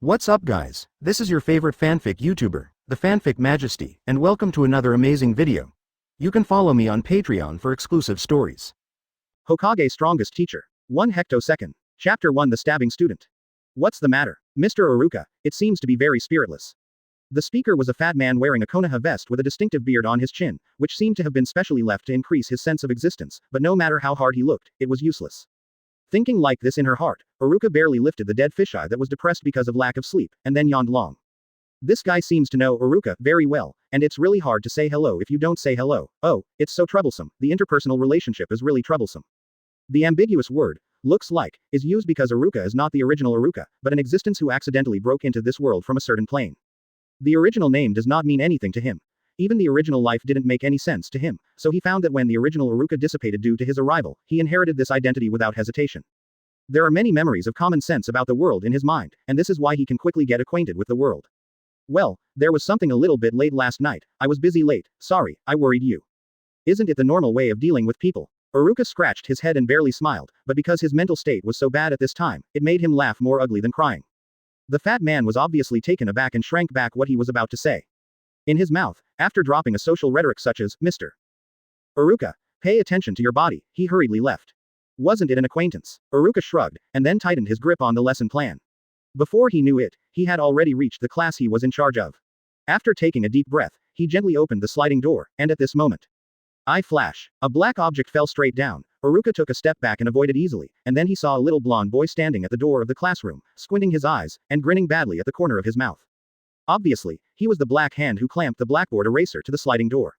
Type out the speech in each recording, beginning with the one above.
What's up guys, this is your favorite fanfic YouTuber, the Fanfic Majesty, and welcome to another amazing video. You can follow me on Patreon for exclusive stories. Hokage Strongest Teacher. 1 hectosecond. Chapter 1 The Stabbing Student. What's the matter, Mr. Iruka? It seems to be very spiritless. The speaker was a fat man wearing a Konoha vest with a distinctive beard on his chin, which seemed to have been specially left to increase his sense of existence, but no matter how hard he looked, it was useless. Thinking like this in her heart, Iruka barely lifted the dead fisheye that was depressed because of lack of sleep, and then yawned long. This guy seems to know Iruka very well, and it's really hard to say hello if you don't say hello. Oh, it's so troublesome, the interpersonal relationship is really troublesome. The ambiguous word, looks like, is used because Iruka is not the original Iruka, but an existence who accidentally broke into this world from a certain plane. The original name does not mean anything to him. Even the original life didn't make any sense to him, so he found that when the original Iruka dissipated due to his arrival, he inherited this identity without hesitation. There are many memories of common sense about the world in his mind, and this is why he can quickly get acquainted with the world. Well, there was something a little bit late last night, I was busy late, sorry, I worried you. Isn't it the normal way of dealing with people? Iruka scratched his head and barely smiled, but because his mental state was so bad at this time, it made him laugh more ugly than crying. The fat man was obviously taken aback and shrank back what he was about to say. In his mouth, after dropping a social rhetoric such as, Mr. Iruka, pay attention to your body, he hurriedly left. Wasn't it an acquaintance? Iruka shrugged, and then tightened his grip on the lesson plan. Before he knew it, he had already reached the class he was in charge of. After taking a deep breath, he gently opened the sliding door, and at this moment, eye flash, a black object fell straight down. Iruka took a step back and avoided easily, and then he saw a little blonde boy standing at the door of the classroom, squinting his eyes, and grinning badly at the corner of his mouth. Obviously, he was the black hand who clamped the blackboard eraser to the sliding door.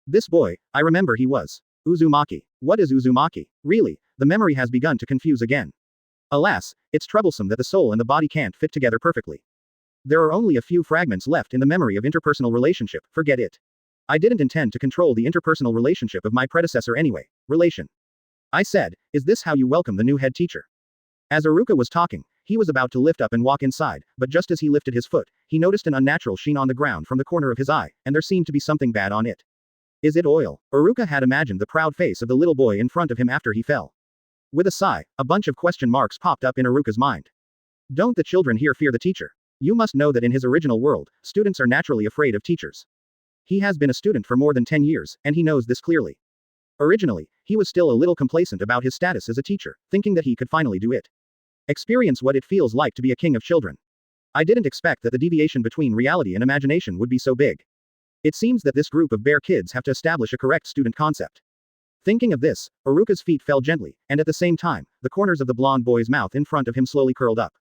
This boy, I remember he was Uzumaki. What is Uzumaki? Really, the memory has begun to confuse again. Alas, it's troublesome that the soul and the body can't fit together perfectly. There are only a few fragments left in the memory of interpersonal relationship, forget it. I didn't intend to control the interpersonal relationship of my predecessor anyway. Relation. I said, is this how you welcome the new head teacher? As Iruka was talking, he was about to lift up and walk inside, but just as he lifted his foot, he noticed an unnatural sheen on the ground from the corner of his eye, and there seemed to be something bad on it. Is it oil? Iruka had imagined the proud face of the little boy in front of him after he fell. With a sigh, a bunch of question marks popped up in Iruka's mind. Don't the children here fear the teacher? You must know that in his original world, students are naturally afraid of teachers. He has been a student for more than 10 years, and he knows this clearly. Originally, he was still a little complacent about his status as a teacher, thinking that he could finally do it. Experience what it feels like to be a king of children. I didn't expect that the deviation between reality and imagination would be so big. It seems that this group of bear kids have to establish a correct student concept. Thinking of this, Iruka's feet fell gently, and at the same time, the corners of the blonde boy's mouth in front of him slowly curled up.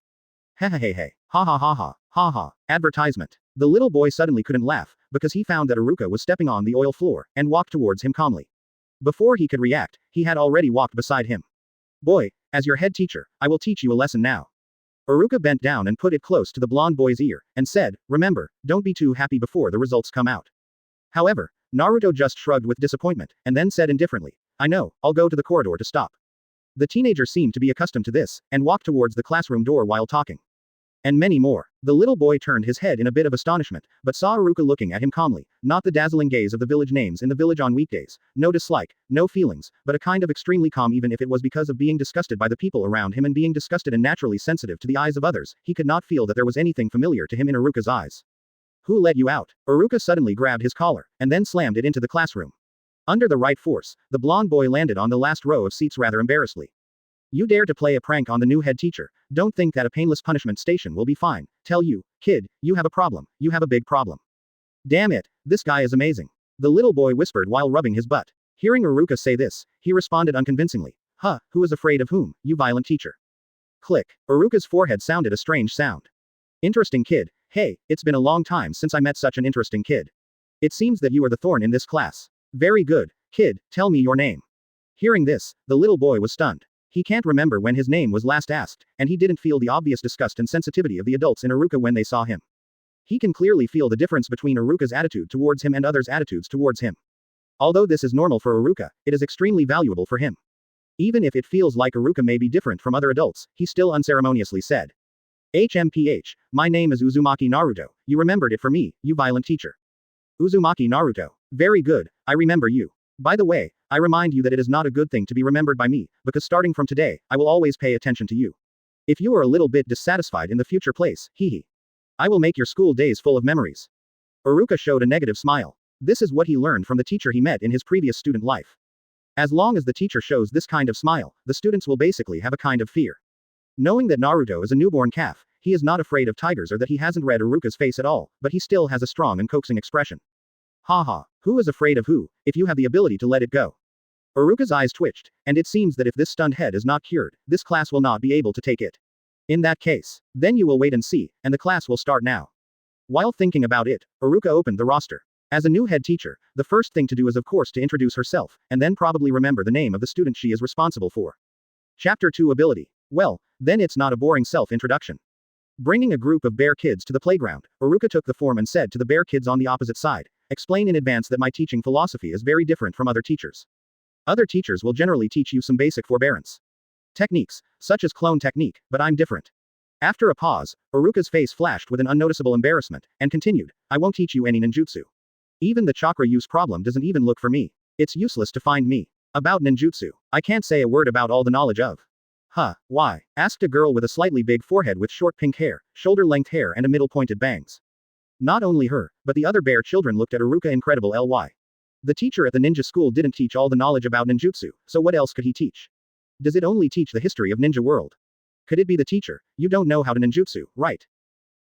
Hey. Ha ha ha ha. Ha ha. Advertisement. The little boy suddenly couldn't laugh, because he found that Iruka was stepping on the oil floor, and walked towards him calmly. Before he could react, he had already walked beside him. Boy, as your head teacher, I will teach you a lesson now. Iruka bent down and put it close to the blonde boy's ear, and said, remember, don't be too happy before the results come out. However, Naruto just shrugged with disappointment, and then said indifferently, I know, I'll go to the corridor to stop. The teenager seemed to be accustomed to this, and walked towards the classroom door while talking. And many more. The little boy turned his head in a bit of astonishment, but saw Iruka looking at him calmly, not the dazzling gaze of the village names in the village on weekdays, no dislike, no feelings, but a kind of extremely calm even if it was because of being disgusted by the people around him and being disgusted and naturally sensitive to the eyes of others, he could not feel that there was anything familiar to him in Iruka's eyes. Who let you out? Iruka suddenly grabbed his collar, and then slammed it into the classroom. Under the right force, the blonde boy landed on the last row of seats rather embarrassedly. You dare to play a prank on the new head teacher, don't think that a painless punishment station will be fine, tell you, kid, you have a problem, you have a big problem. Damn it, this guy is amazing. The little boy whispered while rubbing his butt. Hearing Iruka say this, he responded unconvincingly. Huh, who is afraid of whom, you violent teacher? Click. Iruka's forehead sounded a strange sound. Interesting kid, hey, it's been a long time since I met such an interesting kid. It seems that you are the thorn in this class. Very good, kid, tell me your name. Hearing this, the little boy was stunned. He can't remember when his name was last asked, and he didn't feel the obvious disgust and sensitivity of the adults in Iruka when they saw him. He can clearly feel the difference between Iruka's attitude towards him and others' attitudes towards him. Although this is normal for Iruka, it is extremely valuable for him. Even if it feels like Iruka may be different from other adults, he still unceremoniously said. HMPH, my name is Uzumaki Naruto, you remembered it for me, you violent teacher. Uzumaki Naruto. Very good, I remember you. By the way, I remind you that it is not a good thing to be remembered by me, because starting from today, I will always pay attention to you. If you are a little bit dissatisfied in the future place, hee. I will make your school days full of memories. Iruka showed a negative smile. This is what he learned from the teacher he met in his previous student life. As long as the teacher shows this kind of smile, the students will basically have a kind of fear. Knowing that Naruto is a newborn calf, he is not afraid of tigers or that he hasn't read Iruka's face at all, but he still has a strong and coaxing expression. Haha, who is afraid of who, if you have the ability to let it go? Iruka's eyes twitched, and it seems that if this stunned head is not cured, this class will not be able to take it. In that case, then you will wait and see, and the class will start now. While thinking about it, Iruka opened the roster. As a new head teacher, the first thing to do is of course to introduce herself, and then probably remember the name of the student she is responsible for. Chapter 2 Ability. Well, then it's not a boring self-introduction. Bringing a group of bear kids to the playground, Iruka took the form and said to the bear kids on the opposite side, explain in advance that my teaching philosophy is very different from other teachers. Other teachers will generally teach you some basic forbearance techniques, such as clone technique, but I'm different. After a pause, Iruka's face flashed with an unnoticeable embarrassment, and continued, I won't teach you any ninjutsu. Even the chakra use problem doesn't even look for me. It's useless to find me. About ninjutsu, I can't say a word about all the knowledge of. Huh, why? Asked a girl with a slightly big forehead with short pink hair, shoulder-length hair and a middle-pointed bangs. Not only her, but the other bear children looked at Iruka incredible ly. The teacher at the ninja school didn't teach all the knowledge about ninjutsu, so what else could he teach? Does it only teach the history of ninja world? Could it be the teacher, you don't know how to ninjutsu, right?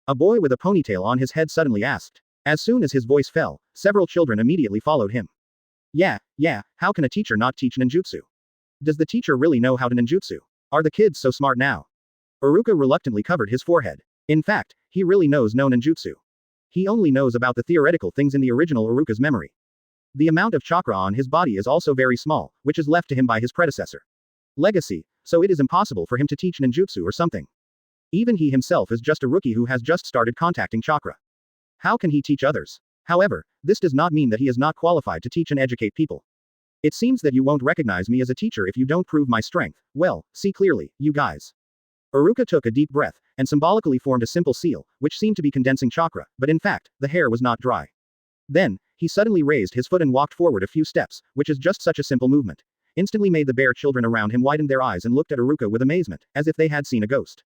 A boy with a ponytail on his head suddenly asked. As soon as his voice fell, several children immediately followed him. Yeah, how can a teacher not teach ninjutsu? Does the teacher really know how to ninjutsu? Are the kids so smart now? Iruka reluctantly covered his forehead. In fact, he really knows no ninjutsu. He only knows about the theoretical things in the original Iruka's memory. The amount of chakra on his body is also very small, which is left to him by his predecessor. Legacy, so it is impossible for him to teach ninjutsu or something. Even he himself is just a rookie who has just started contacting chakra. How can he teach others? However, this does not mean that he is not qualified to teach and educate people. It seems that you won't recognize me as a teacher if you don't prove my strength. Well, see clearly, you guys. Iruka took a deep breath, and symbolically formed a simple seal, which seemed to be condensing chakra, but in fact, the hair was not dry. Then, he suddenly raised his foot and walked forward a few steps, which is just such a simple movement. Instantly made the bear children around him widen their eyes and looked at Iruka with amazement, as if they had seen a ghost.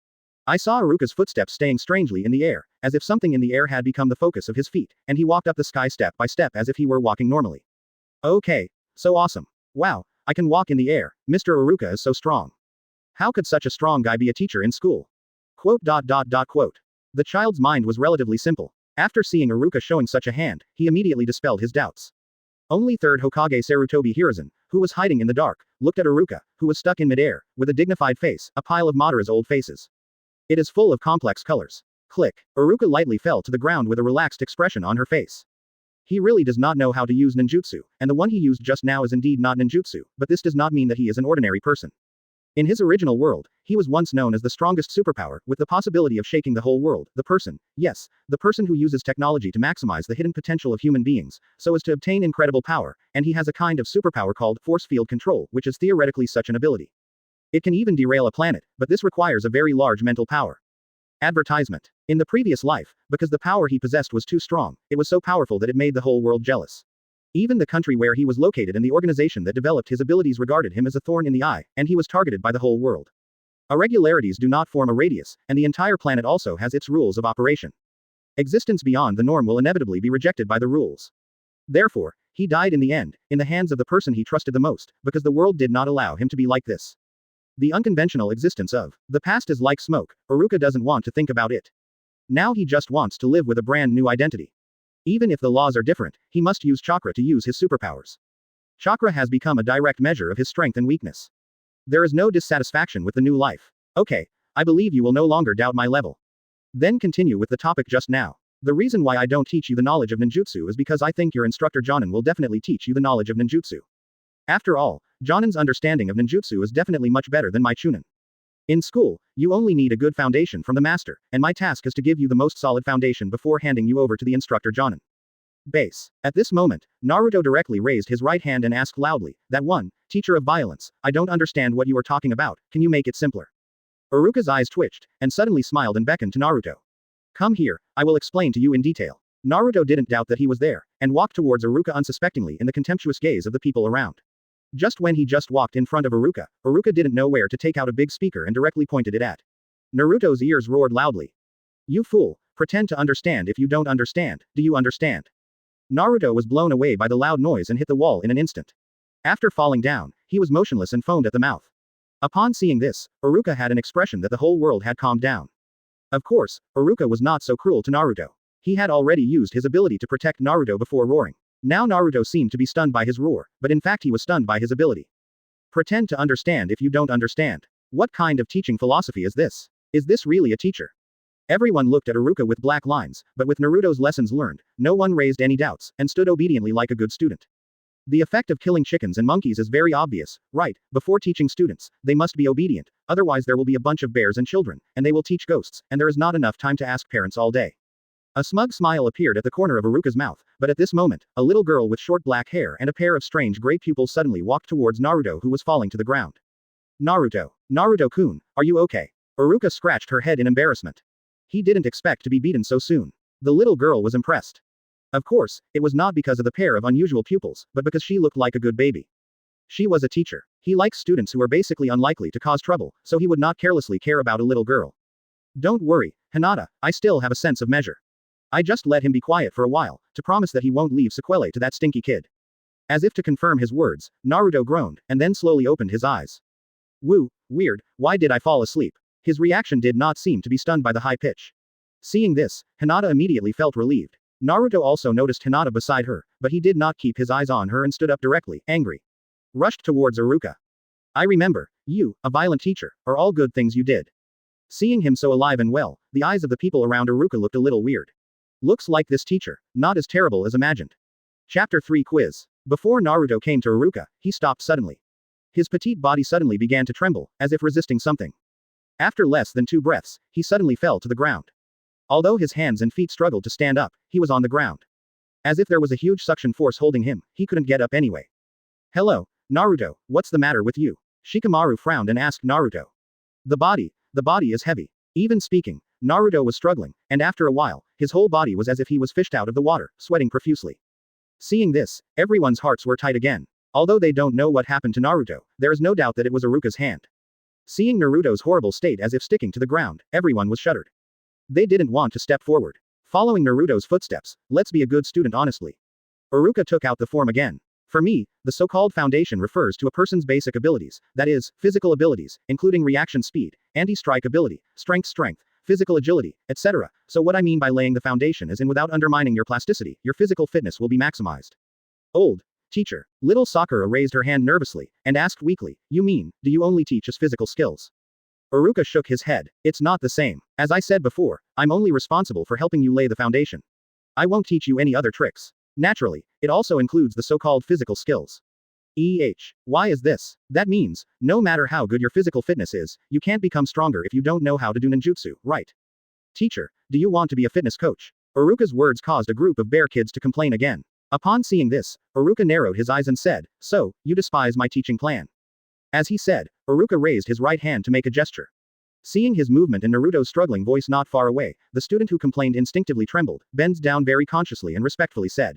I saw Iruka's footsteps staying strangely in the air, as if something in the air had become the focus of his feet, and he walked up the sky step by step as if he were walking normally. Okay. So awesome. Wow, I can walk in the air, Mr. Iruka is so strong. How could such a strong guy be a teacher in school? Quote. The child's mind was relatively simple. After seeing Iruka showing such a hand, he immediately dispelled his doubts. Only third Hokage Sarutobi Hiruzen, who was hiding in the dark, looked at Iruka, who was stuck in midair, with a dignified face, a pile of Madara's old faces. It is full of complex colors. Click. Iruka lightly fell to the ground with a relaxed expression on her face. He really does not know how to use ninjutsu, and the one he used just now is indeed not ninjutsu, but this does not mean that he is an ordinary person. In his original world, he was once known as the strongest superpower, with the possibility of shaking the whole world, the person, yes, the person who uses technology to maximize the hidden potential of human beings, so as to obtain incredible power, and he has a kind of superpower called force field control, which is theoretically such an ability. It can even derail a planet, but this requires a very large mental power. Advertisement. In the previous life, because the power he possessed was too strong, it was so powerful that it made the whole world jealous. Even the country where he was located and the organization that developed his abilities regarded him as a thorn in the eye, and he was targeted by the whole world. Irregularities do not form a radius, and the entire planet also has its rules of operation. Existence beyond the norm will inevitably be rejected by the rules. Therefore, he died in the end, in the hands of the person he trusted the most, because the world did not allow him to be like this. The unconventional existence of the past is like smoke, Iruka doesn't want to think about it. Now he just wants to live with a brand new identity. Even if the laws are different, he must use chakra to use his superpowers. Chakra has become a direct measure of his strength and weakness. There is no dissatisfaction with the new life. Okay, I believe you will no longer doubt my level. Then continue with the topic just now. The reason why I don't teach you the knowledge of ninjutsu is because I think your instructor Jonin will definitely teach you the knowledge of ninjutsu. After all, Jonin's understanding of ninjutsu is definitely much better than my Chunin. In school, you only need a good foundation from the master, and my task is to give you the most solid foundation before handing you over to the instructor Jonin. Base. At this moment, Naruto directly raised his right hand and asked loudly, that one, teacher of violence, I don't understand what you are talking about, can you make it simpler? Iruka's eyes twitched, and suddenly smiled and beckoned to Naruto. Come here, I will explain to you in detail. Naruto didn't doubt that he was there, and walked towards Iruka unsuspectingly in the contemptuous gaze of the people around. Just when he just walked in front of Iruka, Iruka didn't know where to take out a big speaker and directly pointed it at Naruto's ears roared loudly. You fool, pretend to understand if you don't understand, do you understand? Naruto was blown away by the loud noise and hit the wall in an instant. After falling down, he was motionless and foamed at the mouth. Upon seeing this, Iruka had an expression that the whole world had calmed down. Of course, Iruka was not so cruel to Naruto. He had already used his ability to protect Naruto before roaring. Now Naruto seemed to be stunned by his roar, but in fact he was stunned by his ability. Pretend to understand if you don't understand. What kind of teaching philosophy is this? Is this really a teacher? Everyone looked at Iruka with black lines, but with Naruto's lessons learned, no one raised any doubts, and stood obediently like a good student. The effect of killing chickens and monkeys is very obvious, right? Before teaching students, they must be obedient, otherwise there will be a bunch of bears and children, and they will teach ghosts, and there is not enough time to ask parents all day. A smug smile appeared at the corner of Iruka's mouth, but at this moment, a little girl with short black hair and a pair of strange gray pupils suddenly walked towards Naruto who was falling to the ground. Naruto. Naruto-kun, are you okay? Iruka scratched her head in embarrassment. He didn't expect to be beaten so soon. The little girl was impressed. Of course, it was not because of the pair of unusual pupils, but because she looked like a good baby. She was a teacher. He likes students who are basically unlikely to cause trouble, so he would not carelessly care about a little girl. Don't worry, Hinata, I still have a sense of measure. I just let him be quiet for a while, to promise that he won't leave sequelae to that stinky kid. As if to confirm his words, Naruto groaned, and then slowly opened his eyes. Woo, weird, why did I fall asleep? His reaction did not seem to be stunned by the high pitch. Seeing this, Hinata immediately felt relieved. Naruto also noticed Hinata beside her, but he did not keep his eyes on her and stood up directly, angry. Rushed towards Iruka. I remember, you, a violent teacher, are all good things you did. Seeing him so alive and well, the eyes of the people around Iruka looked a little weird. Looks like this teacher, not as terrible as imagined. Chapter 3 Quiz. Before Naruto came to Iruka, he stopped suddenly. His petite body suddenly began to tremble, as if resisting something. After less than 2 breaths, he suddenly fell to the ground. Although his hands and feet struggled to stand up, he was on the ground. As if there was a huge suction force holding him, he couldn't get up anyway. Hello, Naruto, what's the matter with you? Shikamaru frowned and asked Naruto. The body is heavy. Even speaking, Naruto was struggling, and after a while, his whole body was as if he was fished out of the water, sweating profusely. Seeing this, everyone's hearts were tight again. Although they don't know what happened to Naruto, there is no doubt that it was Iruka's hand. Seeing Naruto's horrible state as if sticking to the ground, everyone was shuddered. They didn't want to step forward. Following Naruto's footsteps, let's be a good student honestly. Iruka took out the form again. For me, the so-called foundation refers to a person's basic abilities, that is, physical abilities, including reaction speed, anti-strike ability, strength, physical agility, etc. So what I mean by laying the foundation is in without undermining your plasticity, your physical fitness will be maximized. Old. Teacher. Little Sakura raised her hand nervously, and asked weakly, you mean, do you only teach us physical skills? Iruka shook his head. It's not the same. As I said before, I'm only responsible for helping you lay the foundation. I won't teach you any other tricks. Naturally, it also includes the so-called physical skills. Why is this? That means, no matter how good your physical fitness is, you can't become stronger if you don't know how to do ninjutsu, right? Teacher, do you want to be a fitness coach? Iruka's words caused a group of bear kids to complain again. Upon seeing this, Iruka narrowed his eyes and said, so, you despise my teaching plan. As he said, Iruka raised his right hand to make a gesture. Seeing his movement and Naruto's struggling voice not far away, the student who complained instinctively trembled, bends down very consciously and respectfully said.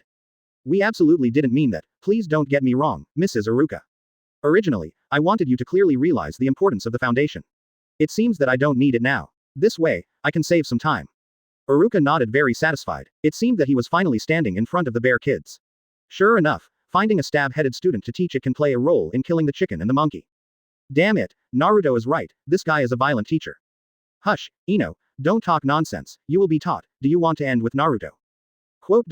We absolutely didn't mean that, please don't get me wrong, Mrs. Iruka. Originally, I wanted you to clearly realize the importance of the foundation. It seems that I don't need it now. This way, I can save some time. Iruka nodded very satisfied. It seemed that he was finally standing in front of the bear kids. Sure enough, finding a stab-headed student to teach it can play a role in killing the chicken and the monkey. Damn it, Naruto is right, this guy is a violent teacher. Hush, Ino, don't talk nonsense, you will be taught, do you want to end with Naruto? Quote.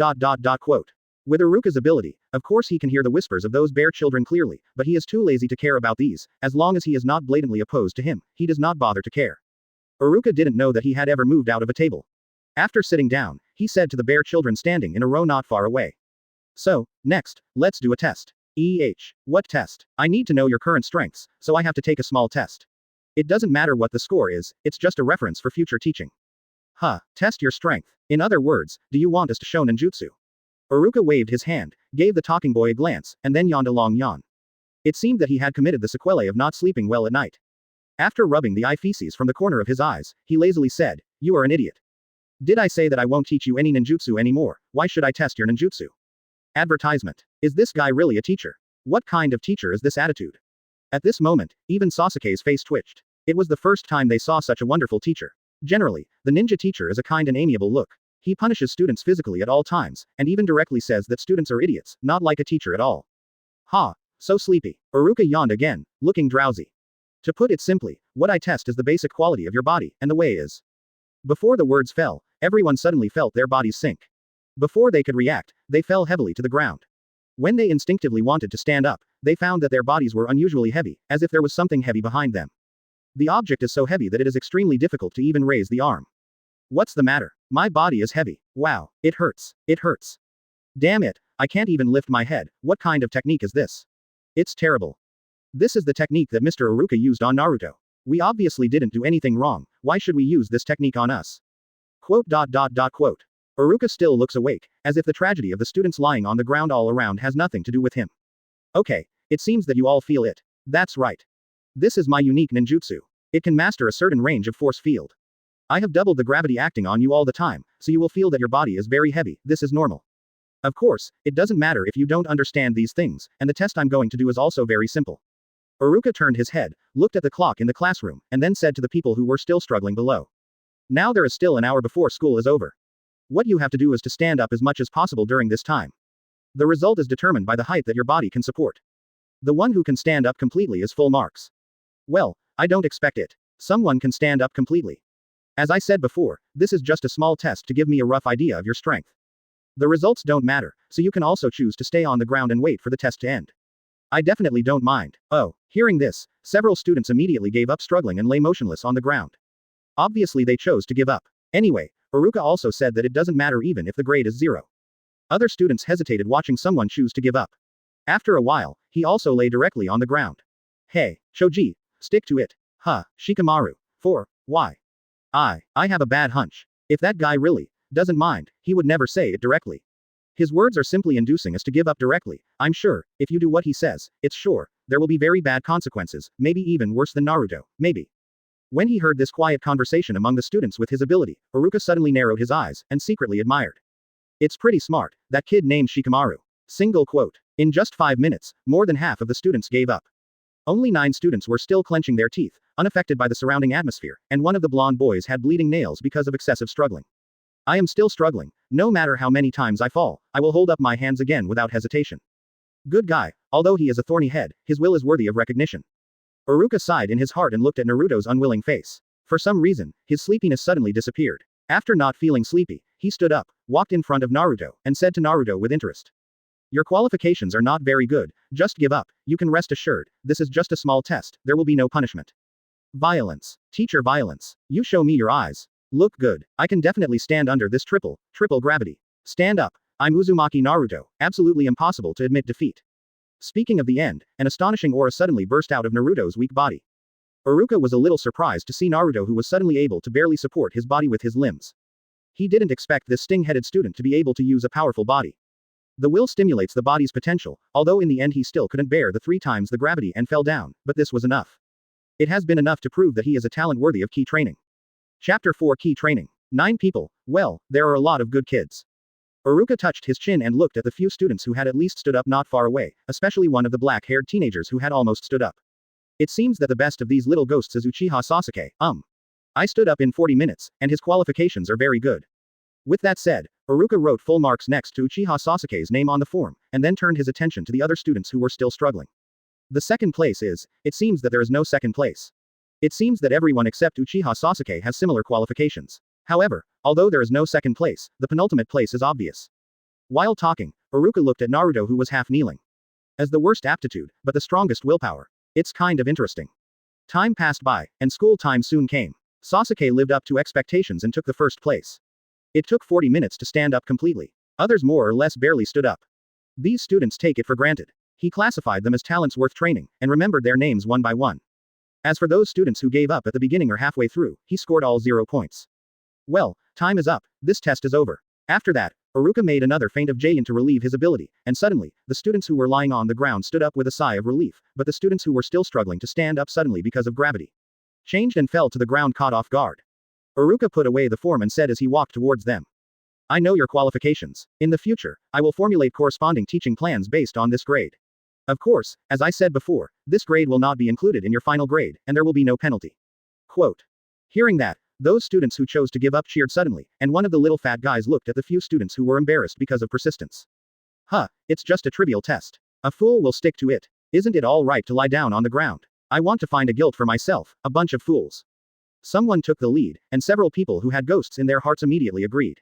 With Iruka's ability, of course he can hear the whispers of those bear children clearly, but he is too lazy to care about these, as long as he is not blatantly opposed to him, he does not bother to care. Iruka didn't know that he had ever moved out of a table. After sitting down, he said to the bear children standing in a row not far away. So, next, let's do a test. What test? I need to know your current strengths, so I have to take a small test. It doesn't matter what the score is, it's just a reference for future teaching. Test your strength. In other words, do you want us to show ninjutsu? Iruka waved his hand, gave the talking boy a glance, and then yawned a long yawn. It seemed that he had committed the sequelae of not sleeping well at night. After rubbing the eye feces from the corner of his eyes, he lazily said, you are an idiot. Did I say that I won't teach you any ninjutsu anymore? Why should I test your ninjutsu? Advertisement. Is this guy really a teacher? What kind of teacher is this attitude? At this moment, even Sasuke's face twitched. It was the first time they saw such a wonderful teacher. Generally, the ninja teacher is a kind and amiable look. He punishes students physically at all times, and even directly says that students are idiots, not like a teacher at all. Ha! So sleepy. Iruka yawned again, looking drowsy. To put it simply, what I test is the basic quality of your body, and the way is. Before the words fell, everyone suddenly felt their bodies sink. Before they could react, they fell heavily to the ground. When they instinctively wanted to stand up, they found that their bodies were unusually heavy, as if there was something heavy behind them. The object is so heavy that it is extremely difficult to even raise the arm. What's the matter? My body is heavy. Wow, it hurts. It hurts. Damn it, I can't even lift my head. What kind of technique is this? It's terrible. This is the technique that Mr. Iruka used on Naruto. We obviously didn't do anything wrong, why should we use this technique on us? Quote. Iruka still looks awake, as if the tragedy of the students lying on the ground all around has nothing to do with him. Okay, it seems that you all feel it. That's right. This is my unique ninjutsu. It can master a certain range of force field. I have doubled the gravity acting on you all the time, so you will feel that your body is very heavy, this is normal. Of course, it doesn't matter if you don't understand these things, and the test I'm going to do is also very simple. Iruka turned his head, looked at the clock in the classroom, and then said to the people who were still struggling below. Now there is still an hour before school is over. What you have to do is to stand up as much as possible during this time. The result is determined by the height that your body can support. The one who can stand up completely is full marks. Well, I don't expect it. Someone can stand up completely. As I said before, this is just a small test to give me a rough idea of your strength. The results don't matter, so you can also choose to stay on the ground and wait for the test to end. I definitely don't mind. Oh, hearing this, several students immediately gave up struggling and lay motionless on the ground. Obviously they chose to give up. Anyway, Iruka also said that it doesn't matter even if the grade is 0. Other students hesitated watching someone choose to give up. After a while, he also lay directly on the ground. Hey, Shoji, stick to it. Huh, Shikamaru. Why? I have a bad hunch. If that guy really doesn't mind, he would never say it directly. His words are simply inducing us to give up directly. I'm sure, if you do what he says, it's sure, there will be very bad consequences, maybe even worse than Naruto, maybe. When he heard this quiet conversation among the students with his ability, Iruka suddenly narrowed his eyes, and secretly admired. It's pretty smart, that kid named Shikamaru. Single quote. In just 5 minutes, more than half of the students gave up. Only 9 students were still clenching their teeth, unaffected by the surrounding atmosphere, and one of the blonde boys had bleeding nails because of excessive struggling. I am still struggling. No matter how many times I fall, I will hold up my hands again without hesitation. Good guy, although he is a thorny head, his will is worthy of recognition. Iruka sighed in his heart and looked at Naruto's unwilling face. For some reason, his sleepiness suddenly disappeared. After not feeling sleepy, he stood up, walked in front of Naruto, and said to Naruto with interest. Your qualifications are not very good, just give up, you can rest assured, this is just a small test, there will be no punishment. Violence. Teacher violence. You show me your eyes. Look good, I can definitely stand under this triple gravity. Stand up, I'm Uzumaki Naruto, absolutely impossible to admit defeat. Speaking of the end, an astonishing aura suddenly burst out of Naruto's weak body. Iruka was a little surprised to see Naruto who was suddenly able to barely support his body with his limbs. He didn't expect this sting-headed student to be able to use a powerful body. The will stimulates the body's potential, although in the end he still couldn't bear the 3 times the gravity and fell down, but this was enough. It has been enough to prove that he is a talent worthy of key training. Chapter 4 Key Training. 9 people, well, there are a lot of good kids. Iruka touched his chin and looked at the few students who had at least stood up not far away, especially one of the black-haired teenagers who had almost stood up. It seems that the best of these little ghosts is Uchiha Sasuke. I stood up in 40 minutes, and his qualifications are very good. With that said, Iruka wrote full marks next to Uchiha Sasuke's name on the form, and then turned his attention to the other students who were still struggling. The second place is, it seems that there is no second place. It seems that everyone except Uchiha Sasuke has similar qualifications. However, although there is no second place, the penultimate place is obvious. While talking, Iruka looked at Naruto who was half kneeling. As the worst aptitude, but the strongest willpower. It's kind of interesting. Time passed by, and school time soon came. Sasuke lived up to expectations and took the first place. It took 40 minutes to stand up completely. Others more or less barely stood up. These students take it for granted. He classified them as talents worth training, and remembered their names one by one. As for those students who gave up at the beginning or halfway through, he scored all 0 points. Well, time is up, this test is over. After that, Iruka made another feint of Jain to relieve his ability, and suddenly, the students who were lying on the ground stood up with a sigh of relief, but the students who were still struggling to stand up suddenly because of gravity changed and fell to the ground caught off guard. Iruka put away the form and said as he walked towards them. I know your qualifications. In the future, I will formulate corresponding teaching plans based on this grade. Of course, as I said before, this grade will not be included in your final grade, and there will be no penalty. Quote. Hearing that, those students who chose to give up cheered suddenly, and one of the little fat guys looked at the few students who were embarrassed because of persistence. Huh, it's just a trivial test. A fool will stick to it. Isn't it all right to lie down on the ground? I want to find a guilt for myself, a bunch of fools. Someone took the lead, and several people who had ghosts in their hearts immediately agreed.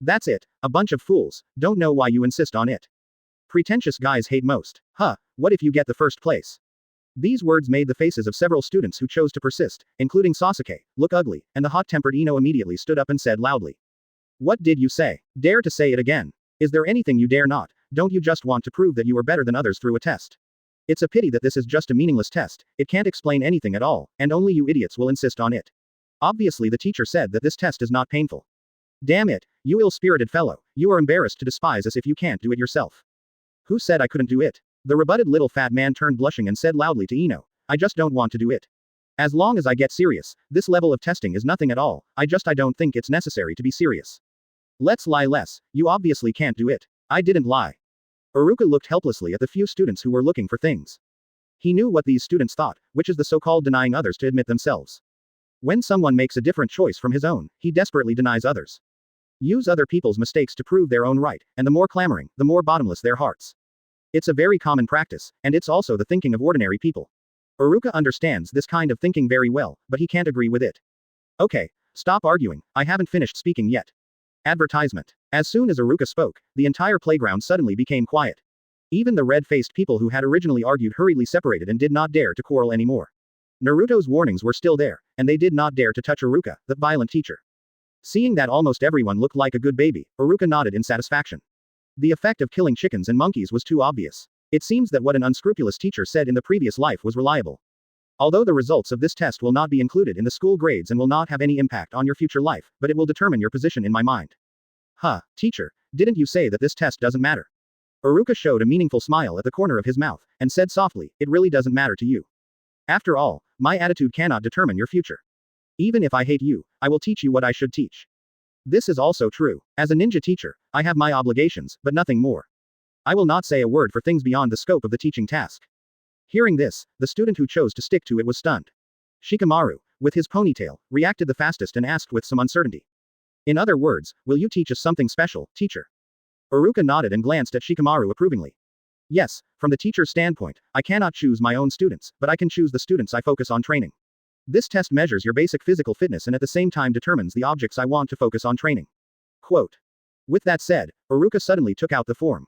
That's it, a bunch of fools, don't know why you insist on it. Pretentious guys hate most. Huh, what if you get the first place? These words made the faces of several students who chose to persist, including Sasuke, look ugly, and the hot-tempered Ino immediately stood up and said loudly. What did you say? Dare to say it again. Is there anything you dare not? Don't you just want to prove that you are better than others through a test? It's a pity that this is just a meaningless test, it can't explain anything at all, and only you idiots will insist on it. Obviously the teacher said that this test is not painful. Damn it, you ill-spirited fellow, you are embarrassed to despise us if you can't do it yourself. Who said I couldn't do it? The rebutted little fat man turned blushing and said loudly to Ino, I just don't want to do it. As long as I get serious, this level of testing is nothing at all, I don't think it's necessary to be serious. Let's lie less, you obviously can't do it. I didn't lie. Iruka looked helplessly at the few students who were looking for things. He knew what these students thought, which is the so-called denying others to admit themselves. When someone makes a different choice from his own, he desperately denies others. Use other people's mistakes to prove their own right, and the more clamoring, the more bottomless their hearts. It's a very common practice, and it's also the thinking of ordinary people. Iruka understands this kind of thinking very well, but he can't agree with it. Okay, stop arguing, I haven't finished speaking yet. Advertisement. As soon as Iruka spoke, the entire playground suddenly became quiet. Even the red-faced people who had originally argued hurriedly separated and did not dare to quarrel anymore. Naruto's warnings were still there, and they did not dare to touch Iruka, the violent teacher. Seeing that almost everyone looked like a good baby, Iruka nodded in satisfaction. The effect of killing chickens and monkeys was too obvious. It seems that what an unscrupulous teacher said in the previous life was reliable. Although the results of this test will not be included in the school grades and will not have any impact on your future life, but it will determine your position in my mind. Huh, teacher, didn't you say that this test doesn't matter? Iruka showed a meaningful smile at the corner of his mouth, and said softly, it really doesn't matter to you. After all, my attitude cannot determine your future. Even if I hate you, I will teach you what I should teach. This is also true. As a ninja teacher, I have my obligations, but nothing more. I will not say a word for things beyond the scope of the teaching task. Hearing this, the student who chose to stick to it was stunned. Shikamaru, with his ponytail, reacted the fastest and asked with some uncertainty. In other words, will you teach us something special, teacher? Iruka nodded and glanced at Shikamaru approvingly. Yes, from the teacher's standpoint, I cannot choose my own students, but I can choose the students I focus on training. This test measures your basic physical fitness and at the same time determines the objects I want to focus on training. Quote. With that said, Iruka suddenly took out the form.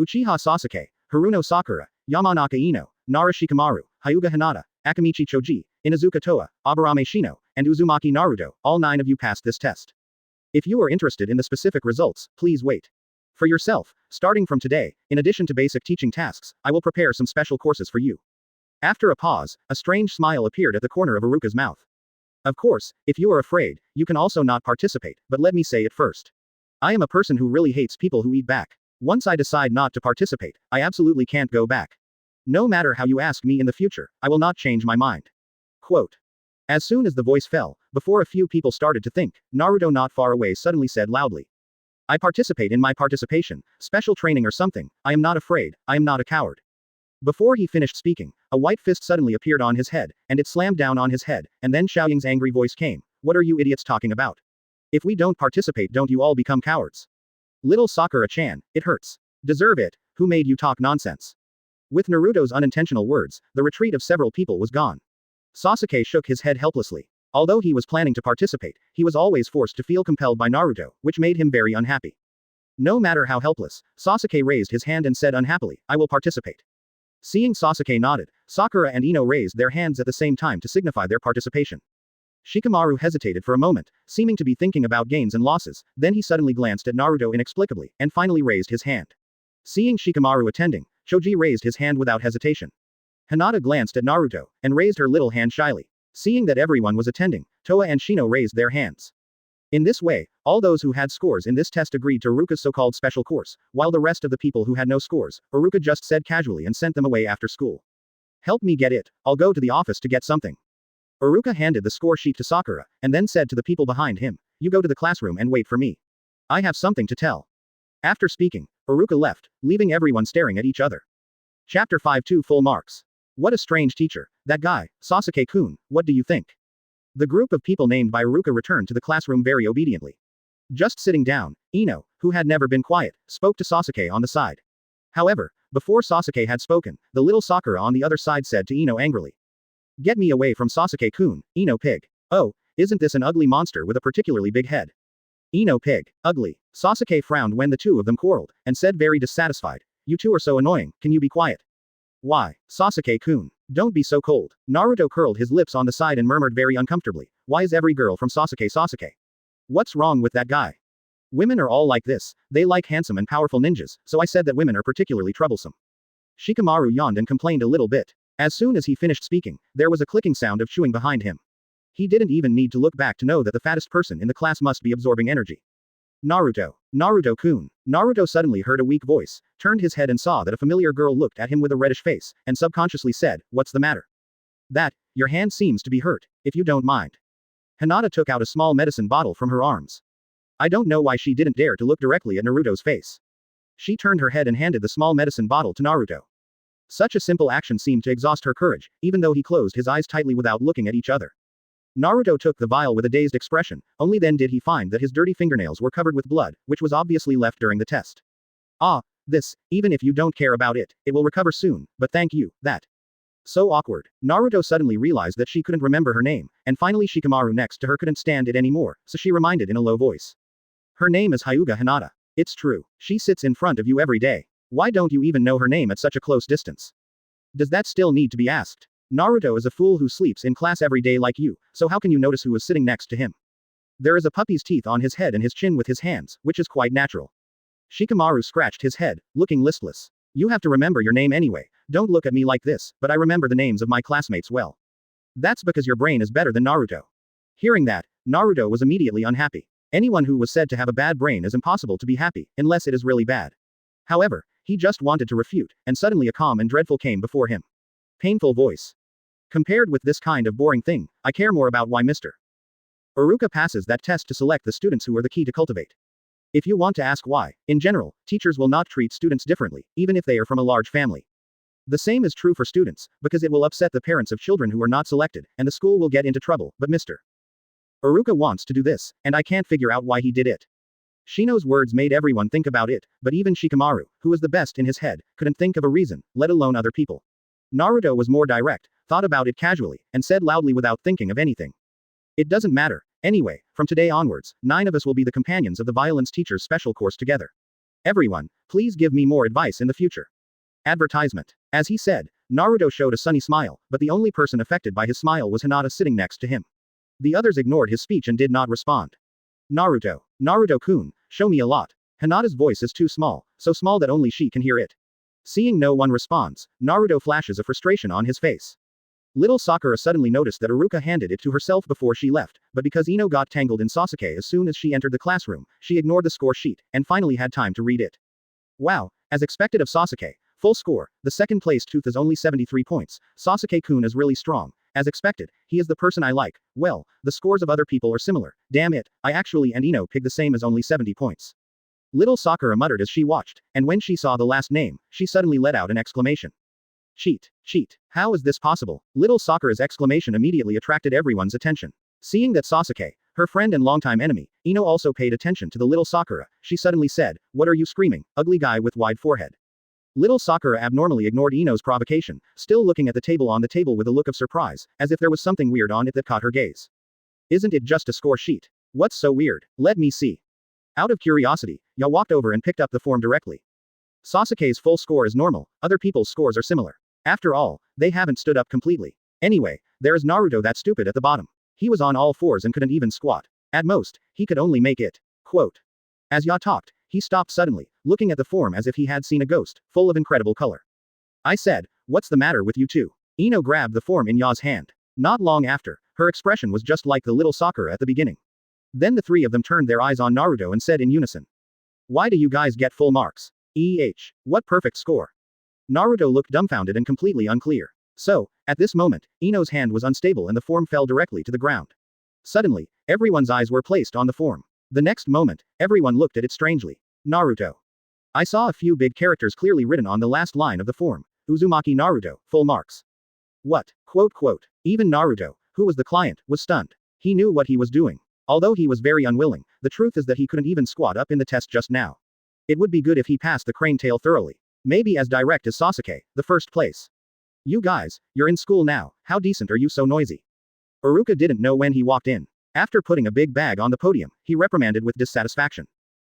Uchiha Sasuke, Haruno Sakura, Yamanaka Ino, Nara Shikamaru, Hyuga Hinata, Akamichi Choji, Inazuka Toa, Aburame Shino, and Uzumaki Naruto, all 9 of you passed this test. If you are interested in the specific results, please wait. For yourself, starting from today, in addition to basic teaching tasks, I will prepare some special courses for you. After a pause, a strange smile appeared at the corner of Iruka's mouth. Of course, if you are afraid, you can also not participate, but let me say it first. I am a person who really hates people who eat back. Once I decide not to participate, I absolutely can't go back. No matter how you ask me in the future, I will not change my mind. Quote. As soon as the voice fell, before a few people started to think, Naruto not far away suddenly said loudly. I participate in my participation, special training or something, I am not afraid, I am not a coward. Before he finished speaking, a white fist suddenly appeared on his head, and it slammed down on his head, and then Xiaoying's angry voice came. What are you idiots talking about? If we don't participate, don't you all become cowards? Little Sakura-chan, it hurts. Deserve it, who made you talk nonsense? With Naruto's unintentional words, the retreat of several people was gone. Sasuke shook his head helplessly. Although he was planning to participate, he was always forced to feel compelled by Naruto, which made him very unhappy. No matter how helpless, Sasuke raised his hand and said unhappily, I will participate. Seeing Sasuke nodded, Sakura and Ino raised their hands at the same time to signify their participation. Shikamaru hesitated for a moment, seeming to be thinking about gains and losses, then he suddenly glanced at Naruto inexplicably, and finally raised his hand. Seeing Shikamaru attending, Choji raised his hand without hesitation. Hinata glanced at Naruto, and raised her little hand shyly. Seeing that everyone was attending, Toa and Shino raised their hands. In this way, all those who had scores in this test agreed to Iruka's so-called special course, while the rest of the people who had no scores, Iruka just said casually and sent them away after school. Help me get it, I'll go to the office to get something. Iruka handed the score sheet to Sakura, and then said to the people behind him, you go to the classroom and wait for me. I have something to tell. After speaking, Iruka left, leaving everyone staring at each other. Chapter 5 2 Full marks. What a strange teacher, that guy, Sasuke-kun, what do you think? The group of people named by Iruka returned to the classroom very obediently. Just sitting down, Ino, who had never been quiet, spoke to Sasuke on the side. However, before Sasuke had spoken, the little Sakura on the other side said to Ino angrily. Get me away from Sasuke-kun, Ino pig. Oh, isn't this an ugly monster with a particularly big head? Ino pig, ugly. Sasuke frowned when the two of them quarreled, and said very dissatisfied. You two are so annoying, can you be quiet? Why, Sasuke-kun, don't be so cold. Naruto curled his lips on the side and murmured very uncomfortably. Why is every girl from Sasuke Sasuke? What's wrong with that guy? Women are all like this, they like handsome and powerful ninjas, so I said that women are particularly troublesome. Shikamaru yawned and complained a little bit. As soon as he finished speaking, there was a clicking sound of chewing behind him. He didn't even need to look back to know that the fattest person in the class must be absorbing energy. Naruto. Naruto-kun. Naruto suddenly heard a weak voice, turned his head and saw that a familiar girl looked at him with a reddish face, and subconsciously said, What's the matter? That, your hand seems to be hurt, if you don't mind. Hinata took out a small medicine bottle from her arms. I don't know why she didn't dare to look directly at Naruto's face. She turned her head and handed the small medicine bottle to Naruto. Such a simple action seemed to exhaust her courage, even though he closed his eyes tightly without looking at each other. Naruto took the vial with a dazed expression, only then did he find that his dirty fingernails were covered with blood, which was obviously left during the test. Ah, this, even if you don't care about it, it will recover soon, but thank you, that. So awkward. Naruto suddenly realized that she couldn't remember her name, and finally Shikamaru next to her couldn't stand it anymore, so she reminded in a low voice. Her name is Hyuga Hinata. It's true. She sits in front of you every day. Why don't you even know her name at such a close distance? Does that still need to be asked? Naruto is a fool who sleeps in class every day like you, so how can you notice who is sitting next to him? There is a puppy's teeth on his head and his chin with his hands, which is quite natural. Shikamaru scratched his head, looking listless. You have to remember your name anyway. Don't look at me like this, but I remember the names of my classmates well. That's because your brain is better than Naruto. Hearing that, Naruto was immediately unhappy. Anyone who was said to have a bad brain is impossible to be happy, unless it is really bad. However, he just wanted to refute, and suddenly a calm and dreadful came before him. Painful voice. Compared with this kind of boring thing, I care more about why Mr. Iruka passes that test to select the students who are the key to cultivate. If you want to ask why, in general, teachers will not treat students differently, even if they are from a large family. The same is true for students, because it will upset the parents of children who are not selected, and the school will get into trouble, but Mr. Iruka wants to do this, and I can't figure out why he did it. Shino's words made everyone think about it, but even Shikamaru, who was the best in his head, couldn't think of a reason, let alone other people. Naruto was more direct, thought about it casually, and said loudly without thinking of anything. It doesn't matter. Anyway, from today onwards, 9 of us will be the companions of the violence teacher's special course together. Everyone, please give me more advice in the future. Advertisement. As he said, Naruto showed a sunny smile, but the only person affected by his smile was Hinata sitting next to him. The others ignored his speech and did not respond. Naruto. Naruto-kun, show me a lot. Hinata's voice is too small, so small that only she can hear it. Seeing no one responds, Naruto flashes a frustration on his face. Little Sakura suddenly noticed that Iruka handed it to herself before she left, but because Ino got tangled in Sasuke as soon as she entered the classroom, she ignored the score sheet, and finally had time to read it. Wow, as expected of Sasuke, full score, the second place tooth is only 73 points, Sasuke-kun is really strong. As expected, he is the person I like. Well, the scores of other people are similar. Damn it, I actually and Ino picked the same as only 70 points. Little Sakura muttered as she watched, and when she saw the last name, she suddenly let out an exclamation. Cheat, cheat. How is this possible? Little Sakura's exclamation immediately attracted everyone's attention. Seeing that Sasuke, her friend and longtime enemy, Ino also paid attention to the little Sakura, she suddenly said, What are you screaming, ugly guy with wide forehead? Little Sakura abnormally ignored Ino's provocation, still looking at the table on the table with a look of surprise, as if there was something weird on it that caught her gaze. Isn't it just a score sheet? What's so weird? Let me see. Out of curiosity, Ya walked over and picked up the form directly. Sasuke's full score is normal, other people's scores are similar. After all, they haven't stood up completely. Anyway, there is Naruto that stupid at the bottom. He was on all fours and couldn't even squat. At most, he could only make it. Quote. As Ya talked, he stopped suddenly, looking at the form as if he had seen a ghost, full of incredible color. I said, what's the matter with you two? Ino grabbed the form in Ya's hand. Not long after, her expression was just like the little Sakura at the beginning. Then the three of them turned their eyes on Naruto and said in unison. Why do you guys get full marks? What perfect score. Naruto looked dumbfounded and completely unclear. So, at this moment, Ino's hand was unstable and the form fell directly to the ground. Suddenly, everyone's eyes were placed on the form. The next moment, everyone looked at it strangely. Naruto. I saw a few big characters clearly written on the last line of the form. Uzumaki Naruto, full marks. What? Quote. Even Naruto, who was the client, was stunned. He knew what he was doing. Although he was very unwilling, the truth is that he couldn't even squat up in the test just now. It would be good if he passed the crane tail thoroughly. Maybe as direct as Sasuke, the first place. You guys, you're in school now, how decent are you so noisy? Iruka didn't know when he walked in. After putting a big bag on the podium, he reprimanded with dissatisfaction.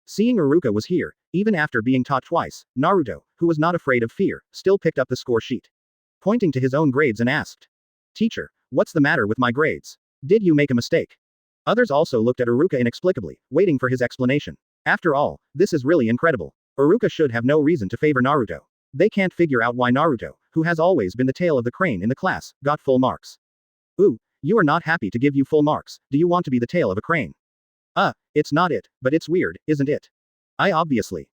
Seeing Iruka was here, even after being taught twice, Naruto, who was not afraid of fear, still picked up the score sheet. Pointing to his own grades and asked. Teacher, what's the matter with my grades? Did you make a mistake? Others also looked at Iruka inexplicably, waiting for his explanation. After all, this is really incredible. Iruka should have no reason to favor Naruto. They can't figure out why Naruto, who has always been the tail of the crane in the class, got full marks. Ooh, you are not happy to give you full marks, do you want to be the tail of a crane? It's not it, but it's weird, isn't it? I obviously.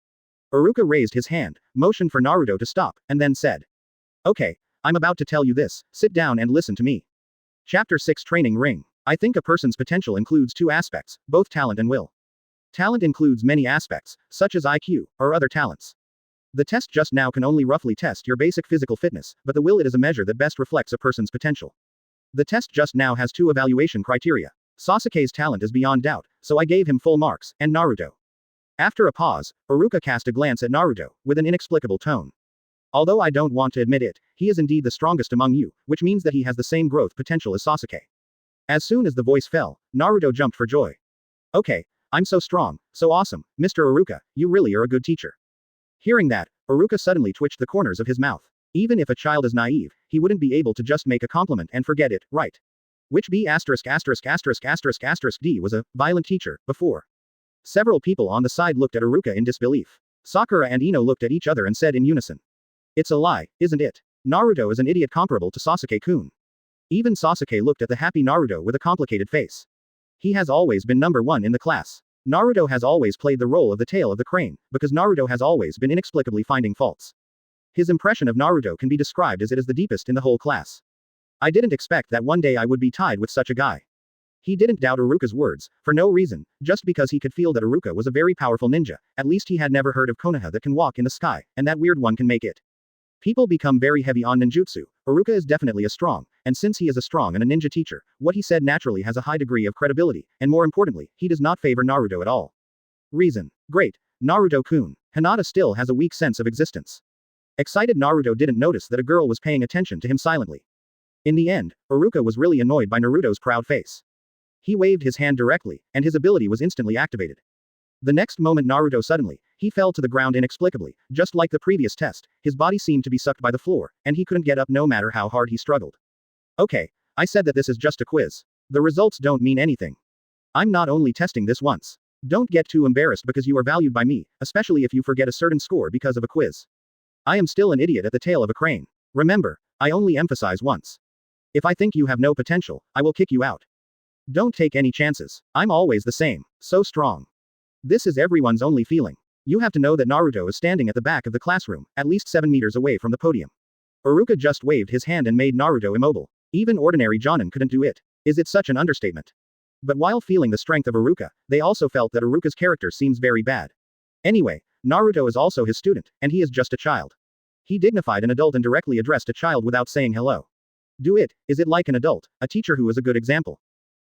Iruka raised his hand, motioned for Naruto to stop, and then said. Okay, I'm about to tell you this, sit down and listen to me. Chapter 6 Training Ring. I think a person's potential includes two aspects, both talent and will. Talent includes many aspects, such as IQ, or other talents. The test just now can only roughly test your basic physical fitness, but the will it is a measure that best reflects a person's potential. The test just now has two evaluation criteria. Sasuke's talent is beyond doubt, so I gave him full marks, and Naruto. After a pause, Iruka cast a glance at Naruto, with an inexplicable tone. Although I don't want to admit it, he is indeed the strongest among you, which means that he has the same growth potential as Sasuke. As soon as the voice fell, Naruto jumped for joy. Okay, I'm so strong, so awesome, Mr. Iruka, you really are a good teacher. Hearing that, Iruka suddenly twitched the corners of his mouth. Even if a child is naive, he wouldn't be able to just make a compliment and forget it, right? Which B*********** D was a violent teacher, before. Several people on the side looked at Iruka in disbelief. Sakura and Ino looked at each other and said in unison. It's a lie, isn't it? Naruto is an idiot comparable to Sasuke-kun. Even Sasuke looked at the happy Naruto with a complicated face. He has always been number one in the class. Naruto has always played the role of the tail of the crane, because Naruto has always been inexplicably finding faults. His impression of Naruto can be described as it is the deepest in the whole class. I didn't expect that one day I would be tied with such a guy. He didn't doubt Iruka's words, for no reason, just because he could feel that Iruka was a very powerful ninja, at least he had never heard of Konoha that can walk in the sky, and that weird one can make it. People become very heavy on ninjutsu. Iruka is definitely a strong, and since he is a strong and a ninja teacher, what he said naturally has a high degree of credibility, and more importantly, he does not favor Naruto at all. Reason. Great. Naruto-kun. Hinata still has a weak sense of existence. Excited Naruto didn't notice that a girl was paying attention to him silently. In the end, Iruka was really annoyed by Naruto's proud face. He waved his hand directly, and his ability was instantly activated. The next moment Naruto suddenly, he fell to the ground inexplicably, just like the previous test, his body seemed to be sucked by the floor, and he couldn't get up no matter how hard he struggled. Okay, I said that this is just a quiz. The results don't mean anything. I'm not only testing this once. Don't get too embarrassed because you are valued by me, especially if you forget a certain score because of a quiz. I am still an idiot at the tail of a crane. Remember, I only emphasize once. If I think you have no potential, I will kick you out. Don't take any chances. I'm always the same, so strong. This is everyone's only feeling. You have to know that Naruto is standing at the back of the classroom, at least 7 meters away from the podium. Iruka just waved his hand and made Naruto immobile. Even ordinary Jonin couldn't do it. Is it such an understatement? But while feeling the strength of Iruka, they also felt that Iruka's character seems very bad. Anyway, Naruto is also his student, and he is just a child. He dignified an adult and directly addressed a child without saying hello. Do it, is it like an adult, a teacher who is a good example?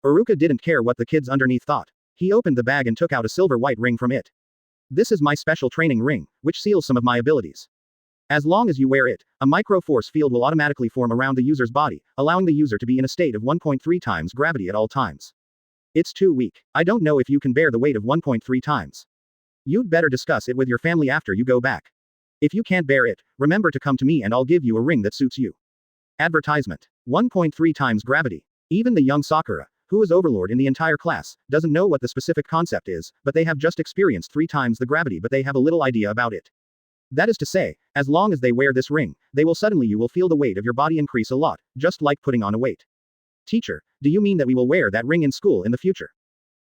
Iruka didn't care what the kids underneath thought. He opened the bag and took out a silver white ring from it. This is my special training ring, which seals some of my abilities. As long as you wear it, a micro-force field will automatically form around the user's body, allowing the user to be in a state of 1.3 times gravity at all times. It's too weak. I don't know if you can bear the weight of 1.3 times. You'd better discuss it with your family after you go back. If you can't bear it, remember to come to me and I'll give you a ring that suits you. Advertisement. 1.3 times gravity. Even the young Sakura, who is overlord in the entire class, doesn't know what the specific concept is, but they have just experienced 3 times the gravity but they have a little idea about it. That is to say, as long as they wear this ring, they will suddenly you will feel the weight of your body increase a lot, just like putting on a weight. Teacher, do you mean that we will wear that ring in school in the future?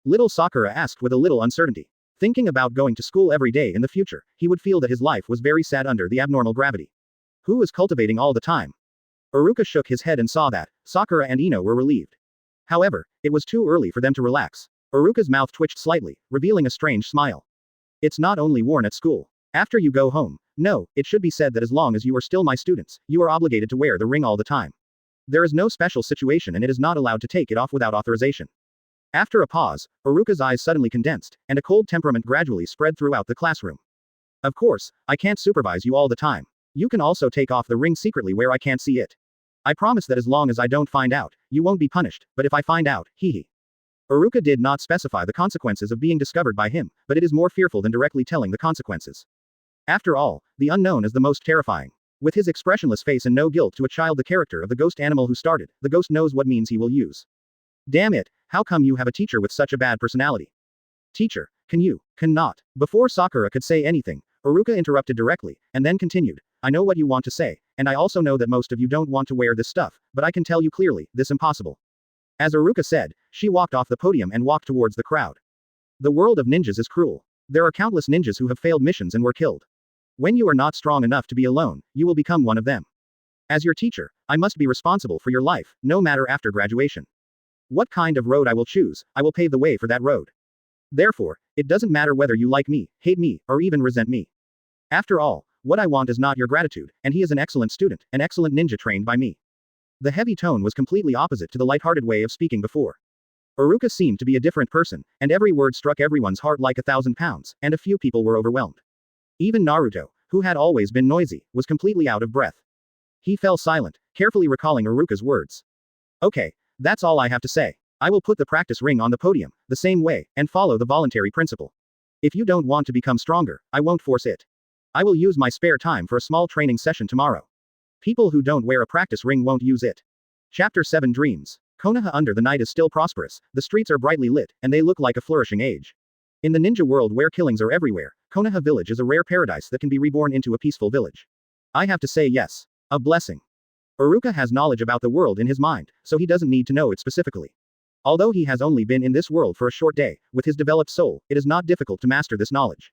Little Sakura asked with a little uncertainty. Thinking about going to school every day in the future, he would feel that his life was very sad under the abnormal gravity. Who is cultivating all the time? Iruka shook his head and saw that Sakura and Ino were relieved. However, it was too early for them to relax. Iruka's mouth twitched slightly, revealing a strange smile. It's not only worn at school. After you go home. No, it should be said that as long as you are still my students, you are obligated to wear the ring all the time. There is no special situation and it is not allowed to take it off without authorization. After a pause, Iruka's eyes suddenly condensed, and a cold temperament gradually spread throughout the classroom. Of course, I can't supervise you all the time. You can also take off the ring secretly where I can't see it. I promise that as long as I don't find out, you won't be punished, but if I find out, hee. Iruka did not specify the consequences of being discovered by him, but it is more fearful than directly telling the consequences. After all, the unknown is the most terrifying. With his expressionless face and no guilt to a child, the character of the ghost animal who started, the ghost knows what means he will use. Damn it, how come you have a teacher with such a bad personality? Teacher, cannot. Before Sakura could say anything, Iruka interrupted directly, and then continued, I know what you want to say, and I also know that most of you don't want to wear this stuff, but I can tell you clearly, this impossible. As Iruka said, she walked off the podium and walked towards the crowd. The world of ninjas is cruel. There are countless ninjas who have failed missions and were killed. When you are not strong enough to be alone, you will become one of them. As your teacher, I must be responsible for your life, no matter after graduation. What kind of road I will choose, I will pave the way for that road. Therefore, it doesn't matter whether you like me, hate me, or even resent me. After all, what I want is not your gratitude, and he is an excellent student, an excellent ninja trained by me. The heavy tone was completely opposite to the lighthearted way of speaking before. Iruka seemed to be a different person, and every word struck everyone's heart like 1,000 pounds, and a few people were overwhelmed. Even Naruto, who had always been noisy, was completely out of breath. He fell silent, carefully recalling Iruka's words. Okay, that's all I have to say. I will put the practice ring on the podium, the same way, and follow the voluntary principle. If you don't want to become stronger, I won't force it. I will use my spare time for a small training session tomorrow. People who don't wear a practice ring won't use it. Chapter 7 Dreams. Konoha under the night is still prosperous, the streets are brightly lit, and they look like a flourishing age. In the ninja world where killings are everywhere, Konoha village is a rare paradise that can be reborn into a peaceful village. I have to say yes. A blessing. Iruka has knowledge about the world in his mind, so he doesn't need to know it specifically. Although he has only been in this world for a short day, with his developed soul, it is not difficult to master this knowledge.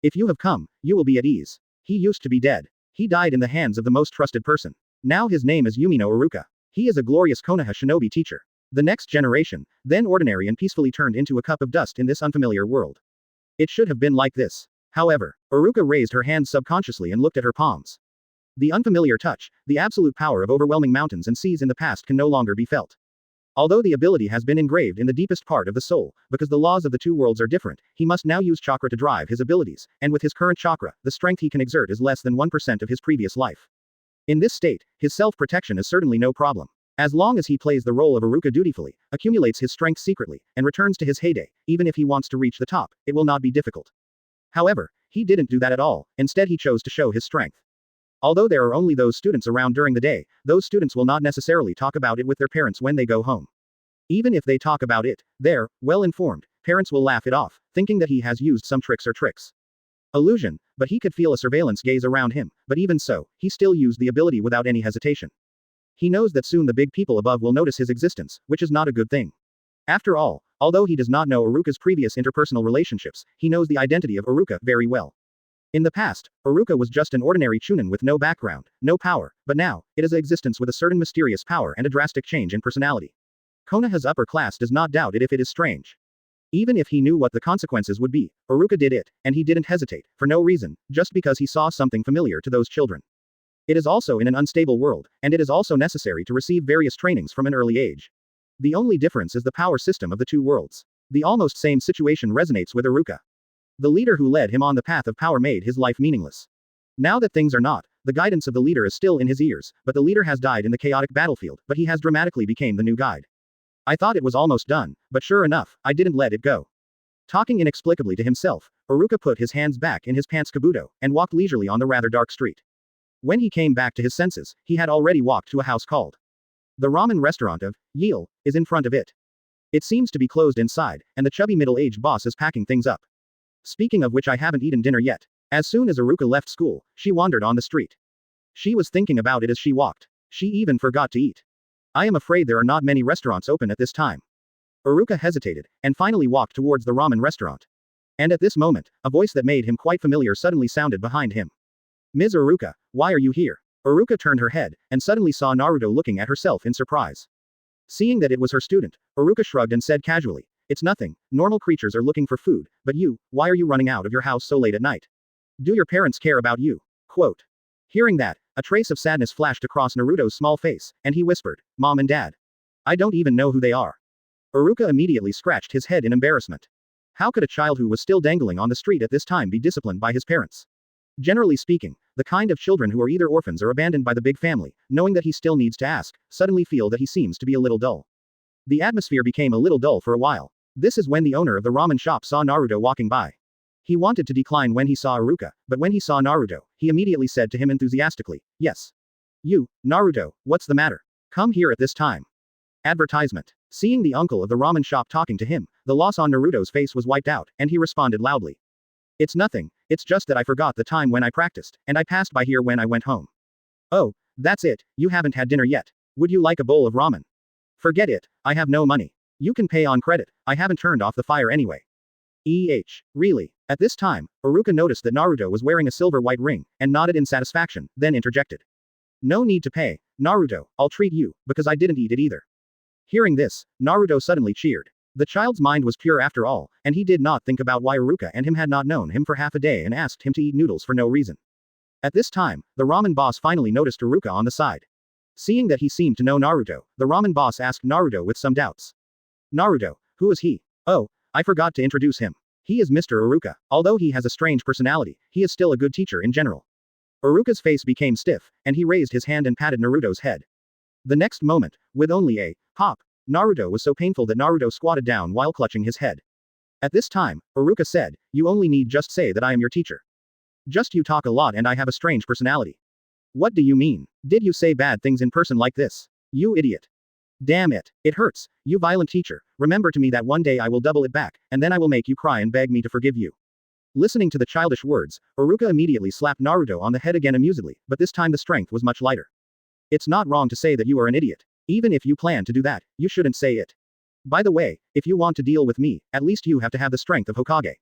If you have come, you will be at ease. He used to be dead. He died in the hands of the most trusted person. Now his name is Umino Iruka. He is a glorious Konoha Shinobi teacher. The next generation, then ordinary and peacefully turned into a cup of dust in this unfamiliar world. It should have been like this. However, Iruka raised her hands subconsciously and looked at her palms. The unfamiliar touch, the absolute power of overwhelming mountains and seas in the past can no longer be felt. Although the ability has been engraved in the deepest part of the soul, because the laws of the two worlds are different, he must now use chakra to drive his abilities, and with his current chakra, the strength he can exert is less than 1% of his previous life. In this state, his self-protection is certainly no problem. As long as he plays the role of Iruka dutifully, accumulates his strength secretly, and returns to his heyday, even if he wants to reach the top, it will not be difficult. However, he didn't do that at all, instead he chose to show his strength. Although there are only those students around during the day, those students will not necessarily talk about it with their parents when they go home. Even if they talk about it, their, well-informed, parents will laugh it off, thinking that he has used some tricks. Illusion, but he could feel a surveillance gaze around him, but even so, he still used the ability without any hesitation. He knows that soon the big people above will notice his existence, which is not a good thing. After all, although he does not know Iruka's previous interpersonal relationships, he knows the identity of Iruka very well. In the past, Iruka was just an ordinary chunin with no background, no power, but now, it is an existence with a certain mysterious power and a drastic change in personality. Konoha's upper class does not doubt it if it is strange. Even if he knew what the consequences would be, Iruka did it, and he didn't hesitate, for no reason, just because he saw something familiar to those children. It is also in an unstable world, and it is also necessary to receive various trainings from an early age. The only difference is the power system of the two worlds. The almost same situation resonates with Iruka. The leader who led him on the path of power made his life meaningless. Now that things are not, the guidance of the leader is still in his ears, but the leader has died in the chaotic battlefield, but he has dramatically become the new guide. I thought it was almost done, but sure enough, I didn't let it go. Talking inexplicably to himself, Iruka put his hands back in his pants kabuto, and walked leisurely on the rather dark street. When he came back to his senses, he had already walked to a house called the Ramen restaurant of Yale, is in front of it. It seems to be closed inside, and the chubby middle-aged boss is packing things up. Speaking of which, I haven't eaten dinner yet. As soon as Iruka left school, she wandered on the street. She was thinking about it as she walked. She even forgot to eat. I am afraid there are not many restaurants open at this time. Iruka hesitated, and finally walked towards the ramen restaurant. And at this moment, a voice that made him quite familiar suddenly sounded behind him. Ms. Iruka, why are you here? Iruka turned her head, and suddenly saw Naruto looking at herself in surprise. Seeing that it was her student, Iruka shrugged and said casually, it's nothing, normal creatures are looking for food, but you, why are you running out of your house so late at night? Do your parents care about you? Quote. Hearing that, a trace of sadness flashed across Naruto's small face, and he whispered, Mom and Dad. I don't even know who they are. Iruka immediately scratched his head in embarrassment. How could a child who was still dangling on the street at this time be disciplined by his parents? Generally speaking, the kind of children who are either orphans or abandoned by the big family, knowing that he still needs to ask, suddenly feel that he seems to be a little dull. The atmosphere became a little dull for a while. This is when the owner of the ramen shop saw Naruto walking by. He wanted to decline when he saw Iruka, but when he saw Naruto, he immediately said to him enthusiastically, "Yes. You, Naruto, what's the matter? Come here at this time." Advertisement. Seeing the uncle of the ramen shop talking to him, the loss on Naruto's face was wiped out, and he responded loudly. "It's nothing, it's just that I forgot the time when I practiced, and I passed by here when I went home." "Oh, that's it, you haven't had dinner yet. Would you like a bowl of ramen?" "Forget it, I have no money. You can pay on credit, I haven't turned off the fire anyway." Really? At this time, Iruka noticed that Naruto was wearing a silver-white ring, and nodded in satisfaction, then interjected. "No need to pay, Naruto, I'll treat you, because I didn't eat it either." Hearing this, Naruto suddenly cheered. The child's mind was pure after all, and he did not think about why Iruka and him had not known him for half a day and asked him to eat noodles for no reason. At this time, the ramen boss finally noticed Iruka on the side. Seeing that he seemed to know Naruto, the ramen boss asked Naruto with some doubts. "Naruto, who is he?" "Oh, I forgot to introduce him. He is Mr. Iruka. Although he has a strange personality, he is still a good teacher in general." Iruka's face became stiff, and he raised his hand and patted Naruto's head. The next moment, with only a pop, Naruto was so painful that Naruto squatted down while clutching his head. At this time, Iruka said, "You only need just say that I am your teacher. Just you talk a lot and I have a strange personality." "What do you mean? Did you say bad things in person like this? You idiot. Damn it, it hurts, you violent teacher, remember to me that one day I will double it back, and then I will make you cry and beg me to forgive you." Listening to the childish words, Iruka immediately slapped Naruto on the head again amusedly, but this time the strength was much lighter. "It's not wrong to say that you are an idiot. Even if you plan to do that, you shouldn't say it. By the way, if you want to deal with me, at least you have to have the strength of Hokage.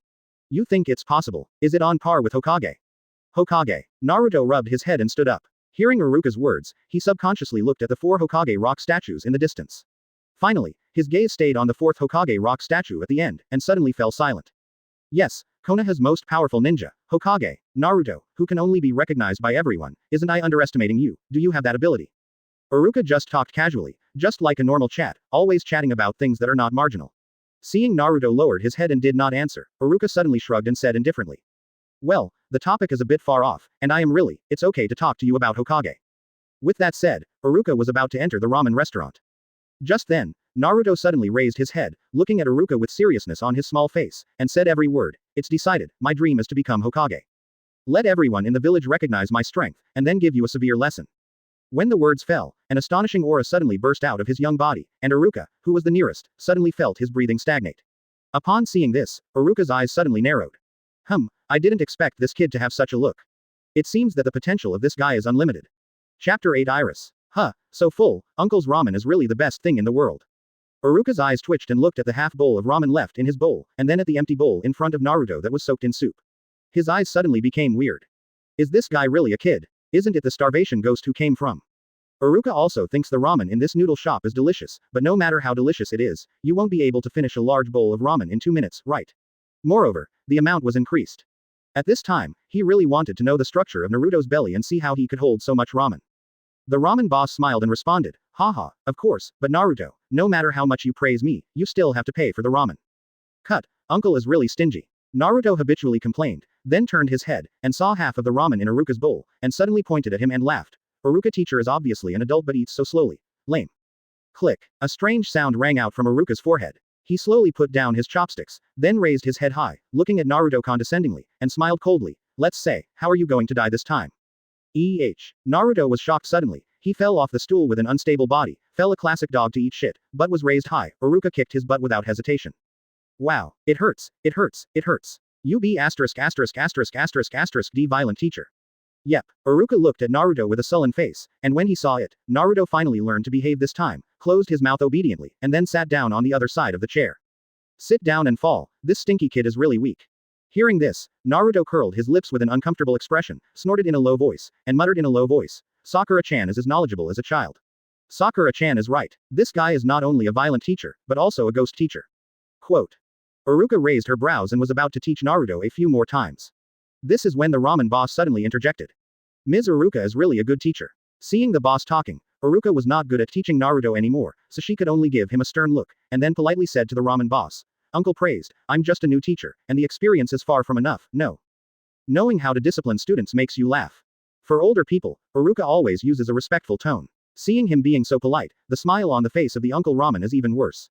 You think it's possible? Is it on par with Hokage?" "Hokage." Naruto rubbed his head and stood up. Hearing Iruka's words, he subconsciously looked at the 4 Hokage rock statues in the distance. Finally, his gaze stayed on the 4th Hokage rock statue at the end, and suddenly fell silent. "Yes, Konoha's most powerful ninja, Hokage, Naruto, who can only be recognized by everyone, isn't I underestimating you, do you have that ability?" Iruka just talked casually, just like a normal chat, always chatting about things that are not marginal. Seeing Naruto lowered his head and did not answer, Iruka suddenly shrugged and said indifferently. "Well, the topic is a bit far off, and it's okay to talk to you about Hokage." With that said, Iruka was about to enter the ramen restaurant. Just then, Naruto suddenly raised his head, looking at Iruka with seriousness on his small face, and said every word, "It's decided, my dream is to become Hokage. Let everyone in the village recognize my strength, and then give you a severe lesson." When the words fell, an astonishing aura suddenly burst out of his young body, and Iruka, who was the nearest, suddenly felt his breathing stagnate. Upon seeing this, Iruka's eyes suddenly narrowed. I didn't expect this kid to have such a look. It seems that the potential of this guy is unlimited. Chapter 8 Iris. So full, Uncle's ramen is really the best thing in the world. Iruka's eyes twitched and looked at the half bowl of ramen left in his bowl, and then at the empty bowl in front of Naruto that was soaked in soup. His eyes suddenly became weird. Is this guy really a kid? Isn't it the starvation ghost who came from? Iruka also thinks the ramen in this noodle shop is delicious, but no matter how delicious it is, you won't be able to finish a large bowl of ramen in 2 minutes, right? Moreover, the amount was increased. At this time, he really wanted to know the structure of Naruto's belly and see how he could hold so much ramen. The ramen boss smiled and responded, "Haha, of course, but Naruto, no matter how much you praise me, you still have to pay for the ramen." "Cut, Uncle is really stingy." Naruto habitually complained, then turned his head, and saw half of the ramen in Iruka's bowl, and suddenly pointed at him and laughed. "Iruka teacher is obviously an adult but eats so slowly. Lame." Click. A strange sound rang out from Iruka's forehead. He slowly put down his chopsticks, then raised his head high, looking at Naruto condescendingly, and smiled coldly. "Let's say, how are you going to die this time?" Naruto was shocked suddenly. He fell off the stool with an unstable body, fell a classic dog to eat shit, butt was raised high, Iruka kicked his butt without hesitation. "Wow, it hurts, it hurts, it hurts. You be D violent teacher." Yep, Iruka looked at Naruto with a sullen face, and when he saw it, Naruto finally learned to behave this time, closed his mouth obediently, and then sat down on the other side of the chair. "Sit down and fall, this stinky kid is really weak." Hearing this, Naruto curled his lips with an uncomfortable expression, snorted in a low voice, and muttered in a low voice, "Sakura-chan is as knowledgeable as a child. Sakura-chan is right, this guy is not only a violent teacher, but also a ghost teacher." Quote. Iruka raised her brows and was about to teach Naruto a few more times. This is when the ramen boss suddenly interjected. "Ms. Iruka is really a good teacher." Seeing the boss talking, Iruka was not good at teaching Naruto anymore, so she could only give him a stern look, and then politely said to the ramen boss, "Uncle praised, I'm just a new teacher, and the experience is far from enough, no. Knowing how to discipline students makes you laugh." For older people, Iruka always uses a respectful tone. Seeing him being so polite, the smile on the face of the Uncle Ramen is even worse.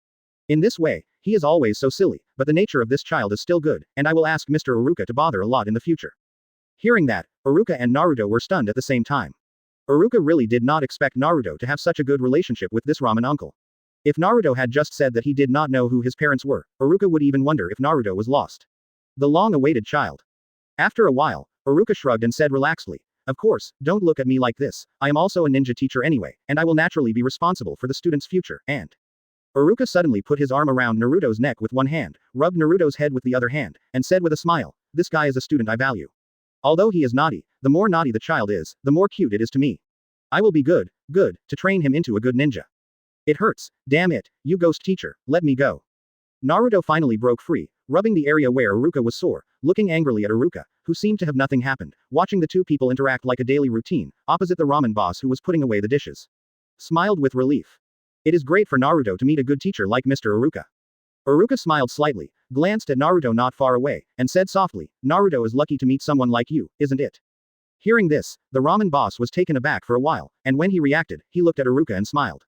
In this way, he is always so silly, but the nature of this child is still good, and I will ask Mr. Iruka to bother a lot in the future. Hearing that, Iruka and Naruto were stunned at the same time. Iruka really did not expect Naruto to have such a good relationship with this ramen uncle. If Naruto had just said that he did not know who his parents were, Iruka would even wonder if Naruto was lost. The long-awaited child. After a while, Iruka shrugged and said relaxedly, "Of course, don't look at me like this, I am also a ninja teacher anyway, and I will naturally be responsible for the student's future, and..." Iruka suddenly put his arm around Naruto's neck with one hand, rubbed Naruto's head with the other hand, and said with a smile, "This guy is a student I value. Although he is naughty, the more naughty the child is, the more cute it is to me. I will be good, to train him into a good ninja. It hurts, damn it, you ghost teacher, let me go." Naruto finally broke free, rubbing the area where Iruka was sore, looking angrily at Iruka, who seemed to have nothing happened, watching the two people interact like a daily routine, opposite the ramen boss who was putting away the dishes. Smiled with relief. It is great for Naruto to meet a good teacher like Mr. Iruka. Iruka smiled slightly, glanced at Naruto not far away, and said softly, "Naruto is lucky to meet someone like you, isn't it?" Hearing this, the ramen boss was taken aback for a while, and when he reacted, he looked at Iruka and smiled.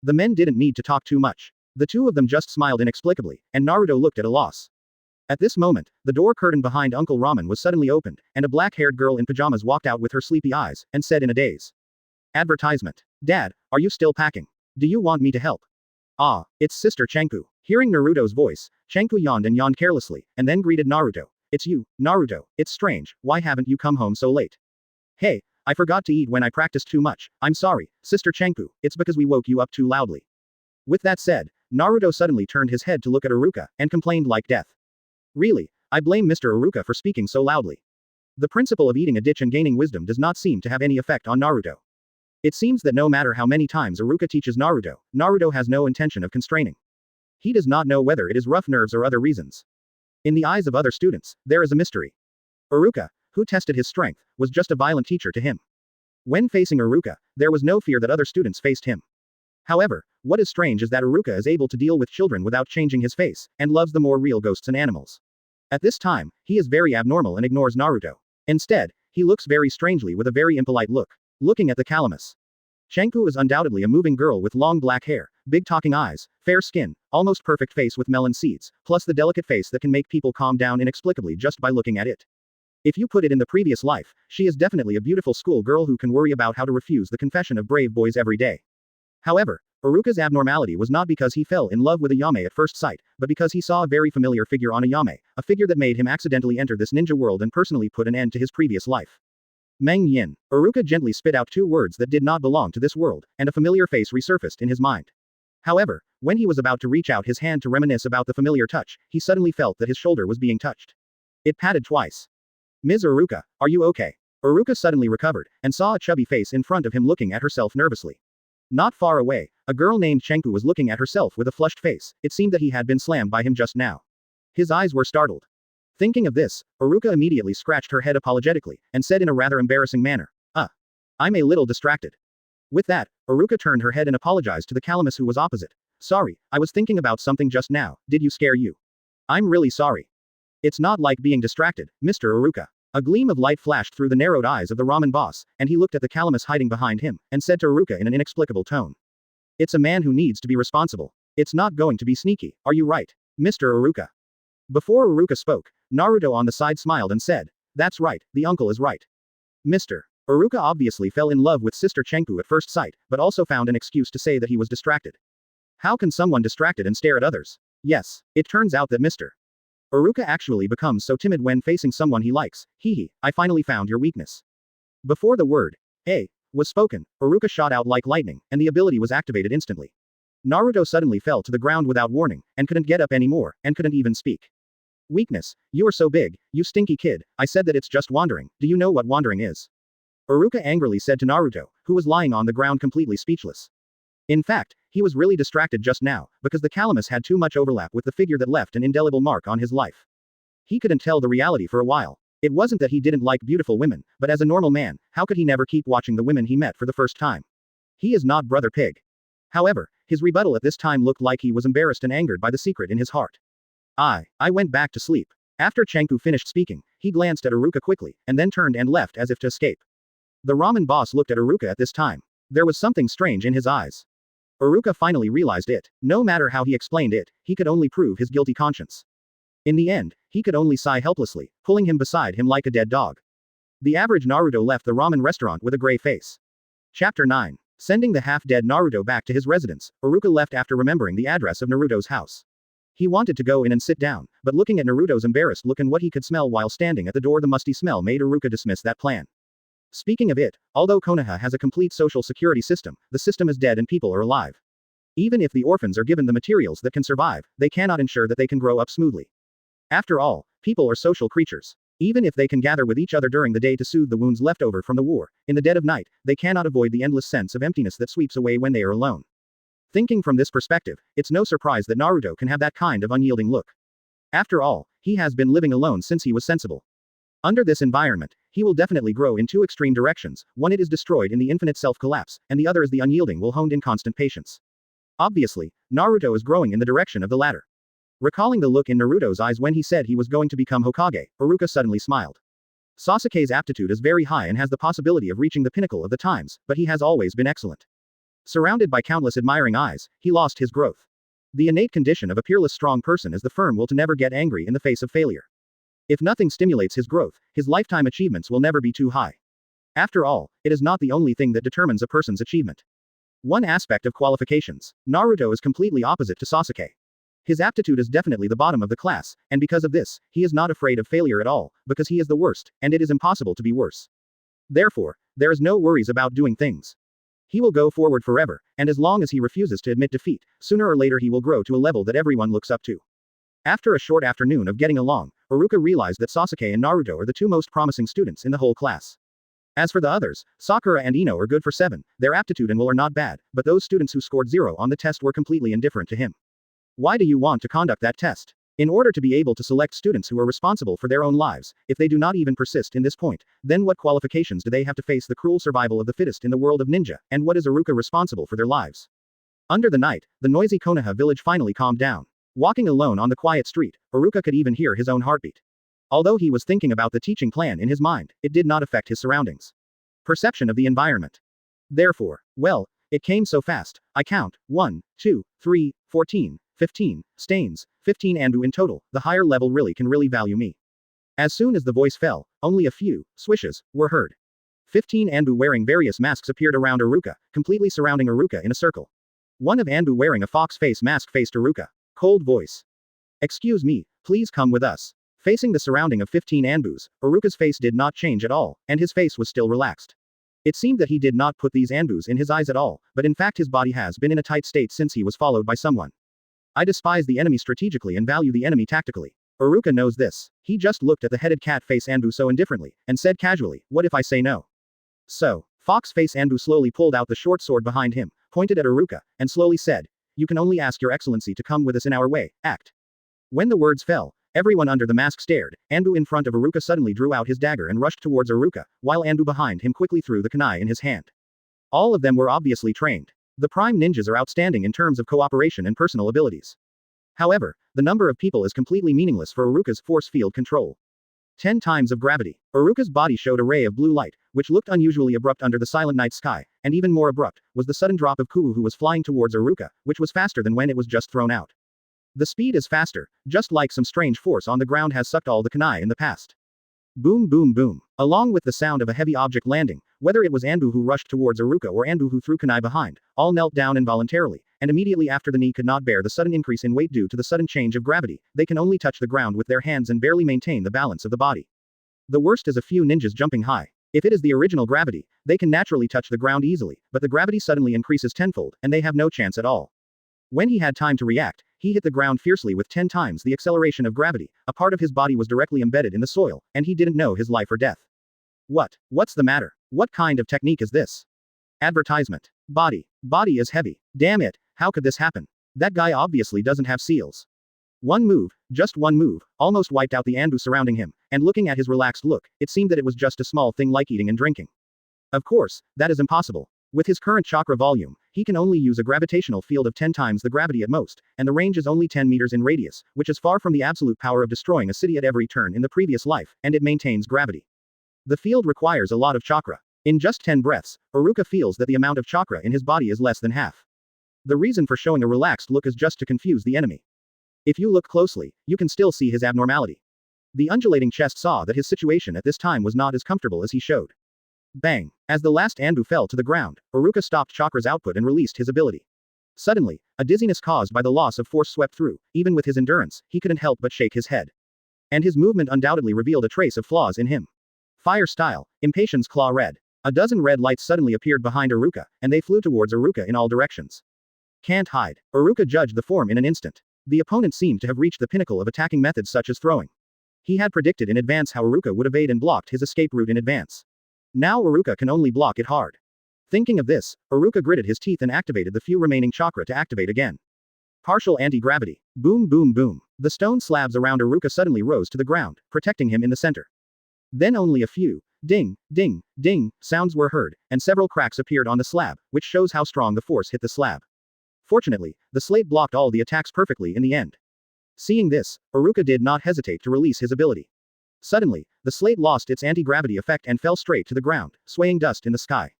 The men didn't need to talk too much. The two of them just smiled inexplicably, and Naruto looked at a loss. At this moment, the door curtain behind Uncle Ramen was suddenly opened, and a black-haired girl in pajamas walked out with her sleepy eyes, and said in a daze. Advertisement. "Dad, are you still packing? Do you want me to help?" "Ah, it's Sister Chanku." Hearing Naruto's voice, Chanku yawned carelessly, and then greeted Naruto. "It's you, Naruto, it's strange, why haven't you come home so late?" "Hey, I forgot to eat when I practiced too much, I'm sorry, Sister Chanku, it's because we woke you up too loudly." With that said, Naruto suddenly turned his head to look at Iruka, and complained like death. "Really, I blame Mr. Iruka for speaking so loudly. The principle of eating a ditch and gaining wisdom does not seem to have any effect on Naruto. It seems that no matter how many times Iruka teaches Naruto, Naruto has no intention of constraining. He does not know whether it is rough nerves or other reasons. In the eyes of other students, there is a mystery. Iruka, who tested his strength, was just a violent teacher to him. When facing Iruka, there was no fear that other students faced him. However, what is strange is that Iruka is able to deal with children without changing his face, and loves the more real ghosts and animals. At this time, he is very abnormal and ignores Naruto. Instead, he looks very strangely with a very impolite look. Looking at the calamus. Chanku is undoubtedly a moving girl with long black hair, big talking eyes, fair skin, almost perfect face with melon seeds, plus the delicate face that can make people calm down inexplicably just by looking at it. If you put it in the previous life, she is definitely a beautiful school girl who can worry about how to refuse the confession of brave boys every day. However, Iruka's abnormality was not because he fell in love with a Yame at first sight, but because he saw a very familiar figure on a Yame, a figure that made him accidentally enter this ninja world and personally put an end to his previous life. Meng Yin. Iruka gently spit out two words that did not belong to this world, and a familiar face resurfaced in his mind. However, when he was about to reach out his hand to reminisce about the familiar touch, he suddenly felt that his shoulder was being touched. It patted twice. "Ms. Iruka, are you okay?" Iruka suddenly recovered, and saw a chubby face in front of him looking at herself nervously. Not far away, a girl named Chenku was looking at herself with a flushed face. It seemed that he had been slammed by him just now. His eyes were startled. Thinking of this, Iruka immediately scratched her head apologetically, and said in a rather embarrassing manner, I'm a little distracted." With that, Iruka turned her head and apologized to the calamus who was opposite. "Sorry, I was thinking about something just now, did you scare you?" "I'm really sorry." "It's not like being distracted, Mr. Iruka." A gleam of light flashed through the narrowed eyes of the ramen boss, and he looked at the calamus hiding behind him, and said to Iruka in an inexplicable tone. "It's a man who needs to be responsible. It's not going to be sneaky, are you right, Mr. Iruka?" Before Iruka spoke, Naruto on the side smiled and said, "That's right, the uncle is right. Mr. Iruka obviously fell in love with Sister Chenku at first sight, but also found an excuse to say that he was distracted. How can someone distracted and stare at others? Yes, it turns out that Mr. Iruka actually becomes so timid when facing someone he likes. Hehe, I finally found your weakness." Before the word, "hey," was spoken, Iruka shot out like lightning, and the ability was activated instantly. Naruto suddenly fell to the ground without warning, and couldn't get up anymore, and couldn't even speak. "Weakness, you are so big, you stinky kid, I said that it's just wandering, do you know what wandering is?" Iruka angrily said to Naruto, who was lying on the ground completely speechless. In fact, he was really distracted just now, because the calamus had too much overlap with the figure that left an indelible mark on his life. He couldn't tell the reality for a while. It wasn't that he didn't like beautiful women, but as a normal man, how could he never keep watching the women he met for the first time? He is not Brother Pig. However, his rebuttal at this time looked like he was embarrassed and angered by the secret in his heart. I went back to sleep. After Chengku finished speaking, he glanced at Iruka quickly, and then turned and left as if to escape. The ramen boss looked at Iruka at this time. There was something strange in his eyes. Iruka finally realized it. No matter how he explained it, he could only prove his guilty conscience. In the end, he could only sigh helplessly, pulling him beside him like a dead dog. The average Naruto left the ramen restaurant with a gray face. Chapter 9. Sending the half-dead Naruto back to his residence, Iruka left after remembering the address of Naruto's house. He wanted to go in and sit down, but looking at Naruto's embarrassed look and what he could smell while standing at the door, the musty smell made Iruka dismiss that plan. Speaking of it, although Konoha has a complete social security system, the system is dead and people are alive. Even if the orphans are given the materials that can survive, they cannot ensure that they can grow up smoothly. After all, people are social creatures. Even if they can gather with each other during the day to soothe the wounds left over from the war, in the dead of night, they cannot avoid the endless sense of emptiness that sweeps away when they are alone. Thinking from this perspective, it's no surprise that Naruto can have that kind of unyielding look. After all, he has been living alone since he was sensible. Under this environment, he will definitely grow in two extreme directions: one it is destroyed in the infinite self-collapse, and the other is the unyielding will honed in constant patience. Obviously, Naruto is growing in the direction of the latter. Recalling the look in Naruto's eyes when he said he was going to become Hokage, Iruka suddenly smiled. Sasuke's aptitude is very high and has the possibility of reaching the pinnacle of the times, but he has always been excellent. Surrounded by countless admiring eyes, he lost his growth. The innate condition of a peerless strong person is the firm will to never get angry in the face of failure. If nothing stimulates his growth, his lifetime achievements will never be too high. After all, it is not the only thing that determines a person's achievement. One aspect of qualifications. Naruto is completely opposite to Sasuke. His aptitude is definitely the bottom of the class, and because of this, he is not afraid of failure at all, because he is the worst, and it is impossible to be worse. Therefore, there is no worries about doing things. He will go forward forever, and as long as he refuses to admit defeat, sooner or later he will grow to a level that everyone looks up to. After a short afternoon of getting along, Iruka realized that Sasuke and Naruto are the two most promising students in the whole class. As for the others, Sakura and Ino are good for 7, their aptitude and will are not bad, but those students who scored 0 on the test were completely indifferent to him. Why do you want to conduct that test? In order to be able to select students who are responsible for their own lives, if they do not even persist in this point, then what qualifications do they have to face the cruel survival of the fittest in the world of ninja, and what is Iruka responsible for their lives? Under the night, the noisy Konoha village finally calmed down. Walking alone on the quiet street, Iruka could even hear his own heartbeat. Although he was thinking about the teaching plan in his mind, it did not affect his surroundings. Perception of the environment. Therefore, well, it came so fast. I count, 1, 2, 3, 14, 15, stains, 15 Ambu in total, the higher level really can really value me. As soon as the voice fell, only a few swishes were heard. 15 Ambu wearing various masks appeared around Iruka, completely surrounding Iruka in a circle. One of Ambu wearing a fox face mask faced Iruka. Cold voice. Excuse me, please come with us. Facing the surrounding of 15 Anbus, Iruka's face did not change at all, and his face was still relaxed. It seemed that he did not put these Anbus in his eyes at all, but in fact his body has been in a tight state since he was followed by someone. I despise the enemy strategically and value the enemy tactically. Iruka knows this. He just looked at the headed cat face Anbu so indifferently, and said casually, what if I say no? So, fox face Anbu slowly pulled out the short sword behind him, pointed at Iruka, and slowly said, you can only ask your excellency to come with us in our way, act. When the words fell, everyone under the mask stared. Anbu in front of Iruka suddenly drew out his dagger and rushed towards Iruka, while Anbu behind him quickly threw the kunai in his hand. All of them were obviously trained. The prime ninjas are outstanding in terms of cooperation and personal abilities. However, the number of people is completely meaningless for Iruka's force field control. 10 times of gravity. Iruka's body showed a ray of blue light, which looked unusually abrupt under the silent night sky, and even more abrupt was the sudden drop of Kuu who was flying towards Iruka, which was faster than when it was just thrown out. The speed is faster, just like some strange force on the ground has sucked all the kunai in the past. Boom boom boom. Along with the sound of a heavy object landing, whether it was Anbu who rushed towards Iruka or Anbu who threw kunai behind, all knelt down involuntarily, and immediately after the knee could not bear the sudden increase in weight due to the sudden change of gravity, they can only touch the ground with their hands and barely maintain the balance of the body. The worst is a few ninjas jumping high. If it is the original gravity, they can naturally touch the ground easily, but the gravity suddenly increases tenfold, and they have no chance at all. When he had time to react, he hit the ground fiercely with 10 times the acceleration of gravity. A part of his body was directly embedded in the soil, and he didn't know his life or death. What's the matter? What kind of technique is this? Advertisement. Body is heavy. Damn it, how could this happen? That guy obviously doesn't have seals. One move, just one move, almost wiped out the Anbu surrounding him, and looking at his relaxed look, it seemed that it was just a small thing like eating and drinking. Of course, that is impossible. With his current chakra volume, he can only use a gravitational field of 10 times the gravity at most, and the range is only 10 meters in radius, which is far from the absolute power of destroying a city at every turn in the previous life, and it maintains gravity. The field requires a lot of chakra. In just 10 breaths, Iruka feels that the amount of chakra in his body is less than half. The reason for showing a relaxed look is just to confuse the enemy. If you look closely, you can still see his abnormality. The undulating chest saw that his situation at this time was not as comfortable as he showed. Bang! As the last Ambu fell to the ground, Iruka stopped Chakra's output and released his ability. Suddenly, a dizziness caused by the loss of force swept through. Even with his endurance, he couldn't help but shake his head. And his movement undoubtedly revealed a trace of flaws in him. Fire style, Impatience Claw Red. A dozen red lights suddenly appeared behind Iruka, and they flew towards Iruka in all directions. Can't hide. Iruka judged the form in an instant. The opponent seemed to have reached the pinnacle of attacking methods such as throwing. He had predicted in advance how Iruka would evade and blocked his escape route in advance. Now Iruka can only block it hard. Thinking of this, Iruka gritted his teeth and activated the few remaining chakra to activate again. Partial anti-gravity. Boom boom boom. The stone slabs around Iruka suddenly rose to the ground, protecting him in the center. Then only a few ding, ding, ding sounds were heard, and several cracks appeared on the slab, which shows how strong the force hit the slab. Fortunately, the slate blocked all the attacks perfectly in the end. Seeing this, Iruka did not hesitate to release his ability. Suddenly, the slate lost its anti-gravity effect and fell straight to the ground, swaying dust in the sky.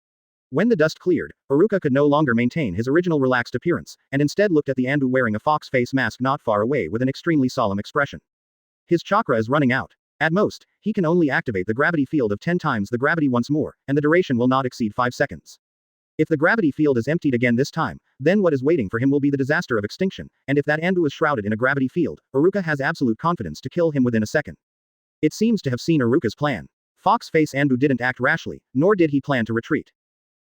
When the dust cleared, Iruka could no longer maintain his original relaxed appearance, and instead looked at the Ambu wearing a fox face mask not far away with an extremely solemn expression. His chakra is running out. At most, he can only activate the gravity field of 10 times the gravity once more, and the duration will not exceed 5 seconds. If the gravity field is emptied again this time, then what is waiting for him will be the disaster of extinction, and if that Ambu is shrouded in a gravity field, Iruka has absolute confidence to kill him within a second. It seems to have seen Iruka's plan. Fox face Ambu didn't act rashly, nor did he plan to retreat.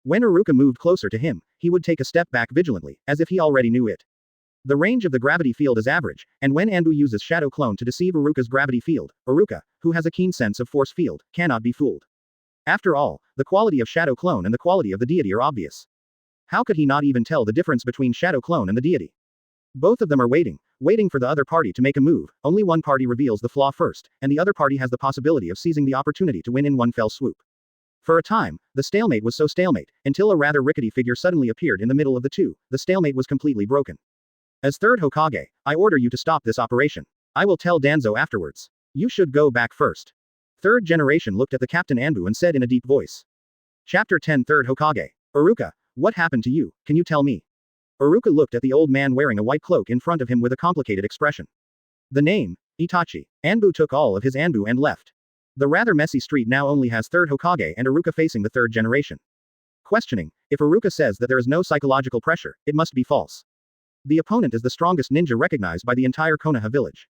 When Iruka moved closer to him, he would take a step back vigilantly, as if he already knew it. The range of the gravity field is average, and when Ambu uses Shadow Clone to deceive Iruka's gravity field, Iruka, who has a keen sense of force field, cannot be fooled. After all, the quality of Shadow Clone and the quality of the deity are obvious. How could he not even tell the difference between Shadow Clone and the deity? Both of them are waiting for the other party to make a move. Only one party reveals the flaw first, and the other party has the possibility of seizing the opportunity to win in one fell swoop. For a time, the stalemate was so stalemate, until a rather rickety figure suddenly appeared in the middle of the two. The stalemate was completely broken. As third Hokage, I order you to stop this operation. I will tell Danzo afterwards. You should go back first. Third generation looked at the Captain Ambu and said in a deep voice. Chapter 10 Third Hokage. Iruka, what happened to you, can you tell me? Iruka looked at the old man wearing a white cloak in front of him with a complicated expression. The name, Itachi. Ambu took all of his Ambu and left. The rather messy street now only has third Hokage and Iruka facing the third generation. Questioning, if Iruka says that there is no psychological pressure, it must be false. The opponent is the strongest ninja recognized by the entire Konoha village.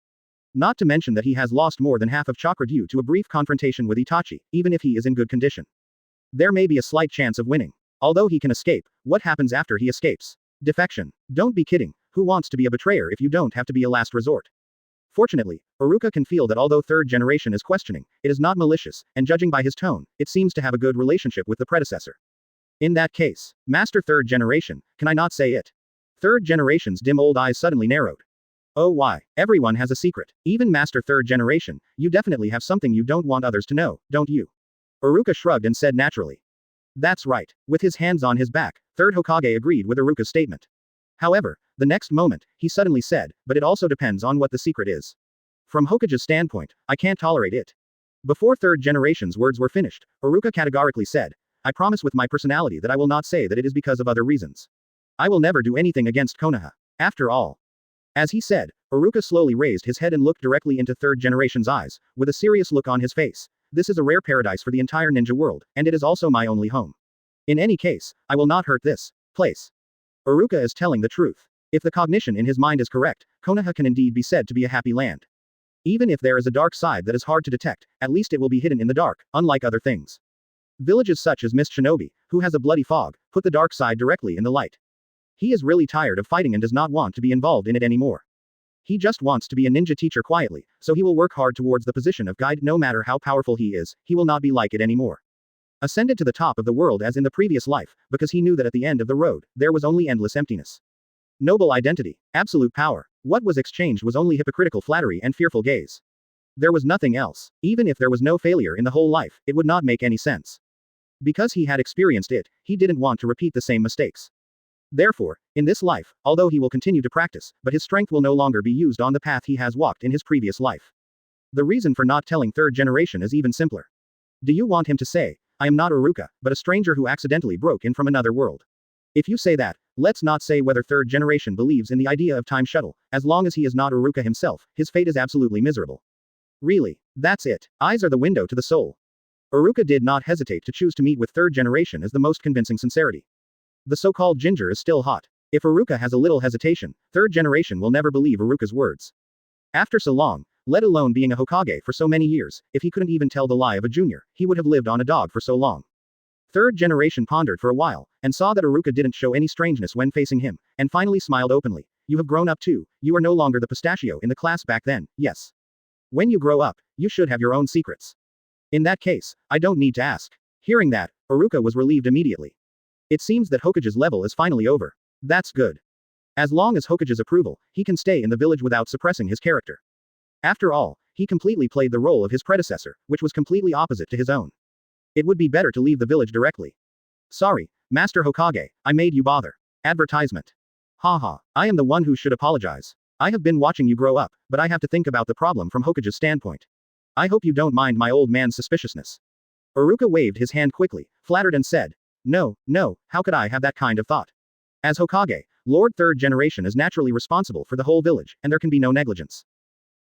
Not to mention that he has lost more than half of chakra due to a brief confrontation with Itachi, even if he is in good condition. There may be a slight chance of winning. Although he can escape, what happens after he escapes? Defection. Don't be kidding, who wants to be a betrayer if you don't have to be a last resort? Fortunately, Iruka can feel that although third generation is questioning, it is not malicious, and judging by his tone, it seems to have a good relationship with the predecessor. In that case, Master Third Generation, can I not say it? Third Generation's dim old eyes suddenly narrowed. Oh why, everyone has a secret, even Master Third Generation, you definitely have something you don't want others to know, don't you? Iruka shrugged and said naturally. That's right. With his hands on his back, Third Hokage agreed with Iruka's statement. However, the next moment, he suddenly said, but it also depends on what the secret is. From Hokage's standpoint, I can't tolerate it. Before Third Generation's words were finished, Iruka categorically said, I promise with my personality that I will not say that it is because of other reasons. I will never do anything against Konoha. After all. As he said, Iruka slowly raised his head and looked directly into Third Generation's eyes, with a serious look on his face. This is a rare paradise for the entire ninja world, and it is also my only home. In any case, I will not hurt this place. Iruka is telling the truth. If the cognition in his mind is correct, Konoha can indeed be said to be a happy land. Even if there is a dark side that is hard to detect, at least it will be hidden in the dark, unlike other things. Villages such as Mist Shinobi, who has a bloody fog, put the dark side directly in the light. He is really tired of fighting and does not want to be involved in it anymore. He just wants to be a ninja teacher quietly, so he will work hard towards the position of guide no matter how powerful he is, he will not be like it anymore. Ascended to the top of the world as in the previous life, because he knew that at the end of the road, there was only endless emptiness. Noble identity, absolute power, what was exchanged was only hypocritical flattery and fearful gaze. There was nothing else. Even if there was no failure in the whole life, it would not make any sense. Because he had experienced it, he didn't want to repeat the same mistakes. Therefore, in this life, although he will continue to practice, but his strength will no longer be used on the path he has walked in his previous life. The reason for not telling third generation is even simpler. Do you want him to say, I am not Iruka, but a stranger who accidentally broke in from another world? If you say that, let's not say whether third generation believes in the idea of time shuttle, as long as he is not Iruka himself, his fate is absolutely miserable. Really, that's it. Eyes are the window to the soul. Iruka did not hesitate to choose to meet with third generation as the most convincing sincerity. The so-called ginger is still hot. If Iruka has a little hesitation, third generation will never believe Iruka's words. After so long, let alone being a Hokage for so many years, if he couldn't even tell the lie of a junior, he would have lived on a dog for so long. Third generation pondered for a while, and saw that Iruka didn't show any strangeness when facing him, and finally smiled openly. You have grown up too, you are no longer the pistachio in the class back then, yes. When you grow up, you should have your own secrets. In that case, I don't need to ask. Hearing that, Iruka was relieved immediately. It seems that Hokage's level is finally over. That's good. As long as Hokage's approval, he can stay in the village without suppressing his character. After all, he completely played the role of his predecessor, which was completely opposite to his own. It would be better to leave the village directly. Sorry, Master Hokage, I made you bother. Advertisement. Haha, I am the one who should apologize. I have been watching you grow up, but I have to think about the problem from Hokage's standpoint. I hope you don't mind my old man's suspiciousness. Iruka waved his hand quickly, flattered and said, No, how could I have that kind of thought? As Hokage, Lord Third Generation is naturally responsible for the whole village, and there can be no negligence.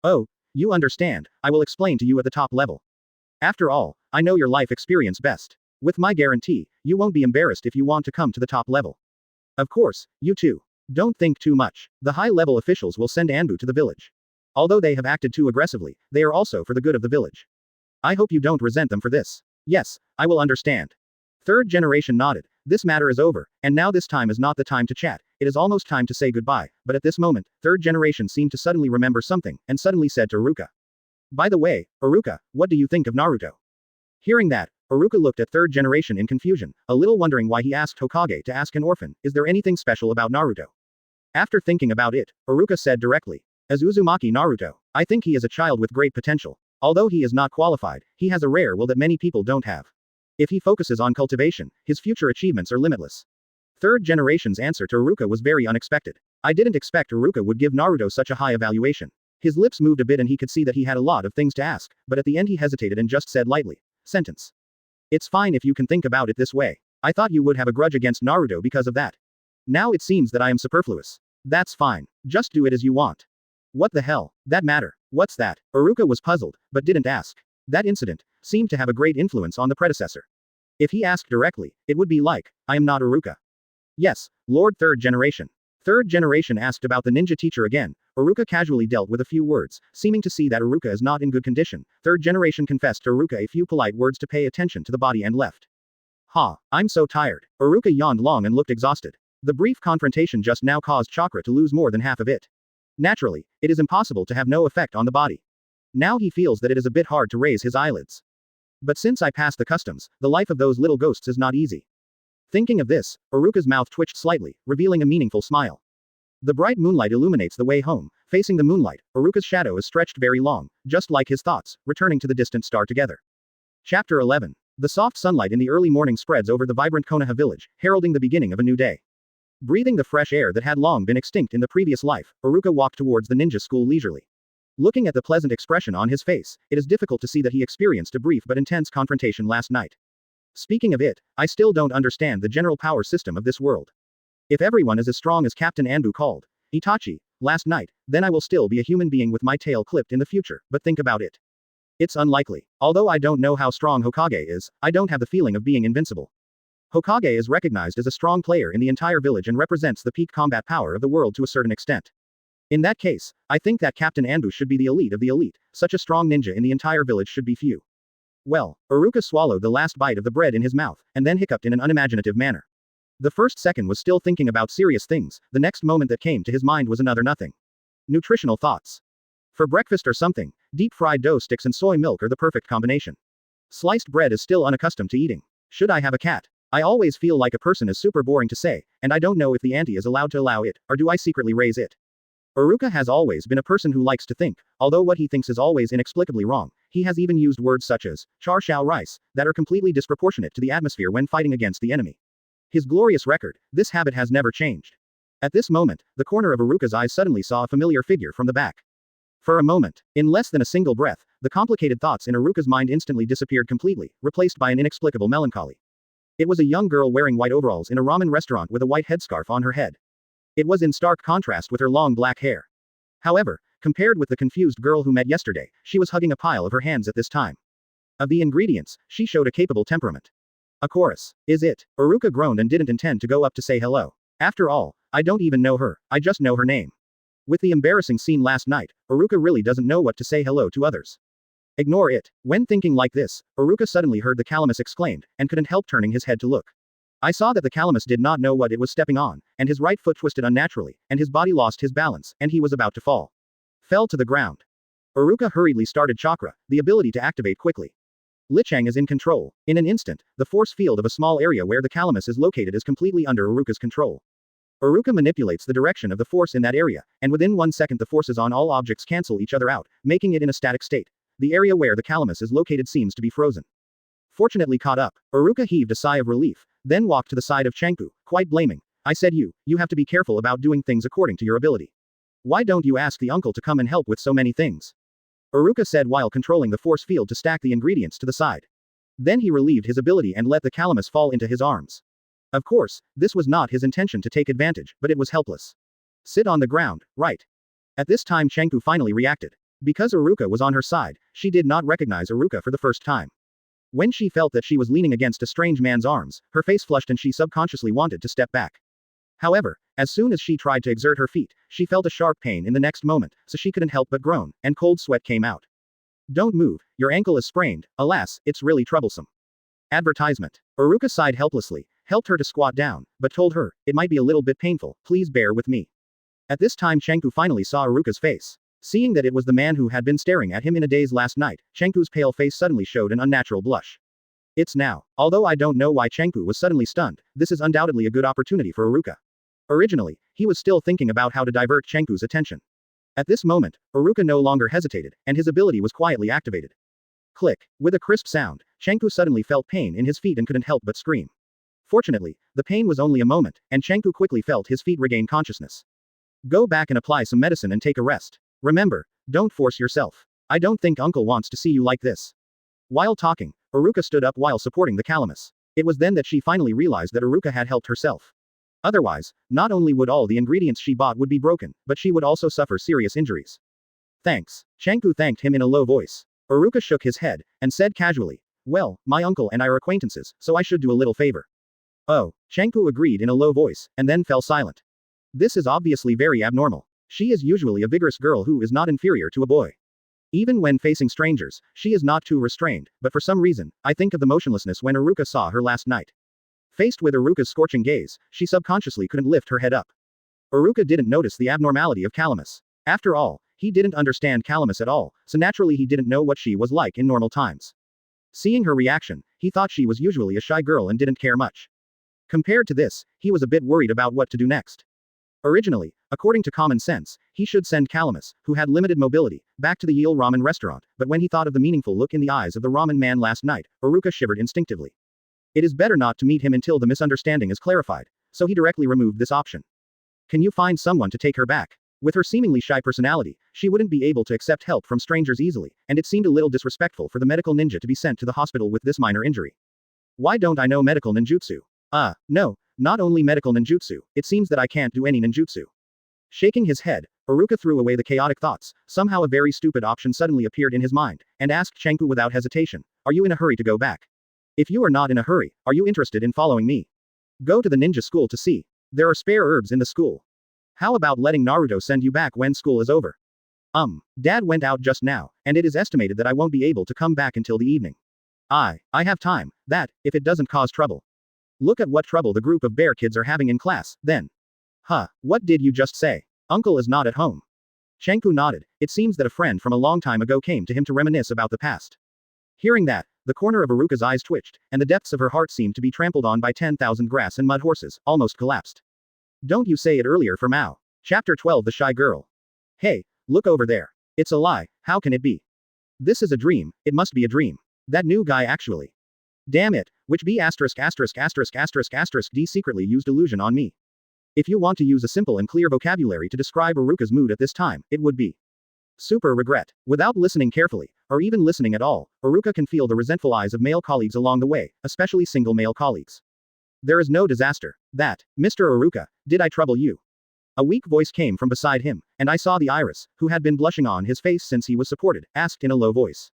Oh, you understand, I will explain to you at the top level. After all, I know your life experience best. With my guarantee, you won't be embarrassed if you want to come to the top level. Of course, you too. Don't think too much. The high-level officials will send Ambu to the village. Although they have acted too aggressively, they are also for the good of the village. I hope you don't resent them for this. Yes, I will understand. Third generation nodded. This matter is over, and now this time is not the time to chat, it is almost time to say goodbye, but at this moment, third generation seemed to suddenly remember something, and suddenly said to Iruka. By the way, Iruka, what do you think of Naruto? Hearing that, Iruka looked at third generation in confusion, a little wondering why he asked Hokage to ask an orphan, is there anything special about Naruto? After thinking about it, Iruka said directly. As Uzumaki Naruto, I think he is a child with great potential. Although he is not qualified, he has a rare will that many people don't have. If he focuses on cultivation, his future achievements are limitless. Third generation's answer to Iruka was very unexpected. I didn't expect Iruka would give Naruto such a high evaluation. His lips moved a bit and he could see that he had a lot of things to ask, but at the end he hesitated and just said lightly. Sentence. It's fine if you can think about it this way. I thought you would have a grudge against Naruto because of that. Now it seems that I am superfluous. That's fine. Just do it as you want. What the hell? That matter? What's that? Iruka was puzzled, but didn't ask. That incident seemed to have a great influence on the predecessor. If he asked directly, it would be like, I am not Iruka. Yes, Lord Third Generation. Third Generation asked about the ninja teacher again. Iruka casually dealt with a few words, seeming to see that Iruka is not in good condition. Third Generation confessed to Iruka a few polite words to pay attention to the body and left. I'm so tired. Iruka yawned long and looked exhausted. The brief confrontation just now caused Chakra to lose more than half of it. Naturally, it is impossible to have no effect on the body. Now he feels that it is a bit hard to raise his eyelids. But since I passed the customs, the life of those little ghosts is not easy. Thinking of this, Iruka's mouth twitched slightly, revealing a meaningful smile. The bright moonlight illuminates the way home. Facing the moonlight, Iruka's shadow is stretched very long, just like his thoughts, returning to the distant star together. Chapter 11. The soft sunlight in the early morning spreads over the vibrant Konoha village, heralding the beginning of a new day. Breathing the fresh air that had long been extinct in the previous life, Iruka walked towards the ninja school leisurely. Looking at the pleasant expression on his face, it is difficult to see that he experienced a brief but intense confrontation last night. Speaking of it, I still don't understand the general power system of this world. If everyone is as strong as Captain Ambu called Itachi last night, then I will still be a human being with my tail clipped in the future, but think about it. It's unlikely. Although I don't know how strong Hokage is, I don't have the feeling of being invincible. Hokage is recognized as a strong player in the entire village and represents the peak combat power of the world to a certain extent. In that case, I think that Captain Ambu should be the elite of the elite. Such a strong ninja in the entire village should be few. Well, Iruka swallowed the last bite of the bread in his mouth, and then hiccuped in an unimaginative manner. The first second was still thinking about serious things, the next moment that came to his mind was another nothing. Nutritional thoughts. For breakfast or something, deep-fried dough sticks and soy milk are the perfect combination. Sliced bread is still unaccustomed to eating. Should I have a cat? I always feel like a person is super boring to say, and I don't know if the auntie is allowed to allow it, or do I secretly raise it? Iruka has always been a person who likes to think, although what he thinks is always inexplicably wrong. He has even used words such as, char shao rice, that are completely disproportionate to the atmosphere when fighting against the enemy. His glorious record, this habit has never changed. At this moment, the corner of Iruka's eyes suddenly saw a familiar figure from the back. For a moment, in less than a single breath, the complicated thoughts in Iruka's mind instantly disappeared completely, replaced by an inexplicable melancholy. It was a young girl wearing white overalls in a ramen restaurant with a white headscarf on her head. It was in stark contrast with her long black hair. However, compared with the confused girl who met yesterday, she was hugging a pile of her hands at this time. Of the ingredients, she showed a capable temperament. A chorus. Is it? Iruka groaned and didn't intend to go up to say hello. After all, I don't even know her, I just know her name. With the embarrassing scene last night, Iruka really doesn't know what to say hello to others. Ignore it. When thinking like this, Iruka suddenly heard the calamus exclaimed, and couldn't help turning his head to look. I saw that the calamus did not know what it was stepping on, and his right foot twisted unnaturally, and his body lost his balance, and he was about to fall. Fell to the ground. Iruka hurriedly started Chakra, the ability to activate quickly. Lichang is in control. In an instant, the force field of a small area where the calamus is located is completely under Iruka's control. Iruka manipulates the direction of the force in that area, and within 1 second the forces on all objects cancel each other out, making it in a static state. The area where the calamus is located seems to be frozen. Fortunately caught up, Iruka heaved a sigh of relief, then walked to the side of Changpu, quite blaming. I said you have to be careful about doing things according to your ability. Why don't you ask the uncle to come and help with so many things? Iruka said while controlling the force field to stack the ingredients to the side. Then he relieved his ability and let the calamus fall into his arms. Of course, this was not his intention to take advantage, but it was helpless. Sit on the ground, right? At this time Changpu finally reacted. Because Iruka was on her side, she did not recognize Iruka for the first time. When she felt that she was leaning against a strange man's arms, her face flushed and she subconsciously wanted to step back. However, as soon as she tried to exert her feet, she felt a sharp pain in the next moment, so she couldn't help but groan, and cold sweat came out. Don't move, your ankle is sprained, alas, it's really troublesome. Advertisement. Iruka sighed helplessly, helped her to squat down, but told her, it might be a little bit painful, please bear with me. At this time Changpu finally saw Iruka's face. Seeing that it was the man who had been staring at him in a daze last night, Changpu's pale face suddenly showed an unnatural blush. It's now. Although I don't know why Changpu was suddenly stunned, this is undoubtedly a good opportunity for Iruka. Originally, he was still thinking about how to divert Changpu's attention. At this moment, Iruka no longer hesitated, and his ability was quietly activated. Click. With a crisp sound, Changpu suddenly felt pain in his feet and couldn't help but scream. Fortunately, the pain was only a moment, and Changpu quickly felt his feet regain consciousness. Go back and apply some medicine and take a rest. Remember, don't force yourself. I don't think uncle wants to see you like this. While talking, Iruka stood up while supporting the calamus. It was then that she finally realized that Iruka had helped herself. Otherwise, not only would all the ingredients she bought would be broken, but she would also suffer serious injuries. Thanks. Changpu thanked him in a low voice. Iruka shook his head, and said casually, well, my uncle and I are acquaintances, so I should do a little favor. Oh, Changpu agreed in a low voice, and then fell silent. This is obviously very abnormal. She is usually a vigorous girl who is not inferior to a boy. Even when facing strangers, she is not too restrained, but for some reason, I think of the motionlessness when Iruka saw her last night. Faced with Iruka's scorching gaze, she subconsciously couldn't lift her head up. Iruka didn't notice the abnormality of Calamus. After all, he didn't understand Calamus at all, so naturally he didn't know what she was like in normal times. Seeing her reaction, he thought she was usually a shy girl and didn't care much. Compared to this, he was a bit worried about what to do next. Originally, according to common sense, he should send Calamus, who had limited mobility, back to the Yale ramen restaurant, but when he thought of the meaningful look in the eyes of the ramen man last night, Iruka shivered instinctively. It is better not to meet him until the misunderstanding is clarified, so he directly removed this option. Can you find someone to take her back? With her seemingly shy personality, she wouldn't be able to accept help from strangers easily, and it seemed a little disrespectful for the medical ninja to be sent to the hospital with this minor injury. Why don't I know medical ninjutsu? No, not only medical ninjutsu, it seems that I can't do any ninjutsu. Shaking his head, Iruka threw away the chaotic thoughts. Somehow a very stupid option suddenly appeared in his mind, and asked Changpu without hesitation, are you in a hurry to go back? If you are not in a hurry, are you interested in following me? Go to the ninja school to see. There are spare herbs in the school. How about letting Naruto send you back when school is over? Dad went out just now, and it is estimated that I won't be able to come back until the evening. I have time, if it doesn't cause trouble. Look at what trouble the group of bear kids are having in class, then. What did you just say? Uncle is not at home. Changpu nodded. It seems that a friend from a long time ago came to him to reminisce about the past. Hearing that, the corner of Iruka's eyes twitched, and the depths of her heart seemed to be trampled on by 10,000 grass and mud horses, almost collapsed. Don't you say it earlier for Mao. Chapter 12 The Shy Girl. Hey, look over there. It's a lie, how can it be? This is a dream, it must be a dream. That new guy actually. Damn it, which B asterisk asterisk asterisk asterisk asterisk D secretly used illusion on me. If you want to use a simple and clear vocabulary to describe Iruka's mood at this time, it would be super regret. Without listening carefully, or even listening at all, Iruka can feel the resentful eyes of male colleagues along the way, especially single male colleagues. There is no disaster. That, Mr. Iruka, did I trouble you? A weak voice came from beside him, and I saw the iris, who had been blushing on his face since he was supported, asked in a low voice.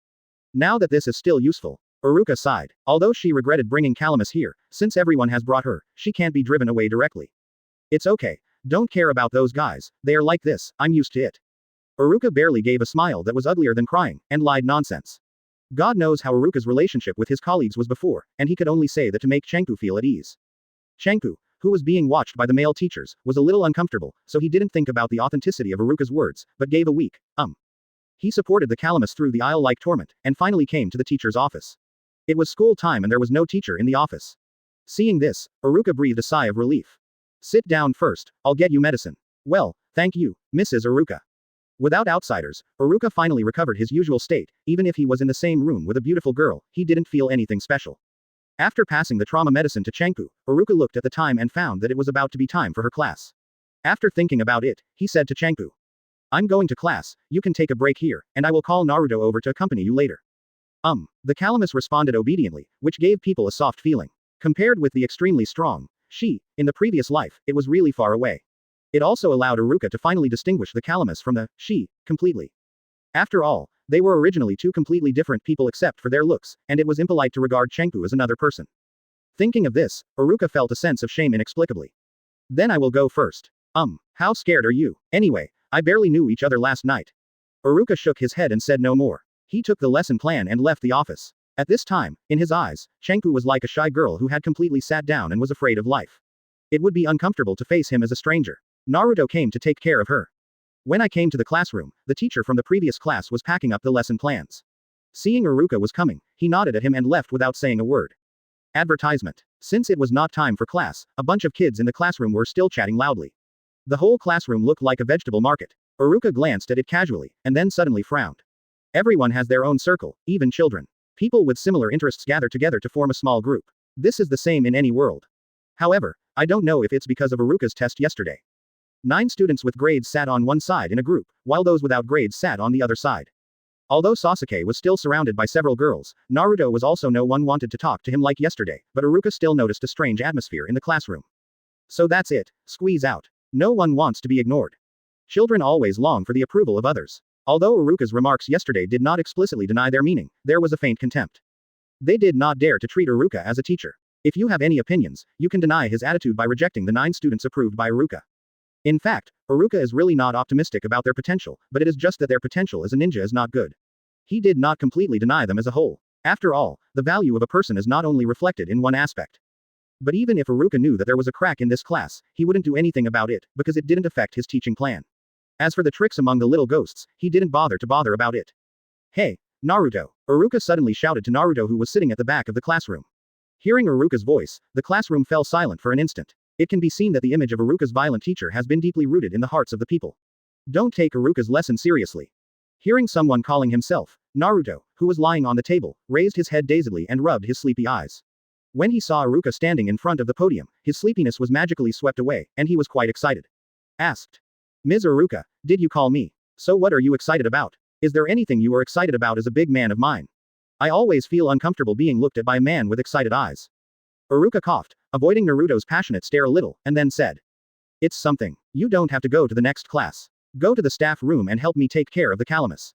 Now that this is still useful. Iruka sighed. Although she regretted bringing Calamus here, since everyone has brought her, she can't be driven away directly. It's okay. Don't care about those guys, they are like this, I'm used to it. Iruka barely gave a smile that was uglier than crying, and lied nonsense. God knows how Iruka's relationship with his colleagues was before, and he could only say that to make Chenku feel at ease. Chenku, who was being watched by the male teachers, was a little uncomfortable, so he didn't think about the authenticity of Iruka's words, but gave a weak, He supported the Calamus through the aisle like torment, and finally came to the teacher's office. It was school time and there was no teacher in the office. Seeing this, Iruka breathed a sigh of relief. Sit down first, I'll get you medicine. Well, thank you, Mrs. Iruka. Without outsiders, Iruka finally recovered his usual state. Even if he was in the same room with a beautiful girl, he didn't feel anything special. After passing the trauma medicine to Chenku, Iruka looked at the time and found that it was about to be time for her class. After thinking about it, he said to Chenku, I'm going to class, you can take a break here, and I will call Naruto over to accompany you later. The Calamus responded obediently, which gave people a soft feeling. Compared with the extremely strong, she, in the previous life, it was really far away. It also allowed Iruka to finally distinguish the Calamus from the she completely. After all, they were originally two completely different people except for their looks, and it was impolite to regard Chenku as another person. Thinking of this, Iruka felt a sense of shame inexplicably. Then I will go first. How scared are you? Anyway, I barely knew each other last night. Iruka shook his head and said no more. He took the lesson plan and left the office. At this time, in his eyes, Chenku was like a shy girl who had completely sat down and was afraid of life. It would be uncomfortable to face him as a stranger. Naruto came to take care of her. When I came to the classroom, the teacher from the previous class was packing up the lesson plans. Seeing Iruka was coming, he nodded at him and left without saying a word. Advertisement. Since it was not time for class, a bunch of kids in the classroom were still chatting loudly. The whole classroom looked like a vegetable market. Iruka glanced at it casually, and then suddenly frowned. Everyone has their own circle, even children. People with similar interests gather together to form a small group. This is the same in any world. However, I don't know if it's because of Iruka's test yesterday. 9 students with grades sat on one side in a group, while those without grades sat on the other side. Although Sasuke was still surrounded by several girls, Naruto was also no one wanted to talk to him like yesterday, but Iruka still noticed a strange atmosphere in the classroom. So that's it, squeeze out. No one wants to be ignored. Children always long for the approval of others. Although Iruka's remarks yesterday did not explicitly deny their meaning, there was a faint contempt. They did not dare to treat Iruka as a teacher. If you have any opinions, you can deny his attitude by rejecting the 9 students approved by Iruka. In fact, Iruka is really not optimistic about their potential, but it is just that their potential as a ninja is not good. He did not completely deny them as a whole. After all, the value of a person is not only reflected in one aspect. But even if Iruka knew that there was a crack in this class, he wouldn't do anything about it, because it didn't affect his teaching plan. As for the tricks among the little ghosts, he didn't bother about it. Hey, Naruto! Iruka suddenly shouted to Naruto who was sitting at the back of the classroom. Hearing Iruka's voice, the classroom fell silent for an instant. It can be seen that the image of Iruka's violent teacher has been deeply rooted in the hearts of the people. Don't take Iruka's lesson seriously. Hearing someone calling himself, Naruto, who was lying on the table, raised his head dazedly and rubbed his sleepy eyes. When he saw Iruka standing in front of the podium, his sleepiness was magically swept away, and he was quite excited. Asked. Ms. Iruka, did you call me? So what are you excited about? Is there anything you are excited about as a big man of mine? I always feel uncomfortable being looked at by a man with excited eyes. Iruka coughed, avoiding Naruto's passionate stare a little, and then said. It's something. You don't have to go to the next class. Go to the staff room and help me take care of the Calamus.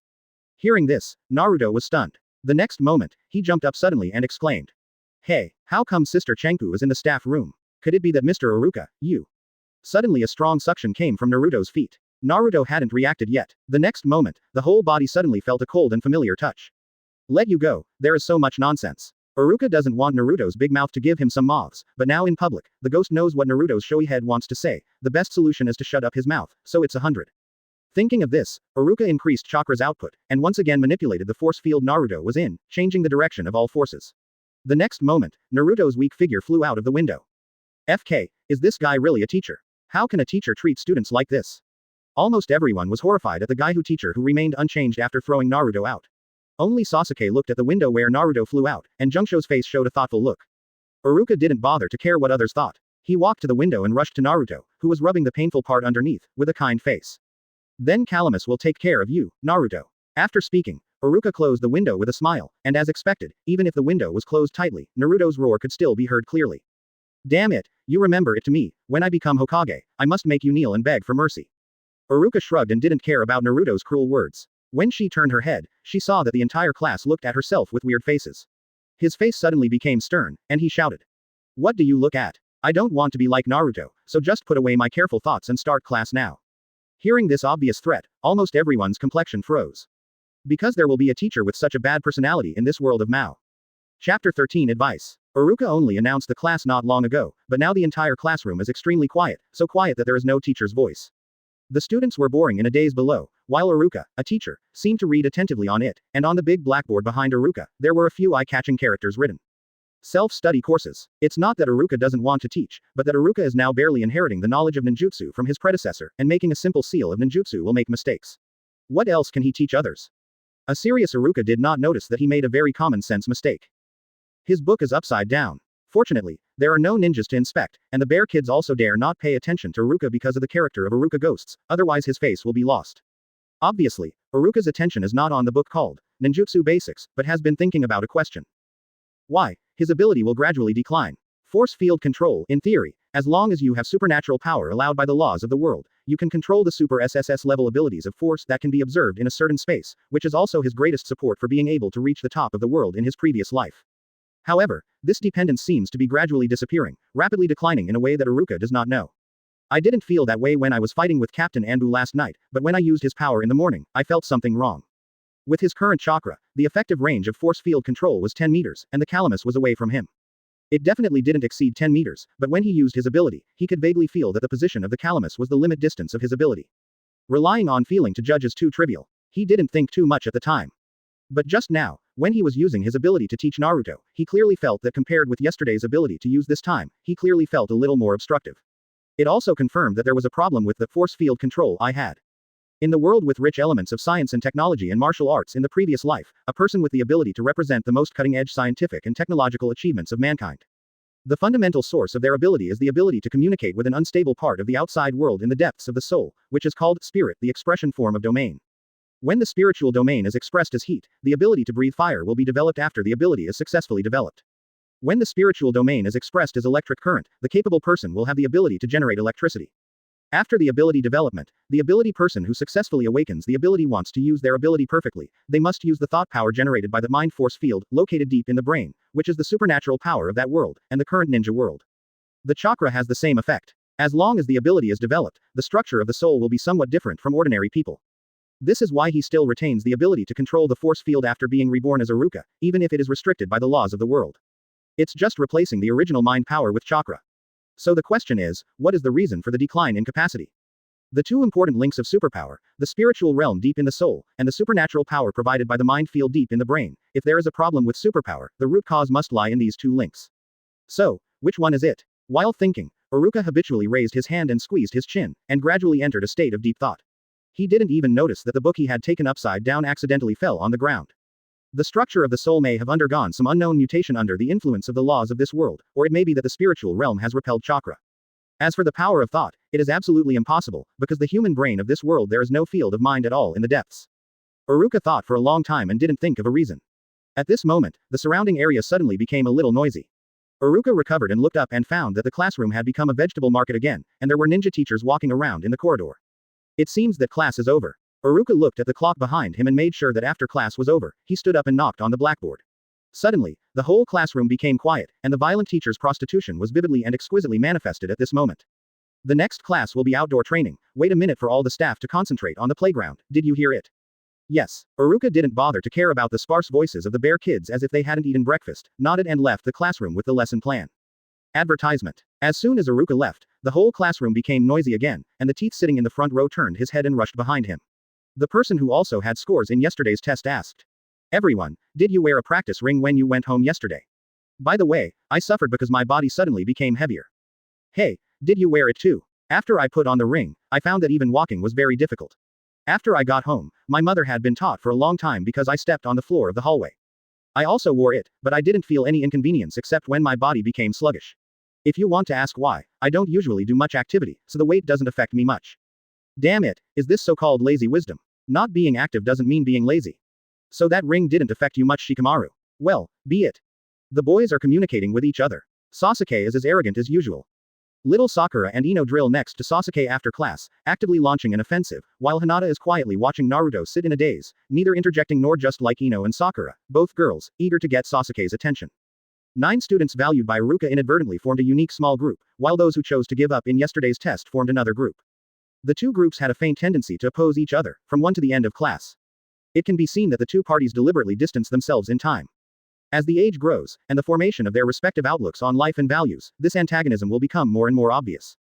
Hearing this, Naruto was stunned. The next moment, he jumped up suddenly and exclaimed. Hey, how come Sister Chenku is in the staff room? Could it be that Mr. Iruka, you? Suddenly a strong suction came from Naruto's feet. Naruto hadn't reacted yet. The next moment, the whole body suddenly felt a cold and familiar touch. Let you go, there is so much nonsense. Iruka doesn't want Naruto's big mouth to give him some moths, but now in public, the ghost knows what Naruto's showy head wants to say. The best solution is to shut up his mouth, so it's 100. Thinking of this, Iruka increased Chakra's output, and once again manipulated the force field Naruto was in, changing the direction of all forces. The next moment, Naruto's weak figure flew out of the window. FK, is this guy really a teacher? How can a teacher treat students like this? Almost everyone was horrified at the guy who remained unchanged after throwing Naruto out. Only Sasuke looked at the window where Naruto flew out, and Junksho's face showed a thoughtful look. Iruka didn't bother to care what others thought. He walked to the window and rushed to Naruto, who was rubbing the painful part underneath, with a kind face. Then Calamus will take care of you, Naruto. After speaking, Iruka closed the window with a smile, and as expected, even if the window was closed tightly, Naruto's roar could still be heard clearly. Damn it, you remember it to me, when I become Hokage, I must make you kneel and beg for mercy. Iruka shrugged and didn't care about Naruto's cruel words. When she turned her head, she saw that the entire class looked at herself with weird faces. His face suddenly became stern, and he shouted. What do you look at? I don't want to be like Naruto, so just put away my careful thoughts and start class now. Hearing this obvious threat, almost everyone's complexion froze. Because there will be a teacher with such a bad personality in this world of Mao. Chapter 13 Advice. Iruka only announced the class not long ago, but now the entire classroom is extremely quiet, so quiet that there is no teacher's voice. The students were boring in a daze below, while Iruka, a teacher, seemed to read attentively on it, and on the big blackboard behind Iruka, there were a few eye-catching characters written. Self-study courses. It's not that Iruka doesn't want to teach, but that Iruka is now barely inheriting the knowledge of ninjutsu from his predecessor, and making a simple seal of ninjutsu will make mistakes. What else can he teach others? A serious Iruka did not notice that he made a very common-sense mistake. His book is upside down. Fortunately, there are no ninjas to inspect, and the bear kids also dare not pay attention to Iruka because of the character of Iruka ghosts, otherwise his face will be lost. Obviously, Iruka's attention is not on the book called Ninjutsu Basics, but has been thinking about a question. Why? His ability will gradually decline. Force field control, in theory, as long as you have supernatural power allowed by the laws of the world, you can control the super SSS level abilities of force that can be observed in a certain space, which is also his greatest support for being able to reach the top of the world in his previous life. However, this dependence seems to be gradually disappearing, rapidly declining in a way that Iruka does not know. I didn't feel that way when I was fighting with Captain Ambu last night, but when I used his power in the morning, I felt something wrong. With his current chakra, the effective range of force field control was 10 meters, and the calamus was away from him. It definitely didn't exceed 10 meters, but when he used his ability, he could vaguely feel that the position of the calamus was the limit distance of his ability. Relying on feeling to judge is too trivial. He didn't think too much at the time. But just now, when he was using his ability to teach Naruto, he clearly felt that compared with yesterday's ability to use this time, he clearly felt a little more obstructive. It also confirmed that there was a problem with the force field control I had. In the world with rich elements of science and technology and martial arts in the previous life, a person with the ability to represent the most cutting-edge scientific and technological achievements of mankind. The fundamental source of their ability is the ability to communicate with an unstable part of the outside world in the depths of the soul, which is called spirit, the expression form of domain. When the spiritual domain is expressed as heat, the ability to breathe fire will be developed after the ability is successfully developed. When the spiritual domain is expressed as electric current, the capable person will have the ability to generate electricity. After the ability development, the ability person who successfully awakens the ability wants to use their ability perfectly, they must use the thought power generated by the mind force field, located deep in the brain, which is the supernatural power of that world, and the current ninja world. The chakra has the same effect. As long as the ability is developed, the structure of the soul will be somewhat different from ordinary people. This is why he still retains the ability to control the force field after being reborn as Iruka, even if it is restricted by the laws of the world. It's just replacing the original mind power with chakra. So the question is, what is the reason for the decline in capacity? The two important links of superpower, the spiritual realm deep in the soul, and the supernatural power provided by the mind field deep in the brain. If there is a problem with superpower, the root cause must lie in these two links. So, which one is it? While thinking, Iruka habitually raised his hand and squeezed his chin, and gradually entered a state of deep thought. He didn't even notice that the book he had taken upside down accidentally fell on the ground. The structure of the soul may have undergone some unknown mutation under the influence of the laws of this world, or it may be that the spiritual realm has repelled chakra. As for the power of thought, it is absolutely impossible, because the human brain of this world there is no field of mind at all in the depths. Iruka thought for a long time and didn't think of a reason. At this moment, the surrounding area suddenly became a little noisy. Iruka recovered and looked up and found that the classroom had become a vegetable market again, and there were ninja teachers walking around in the corridor. It seems that class is over. Iruka looked at the clock behind him and made sure that after class was over, he stood up and knocked on the blackboard. Suddenly, the whole classroom became quiet, and the violent teacher's prostitution was vividly and exquisitely manifested at this moment. The next class will be outdoor training. Wait a minute for all the staff to concentrate on the playground. Did you hear it? Yes. Iruka didn't bother to care about the sparse voices of the bear kids as if they hadn't eaten breakfast, nodded and left the classroom with the lesson plan. Advertisement. As soon as Iruka left, the whole classroom became noisy again, and the teeth sitting in the front row turned his head and rushed behind him. The person who also had scores in yesterday's test asked. Everyone, did you wear a practice ring when you went home yesterday? By the way, I suffered because my body suddenly became heavier. Hey, did you wear it too? After I put on the ring, I found that even walking was very difficult. After I got home, my mother had been taught for a long time because I stepped on the floor of the hallway. I also wore it, but I didn't feel any inconvenience except when my body became sluggish. If you want to ask why, I don't usually do much activity, so the weight doesn't affect me much. Damn it, is this so-called lazy wisdom? Not being active doesn't mean being lazy. So that ring didn't affect you much, Shikamaru. Well, be it. The boys are communicating with each other. Sasuke is as arrogant as usual. Little Sakura and Ino drill next to Sasuke after class, actively launching an offensive, while Hinata is quietly watching Naruto sit in a daze, neither interjecting nor just like Ino and Sakura, both girls, eager to get Sasuke's attention. 9 students valued by Iruka inadvertently formed a unique small group, while those who chose to give up in yesterday's test formed another group. The two groups had a faint tendency to oppose each other, from one to the end of class. It can be seen that the two parties deliberately distance themselves in time. As the age grows, and the formation of their respective outlooks on life and values, this antagonism will become more and more obvious.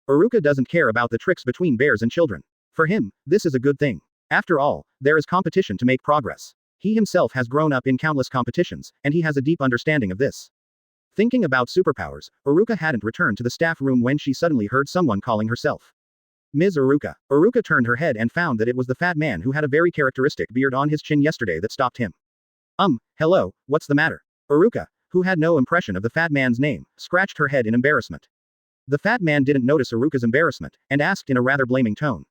Iruka doesn't care about the tricks between bears and children. For him, this is a good thing. After all, there is competition to make progress. He himself has grown up in countless competitions, and he has a deep understanding of this. Thinking about superpowers, Iruka hadn't returned to the staff room when she suddenly heard someone calling herself. Ms. Iruka. Iruka turned her head and found that it was the fat man who had a very characteristic beard on his chin yesterday that stopped him. Hello, what's the matter? Iruka, who had no impression of the fat man's name, scratched her head in embarrassment. The fat man didn't notice Iruka's embarrassment, and asked in a rather blaming tone.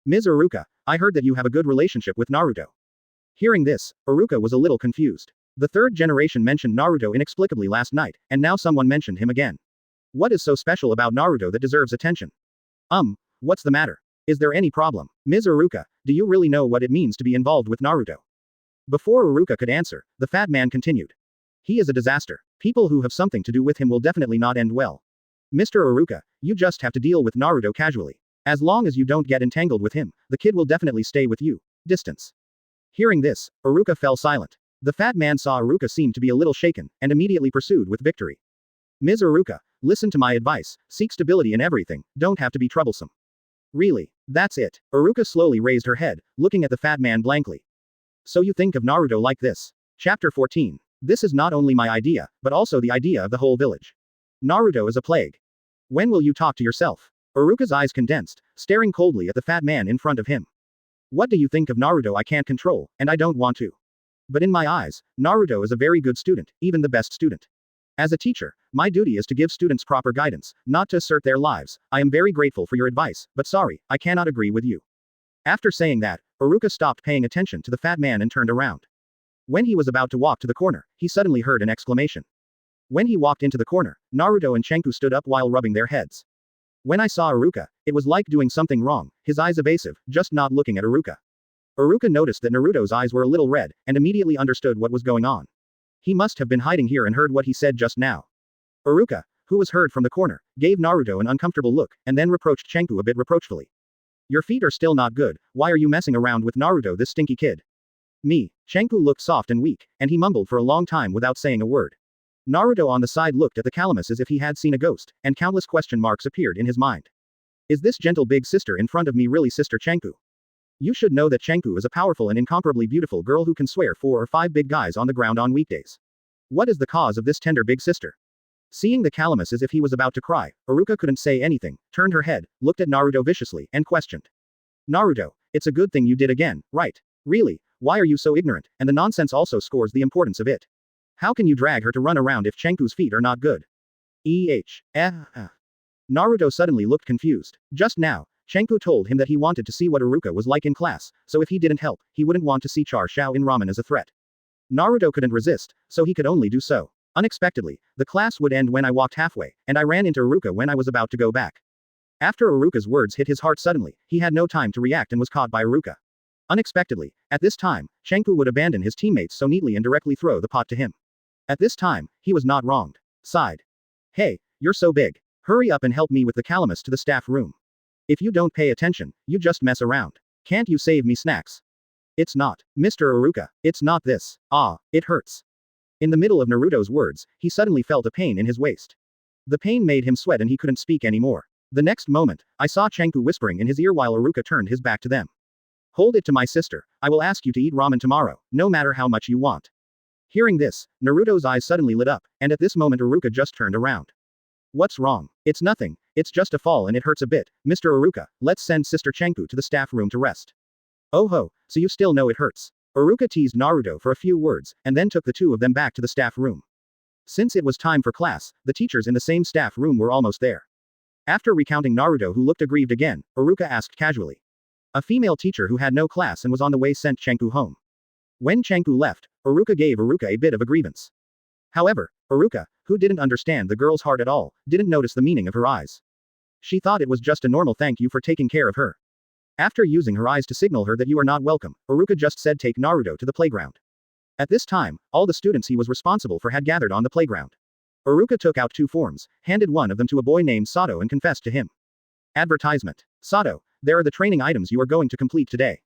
Ms. Iruka, I heard that you have a good relationship with Naruto. Hearing this, Iruka was a little confused. The third generation mentioned Naruto inexplicably last night, and now someone mentioned him again. What is so special about Naruto that deserves attention? What's the matter? Is there any problem? Ms. Iruka, do you really know what it means to be involved with Naruto? Before Iruka could answer, the fat man continued. He is a disaster. People who have something to do with him will definitely not end well. Mr. Iruka, you just have to deal with Naruto casually. As long as you don't get entangled with him, the kid will definitely stay with you. Distance. Hearing this, Iruka fell silent. The fat man saw Iruka seemed to be a little shaken, and immediately pursued with victory. Ms. Iruka, listen to my advice, seek stability in everything, don't have to be troublesome. Really? That's it. Iruka slowly raised her head, looking at the fat man blankly. So you think of Naruto like this. Chapter 14. This is not only my idea, but also the idea of the whole village. Naruto is a plague. When will you talk to yourself? Iruka's eyes condensed, staring coldly at the fat man in front of him. What do you think of Naruto? I can't control, and I don't want to. But in my eyes, Naruto is a very good student, even the best student. As a teacher, my duty is to give students proper guidance, not to assert their lives. I am very grateful for your advice, but sorry, I cannot agree with you. After saying that, Iruka stopped paying attention to the fat man and turned around. When he was about to walk to the corner, he suddenly heard an exclamation. When he walked into the corner, Naruto and Chenku stood up while rubbing their heads. When I saw Iruka, it was like doing something wrong, his eyes evasive, just not looking at Iruka. Iruka noticed that Naruto's eyes were a little red, and immediately understood what was going on. He must have been hiding here and heard what he said just now. Iruka, who was heard from the corner, gave Naruto an uncomfortable look, and then reproached Chenku a bit reproachfully. Your feet are still not good, why are you messing around with Naruto, this stinky kid? Me. Chenku looked soft and weak, and he mumbled for a long time without saying a word. Naruto on the side looked at the calamus as if he had seen a ghost, and countless question marks appeared in his mind. Is this gentle big sister in front of me really Sister Chenku? You should know that Chenku is a powerful and incomparably beautiful girl who can swear 4 or 5 big guys on the ground on weekdays. What is the cause of this tender big sister? Seeing the calamus as if he was about to cry, Iruka couldn't say anything, turned her head, looked at Naruto viciously, and questioned. Naruto, it's a good thing you did again, right? Really, why are you so ignorant, and the nonsense also scores the importance of it. How can you drag her to run around if Chenku's feet are not good? Naruto suddenly looked confused. Just now, Chenku told him that he wanted to see what Iruka was like in class, so if he didn't help, he wouldn't want to see Char Shao in Ramen as a threat. Naruto couldn't resist, so he could only do so. Unexpectedly, the class would end when I walked halfway, and I ran into Iruka when I was about to go back. After Iruka's words hit his heart suddenly, he had no time to react and was caught by Iruka. Unexpectedly, at this time, Chenku would abandon his teammates so neatly and directly throw the pot to him. At this time, he was not wronged. Sighed. Hey, you're so big. Hurry up and help me with the calamus to the staff room. If you don't pay attention, you just mess around. Can't you save me snacks? It's not. Mr. Iruka, it's not this. It hurts. In the middle of Naruto's words, he suddenly felt a pain in his waist. The pain made him sweat and he couldn't speak anymore. The next moment, I saw Chenku whispering in his ear while Iruka turned his back to them. Hold it to my sister, I will ask you to eat ramen tomorrow, no matter how much you want. Hearing this, Naruto's eyes suddenly lit up, and at this moment Iruka just turned around. What's wrong? It's nothing, it's just a fall and it hurts a bit. Mr. Iruka, let's send Sister Chenku to the staff room to rest. Oh ho, so you still know it hurts. Iruka teased Naruto for a few words, and then took the two of them back to the staff room. Since it was time for class, the teachers in the same staff room were almost there. After recounting Naruto, who looked aggrieved again, Iruka asked casually. A female teacher who had no class and was on the way sent Chenku home. When Chenku left, Iruka gave Iruka a bit of a grievance. However, Iruka, who didn't understand the girl's heart at all, didn't notice the meaning of her eyes. She thought it was just a normal thank you for taking care of her. After using her eyes to signal her that you are not welcome, Iruka just said take Naruto to the playground. At this time, all the students he was responsible for had gathered on the playground. Iruka took out two forms, handed one of them to a boy named Sato and confessed to him. Advertisement. Sato, there are the training items you are going to complete today.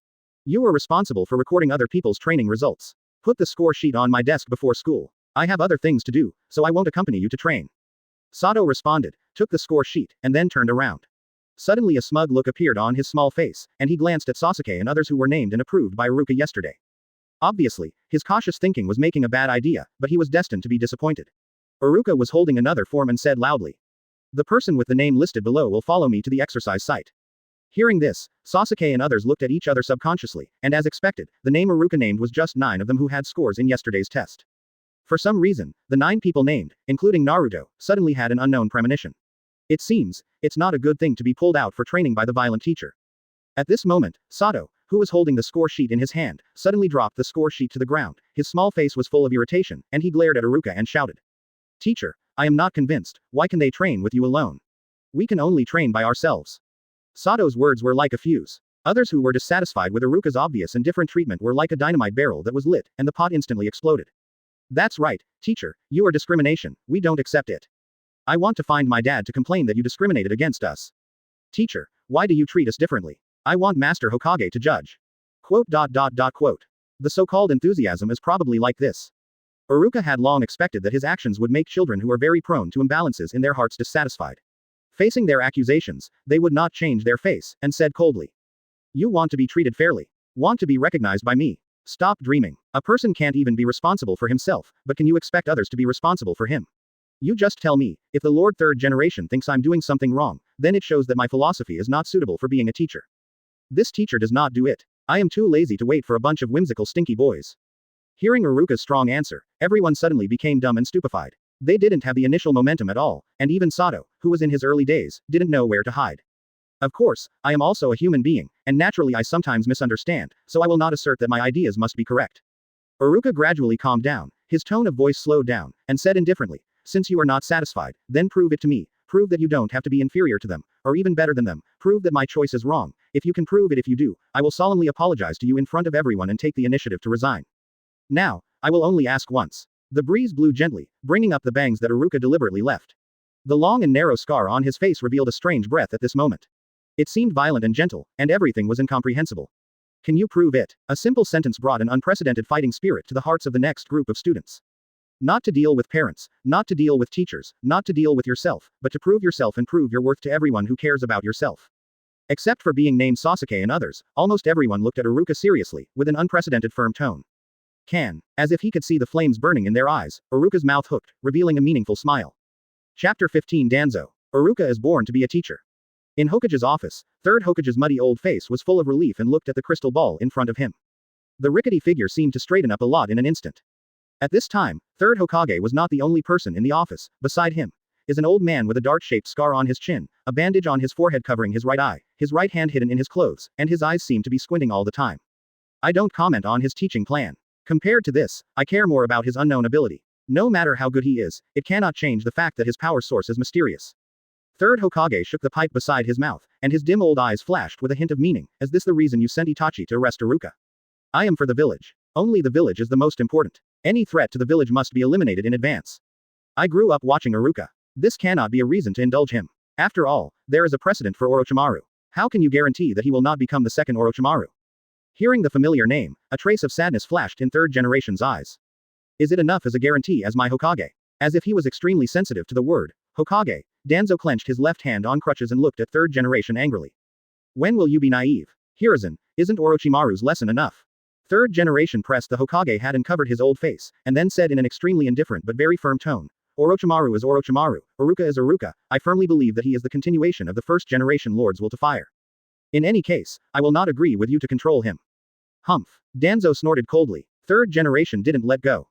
You are responsible for recording other people's training results. Put the score sheet on my desk before school. I have other things to do, so I won't accompany you to train. Sato responded, took the score sheet, and then turned around. Suddenly a smug look appeared on his small face, and he glanced at Sasuke and others who were named and approved by Iruka yesterday. Obviously, his cautious thinking was making a bad idea, but he was destined to be disappointed. Iruka was holding another form and said loudly. The person with the name listed below will follow me to the exercise site. Hearing this, Sasuke and others looked at each other subconsciously, and as expected, the name Iruka named was just 9 of them who had scores in yesterday's test. For some reason, the 9 people named, including Naruto, suddenly had an unknown premonition. It seems, it's not a good thing to be pulled out for training by the violent teacher. At this moment, Sato, who was holding the score sheet in his hand, suddenly dropped the score sheet to the ground. His small face was full of irritation, and he glared at Iruka and shouted. Teacher, I am not convinced, why can they train with you alone? We can only train by ourselves. Sato's words were like a fuse. Others who were dissatisfied with Iruka's obvious and different treatment were like a dynamite barrel that was lit, and the pot instantly exploded. That's right, teacher, you are discrimination, we don't accept it. I want to find my dad to complain that you discriminated against us. Teacher, why do you treat us differently? I want Master Hokage to judge. Quote. The so-called enthusiasm is probably like this. Iruka had long expected that his actions would make children who are very prone to imbalances in their hearts dissatisfied. Facing their accusations, they would not change their face, and said coldly. You want to be treated fairly. Want to be recognized by me. Stop dreaming. A person can't even be responsible for himself, but can you expect others to be responsible for him? You just tell me, if the Lord Third Generation thinks I'm doing something wrong, then it shows that my philosophy is not suitable for being a teacher. This teacher does not do it. I am too lazy to wait for a bunch of whimsical stinky boys. Hearing Iruka's strong answer, everyone suddenly became dumb and stupefied. They didn't have the initial momentum at all, and even Sato, who was in his early days, didn't know where to hide. Of course, I am also a human being, and naturally I sometimes misunderstand, so I will not assert that my ideas must be correct. Iruka gradually calmed down, his tone of voice slowed down, and said indifferently, since you are not satisfied, then prove it to me. Prove that you don't have to be inferior to them, or even better than them. Prove that my choice is wrong. If you can prove it, if you do, I will solemnly apologize to you in front of everyone and take the initiative to resign. Now, I will only ask once. The breeze blew gently, bringing up the bangs that Iruka deliberately left. The long and narrow scar on his face revealed a strange breath at this moment. It seemed violent and gentle, and everything was incomprehensible. Can you prove it? A simple sentence brought an unprecedented fighting spirit to the hearts of the next group of students. Not to deal with parents, not to deal with teachers, not to deal with yourself, but to prove yourself and prove your worth to everyone who cares about yourself. Except for being named Sasuke and others, almost everyone looked at Iruka seriously, with an unprecedented firm tone. As if he could see the flames burning in their eyes, Iruka's mouth hooked, revealing a meaningful smile. Chapter 15 Danzo. Iruka is born to be a teacher. In Hokage's office, Third Hokage's muddy old face was full of relief and looked at the crystal ball in front of him. The rickety figure seemed to straighten up a lot in an instant. At this time, Third Hokage was not the only person in the office. Beside him is an old man with a dart-shaped scar on his chin, a bandage on his forehead covering his right eye, his right hand hidden in his clothes, and his eyes seemed to be squinting all the time. I don't comment on his teaching plan. Compared to this, I care more about his unknown ability. No matter how good he is, it cannot change the fact that his power source is mysterious. Third Hokage shook the pipe beside his mouth, and his dim old eyes flashed with a hint of meaning. Is this the reason you sent Itachi to arrest Iruka? I am for the village. Only the village is the most important. Any threat to the village must be eliminated in advance. I grew up watching Iruka. This cannot be a reason to indulge him. After all, there is a precedent for Orochimaru. How can you guarantee that he will not become the second Orochimaru? Hearing the familiar name, a trace of sadness flashed in Third Generation's eyes. Is it enough as a guarantee as my Hokage? As if he was extremely sensitive to the word Hokage, Danzo clenched his left hand on crutches and looked at Third Generation angrily. When will you be naive? Hiruzen, isn't Orochimaru's lesson enough? Third Generation pressed the Hokage hat and covered his old face, and then said in an extremely indifferent but very firm tone, Orochimaru is Orochimaru, Iruka is Iruka, I firmly believe that he is the continuation of the First Generation Lord's will to fire. In any case, I will not agree with you to control him. Humph. Danzo snorted coldly. Third generation didn't let go.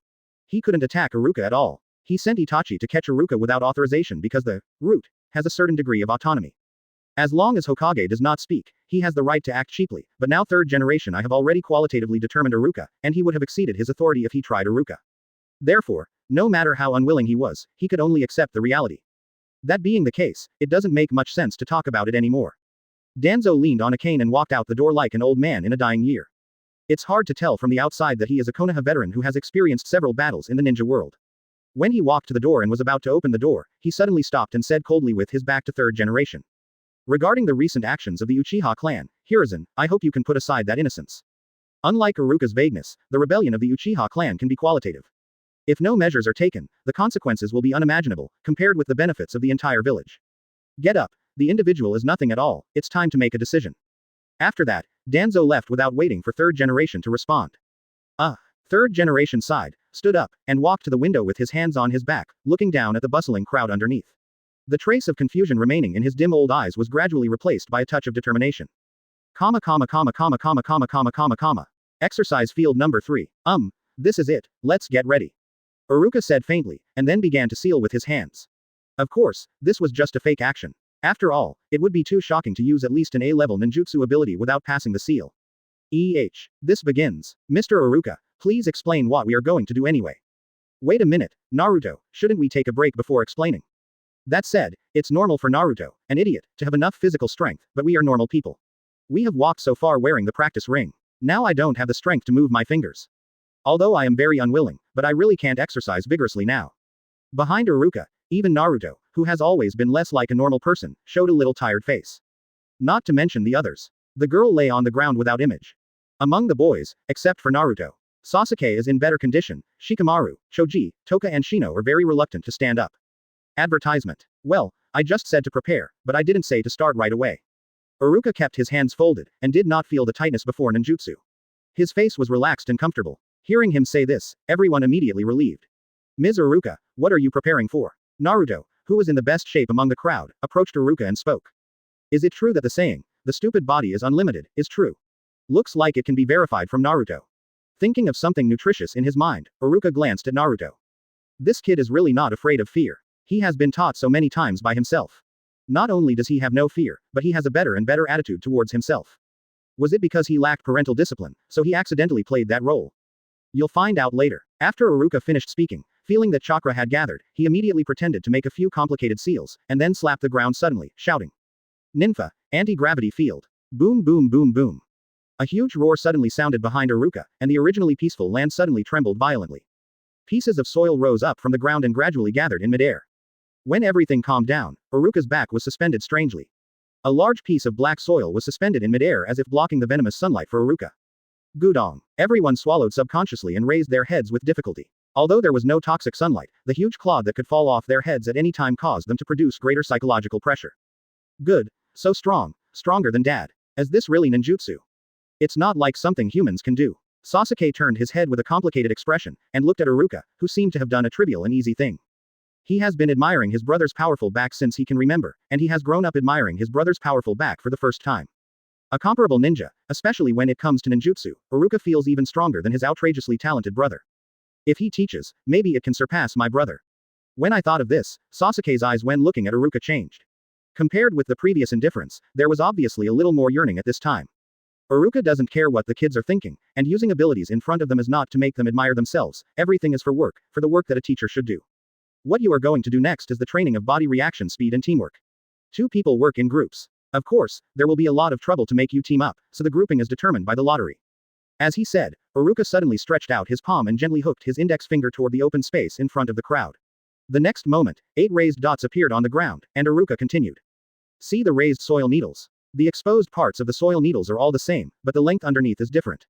He couldn't attack Iruka at all. He sent Itachi to catch Iruka without authorization because the root has a certain degree of autonomy. As long as Hokage does not speak, he has the right to act cheaply, but now third generation I have already qualitatively determined Iruka, and he would have exceeded his authority if he tried Iruka. Therefore, no matter how unwilling he was, he could only accept the reality. That being the case, it doesn't make much sense to talk about it anymore. Danzo leaned on a cane and walked out the door like an old man in a dying year. It's hard to tell from the outside that he is a Konoha veteran who has experienced several battles in the ninja world. When he walked to the door and was about to open the door, he suddenly stopped and said coldly with his back to third generation. Regarding the recent actions of the Uchiha clan, Hiruzen, I hope you can put aside that innocence. Unlike Iruka's vagueness, the rebellion of the Uchiha clan can be qualitative. If no measures are taken, the consequences will be unimaginable, compared with the benefits of the entire village. Get up, the individual is nothing at all, it's time to make a decision. After that, Danzo left without waiting for third generation to respond. Third generation sighed, stood up, and walked to the window with his hands on his back, looking down at the bustling crowd underneath. The trace of confusion remaining in his dim old eyes was gradually replaced by a touch of determination. Exercise field number 3. This is it, let's get ready. Iruka said faintly, and then began to seal with his hands. Of course, this was just a fake action. After all, it would be too shocking to use at least an A-level ninjutsu ability without passing the seal. This begins. Mr. Iruka, please explain what we are going to do anyway. Wait a minute, Naruto, shouldn't we take a break before explaining? That said, it's normal for Naruto, an idiot, to have enough physical strength, but we are normal people. We have walked so far wearing the practice ring. Now I don't have the strength to move my fingers. Although I am very unwilling, but I really can't exercise vigorously now. Behind Iruka, even Naruto, who has always been less like a normal person, showed a little tired face. Not to mention the others. The girl lay on the ground without image. Among the boys, except for Naruto, Sasuke is in better condition, Shikamaru, Choji, Toka and Shino are very reluctant to stand up. Advertisement. Well, I just said to prepare, but I didn't say to start right away. Iruka kept his hands folded, and did not feel the tightness before ninjutsu. His face was relaxed and comfortable. Hearing him say this, everyone immediately relieved. Ms. Iruka, what are you preparing for? Naruto, who was in the best shape among the crowd, approached Iruka and spoke. Is it true that the saying, the stupid body is unlimited, is true? Looks like it can be verified from Naruto. Thinking of something nutritious in his mind, Iruka glanced at Naruto. This kid is really not afraid of fear. He has been taught so many times by himself. Not only does he have no fear, but he has a better and better attitude towards himself. Was it because he lacked parental discipline, so he accidentally played that role? You'll find out later. After Iruka finished speaking, feeling that Chakra had gathered, he immediately pretended to make a few complicated seals, and then slapped the ground suddenly, shouting. Ninfa, anti-gravity field. Boom boom boom boom. A huge roar suddenly sounded behind Iruka, and the originally peaceful land suddenly trembled violently. Pieces of soil rose up from the ground and gradually gathered in midair. When everything calmed down, Iruka's back was suspended strangely. A large piece of black soil was suspended in midair as if blocking the venomous sunlight for Iruka. Gudong. Everyone swallowed subconsciously and raised their heads with difficulty. Although there was no toxic sunlight, the huge cloud that could fall off their heads at any time caused them to produce greater psychological pressure. Good. So strong. Stronger than dad. Is this really ninjutsu? It's not like something humans can do. Sasuke turned his head with a complicated expression, and looked at Iruka, who seemed to have done a trivial and easy thing. He has been admiring his brother's powerful back since he can remember, and he has grown up admiring his brother's powerful back for the first time. A comparable ninja, especially when it comes to ninjutsu, Iruka feels even stronger than his outrageously talented brother. If he teaches, maybe it can surpass my brother. When I thought of this, Sasuke's eyes when looking at Iruka changed. Compared with the previous indifference, there was obviously a little more yearning at this time. Iruka doesn't care what the kids are thinking, and using abilities in front of them is not to make them admire themselves, everything is for the work that a teacher should do. What you are going to do next is the training of body reaction speed and teamwork. 2 people work in groups. Of course, there will be a lot of trouble to make you team up, so the grouping is determined by the lottery. As he said, Iruka suddenly stretched out his palm and gently hooked his index finger toward the open space in front of the crowd. The next moment, 8 raised dots appeared on the ground, and Iruka continued. See the raised soil needles. The exposed parts of the soil needles are all the same, but the length underneath is different.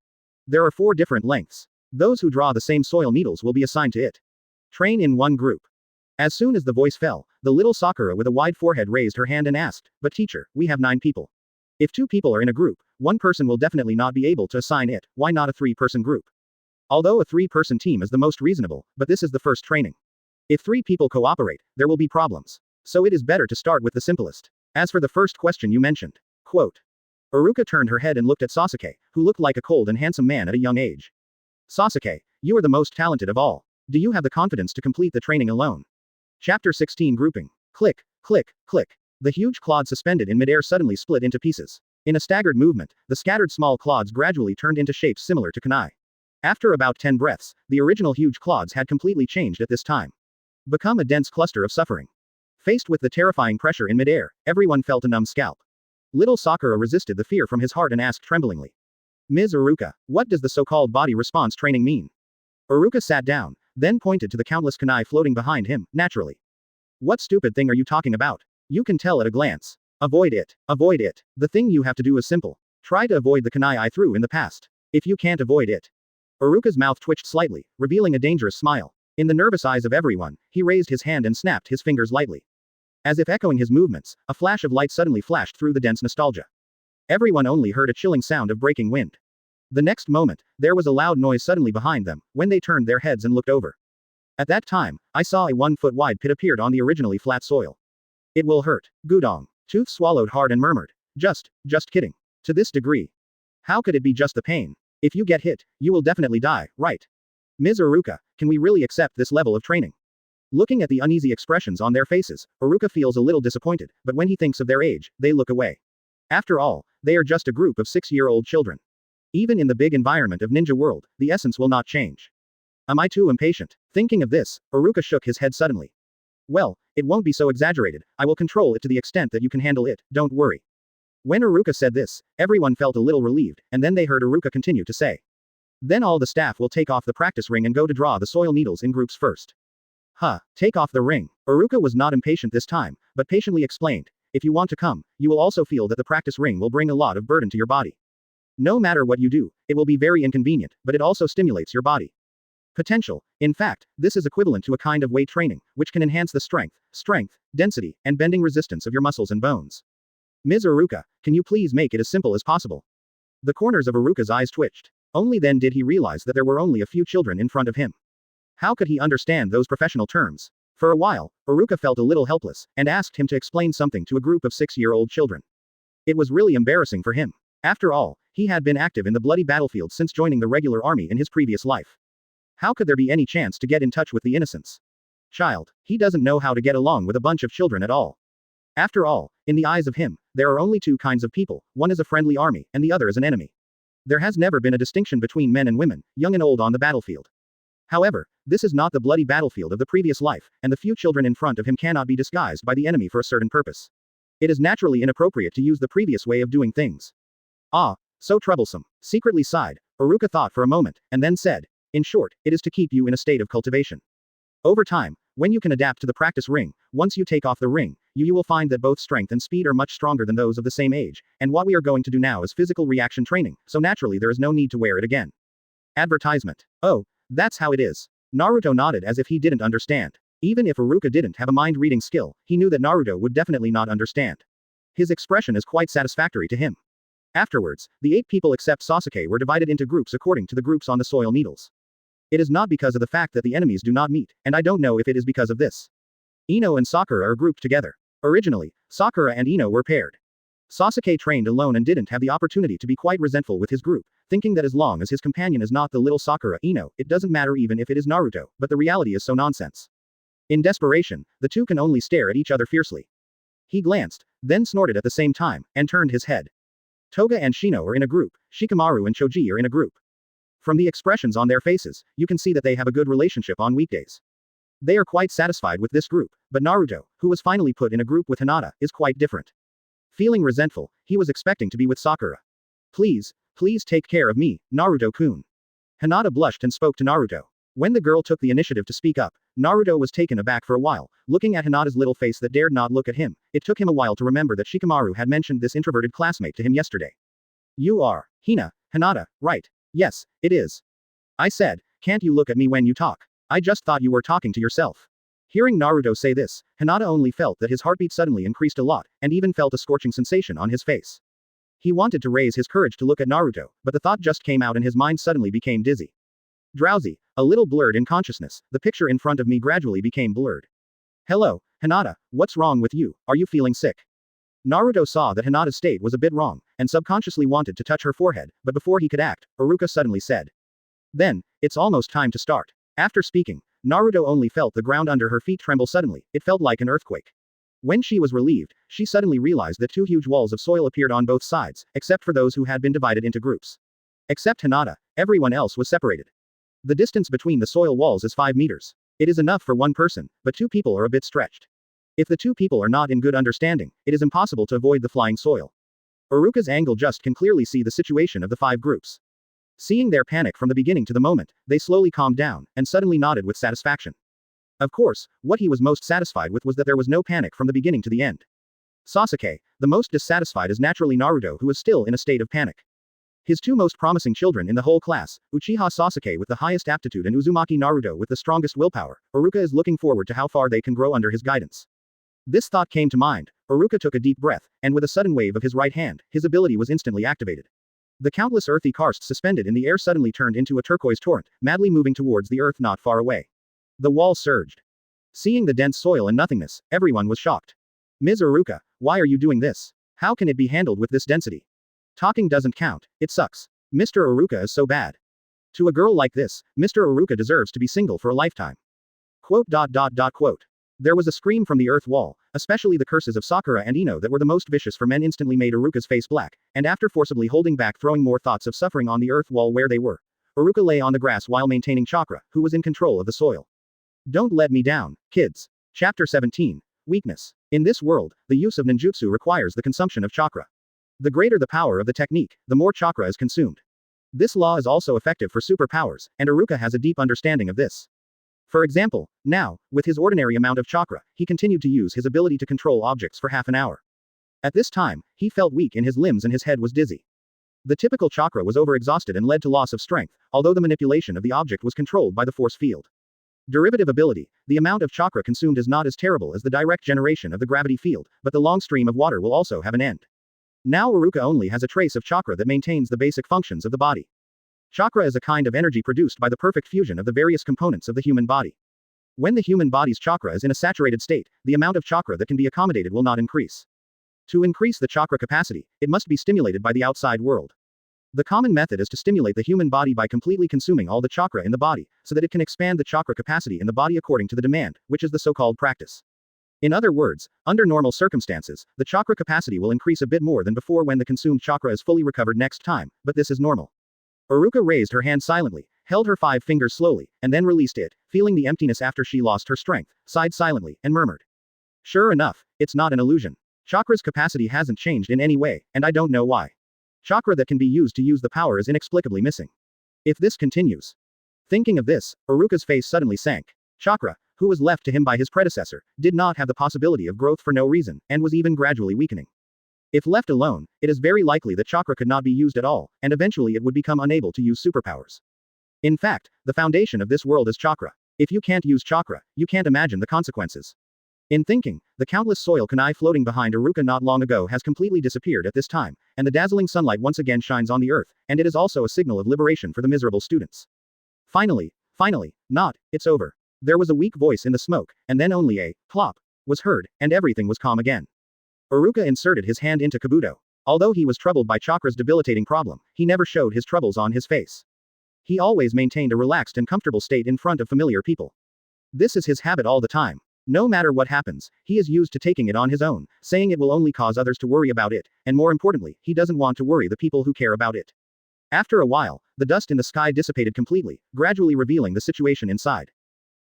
There are 4 different lengths. Those who draw the same soil needles will be assigned to it. Train in one group. As soon as the voice fell, the little Sakura with a wide forehead raised her hand and asked, But teacher, we have 9 people. If 2 people are in a group, 1 person will definitely not be able to assign it, why not a 3-person group? Although a 3-person team is the most reasonable, but this is the first training. If 3 people cooperate, there will be problems. So it is better to start with the simplest. As for the first question you mentioned, quote. Iruka turned her head and looked at Sasuke, who looked like a cold and handsome man at a young age. Sasuke, you are the most talented of all. Do you have the confidence to complete the training alone? Chapter 16 Grouping. Click, click, click. The huge clod suspended in midair suddenly split into pieces. In a staggered movement, the scattered small clods gradually turned into shapes similar to kunai. After about 10 breaths, the original huge clods had completely changed at this time. Become a dense cluster of suffering. Faced with the terrifying pressure in midair, everyone felt a numb scalp. Little Sakura resisted the fear from his heart and asked tremblingly. Ms. Iruka, what does the so-called body response training mean? Iruka sat down, then pointed to the countless kunai floating behind him, naturally. What stupid thing are you talking about? You can tell at a glance. Avoid it. Avoid it. The thing you have to do is simple. Try to avoid the kunai I threw in the past. If you can't avoid it. Iruka's mouth twitched slightly, revealing a dangerous smile. In the nervous eyes of everyone, he raised his hand and snapped his fingers lightly. As if echoing his movements, a flash of light suddenly flashed through the dense nostalgia. Everyone only heard a chilling sound of breaking wind. The next moment, there was a loud noise suddenly behind them, when they turned their heads and looked over. At that time, I saw a 1-foot-wide pit appeared on the originally flat soil. It will hurt. Gudong. Tooth swallowed hard and murmured. Just kidding. To this degree. How could it be just the pain? If you get hit, you will definitely die, right? Ms. Iruka, can we really accept this level of training? Looking at the uneasy expressions on their faces, Iruka feels a little disappointed, but when he thinks of their age, they look away. After all, they are just a group of 6-year-old children. Even in the big environment of ninja world, the essence will not change. Am I too impatient? Thinking of this, Iruka shook his head suddenly. Well, it won't be so exaggerated, I will control it to the extent that you can handle it, don't worry. When Iruka said this, everyone felt a little relieved, and then they heard Iruka continue to say. Then all the staff will take off the practice ring and go to draw the soil needles in groups first. Take off the ring. Iruka was not impatient this time, but patiently explained, if you want to come, you will also feel that the practice ring will bring a lot of burden to your body. No matter what you do, it will be very inconvenient, but it also stimulates your body. Potential. In fact, this is equivalent to a kind of weight training, which can enhance the strength, density, and bending resistance of your muscles and bones. Ms. Iruka, can you please make it as simple as possible? The corners of Iruka's eyes twitched. Only then did he realize that there were only a few children in front of him. How could he understand those professional terms? For a while, Iruka felt a little helpless, and asked him to explain something to a group of 6-year-old children. It was really embarrassing for him. After all, he had been active in the bloody battlefield since joining the regular army in his previous life. How could there be any chance to get in touch with the innocents? Child, he doesn't know how to get along with a bunch of children at all. After all, in the eyes of him, there are only two kinds of people, one is a friendly army, and the other is an enemy. There has never been a distinction between men and women, young and old on the battlefield. However, this is not the bloody battlefield of the previous life, and the few children in front of him cannot be disguised by the enemy for a certain purpose. It is naturally inappropriate to use the previous way of doing things. So troublesome. Secretly sighed, Iruka thought for a moment, and then said, in short, it is to keep you in a state of cultivation. Over time, when you can adapt to the practice ring, once you take off the ring, you will find that both strength and speed are much stronger than those of the same age, and what we are going to do now is physical reaction training, so naturally there is no need to wear it again. Advertisement. Oh, that's how it is. Naruto nodded as if he didn't understand. Even if Iruka didn't have a mind-reading skill, he knew that Naruto would definitely not understand. His expression is quite satisfactory to him. Afterwards, the 8 people except Sasuke were divided into groups according to the groups on the soil needles. It is not because of the fact that the enemies do not meet, and I don't know if it is because of this. Ino and Sakura are grouped together. Originally, Sakura and Ino were paired. Sasuke trained alone and didn't have the opportunity to be quite resentful with his group, thinking that as long as his companion is not the little Sakura Ino, it doesn't matter even if it is Naruto, but the reality is so nonsense. In desperation, the two can only stare at each other fiercely. He glanced, then snorted at the same time, and turned his head. Toga and Shino are in a group, Shikamaru and Choji are in a group. From the expressions on their faces, you can see that they have a good relationship on weekdays. They are quite satisfied with this group, but Naruto, who was finally put in a group with Hinata, is quite different. Feeling resentful, he was expecting to be with Sakura. Please take care of me, Naruto-kun. Hinata blushed and spoke to Naruto. When the girl took the initiative to speak up, Naruto was taken aback for a while, looking at Hinata's little face that dared not look at him. It took him a while to remember that Shikamaru had mentioned this introverted classmate to him yesterday. You are Hinata, right? Yes, it is. I said, can't you look at me when you talk? I just thought you were talking to yourself. Hearing Naruto say this, Hinata only felt that his heartbeat suddenly increased a lot, and even felt a scorching sensation on his face. He wanted to raise his courage to look at Naruto, but the thought just came out and his mind suddenly became dizzy. Drowsy, a little blurred in consciousness, the picture in front of me gradually became blurred. Hello, Hinata, what's wrong with you, are you feeling sick? Naruto saw that Hinata's state was a bit wrong, and subconsciously wanted to touch her forehead, but before he could act, Iruka suddenly said. Then, it's almost time to start. After speaking, Naruto only felt the ground under her feet tremble suddenly, it felt like an earthquake. When she was relieved, she suddenly realized that two huge walls of soil appeared on both sides, except for those who had been divided into groups. Except Hinata, everyone else was separated. The distance between the soil walls is 5 meters. It is enough for one person, but two people are a bit stretched. If the two people are not in good understanding, it is impossible to avoid the flying soil. Iruka's angle just can clearly see the situation of the 5 groups. Seeing their panic from the beginning to the moment, they slowly calmed down, and suddenly nodded with satisfaction. Of course, what he was most satisfied with was that there was no panic from the beginning to the end. Sasuke, the most dissatisfied, is naturally Naruto, who is still in a state of panic. His two most promising children in the whole class, Uchiha Sasuke with the highest aptitude and Uzumaki Naruto with the strongest willpower, Iruka is looking forward to how far they can grow under his guidance. This thought came to mind. Iruka took a deep breath, and with a sudden wave of his right hand, his ability was instantly activated. The countless earthy karsts suspended in the air suddenly turned into a turquoise torrent, madly moving towards the earth not far away. The wall surged. Seeing the dense soil and nothingness, everyone was shocked. Ms. Iruka, why are you doing this? How can it be handled with this density? Talking doesn't count, it sucks. Mr. Iruka is so bad. To a girl like this, Mr. Iruka deserves to be single for a lifetime. Quote. There was a scream from the earth wall, especially the curses of Sakura and Ino that were the most vicious for men instantly made Iruka's face black, and after forcibly holding back throwing more thoughts of suffering on the earth wall where they were, Iruka lay on the grass while maintaining Chakra, who was in control of the soil. Don't let me down, kids. Chapter 17. Weakness. In this world, the use of ninjutsu requires the consumption of Chakra. The greater the power of the technique, the more Chakra is consumed. This law is also effective for superpowers, and Iruka has a deep understanding of this. For example, now, with his ordinary amount of Chakra, he continued to use his ability to control objects for half an hour. At this time, he felt weak in his limbs and his head was dizzy. The typical Chakra was overexhausted and led to loss of strength, although the manipulation of the object was controlled by the force field. Derivative ability. The amount of Chakra consumed is not as terrible as the direct generation of the gravity field, but the long stream of water will also have an end. Now Iruka only has a trace of Chakra that maintains the basic functions of the body. Chakra is a kind of energy produced by the perfect fusion of the various components of the human body. When the human body's Chakra is in a saturated state, the amount of Chakra that can be accommodated will not increase. To increase the Chakra capacity, it must be stimulated by the outside world. The common method is to stimulate the human body by completely consuming all the Chakra in the body, so that it can expand the Chakra capacity in the body according to the demand, which is the so-called practice. In other words, under normal circumstances, the Chakra capacity will increase a bit more than before when the consumed Chakra is fully recovered next time, but this is normal. Iruka raised her hand silently, held her 5 fingers slowly, and then released it, feeling the emptiness after she lost her strength, sighed silently, and murmured. Sure enough, it's not an illusion. Chakra's capacity hasn't changed in any way, and I don't know why. Chakra that can be used to use the power is inexplicably missing. If this continues. Thinking of this, Iruka's face suddenly sank. Chakra, who was left to him by his predecessor, did not have the possibility of growth for no reason, and was even gradually weakening. If left alone, it is very likely that Chakra could not be used at all, and eventually it would become unable to use superpowers. In fact, the foundation of this world is Chakra. If you can't use Chakra, you can't imagine the consequences. In thinking, the countless soil kunai floating behind Iruka not long ago has completely disappeared at this time, and the dazzling sunlight once again shines on the earth, and it is also a signal of liberation for the miserable students. Finally, it's over. There was a weak voice in the smoke, and then only a plop was heard, and everything was calm again. Iruka inserted his hand into Kabuto. Although he was troubled by Chakra's debilitating problem, he never showed his troubles on his face. He always maintained a relaxed and comfortable state in front of familiar people. This is his habit all the time. No matter what happens, he is used to taking it on his own, saying it will only cause others to worry about it, and more importantly, he doesn't want to worry the people who care about it. After a while, the dust in the sky dissipated completely, gradually revealing the situation inside.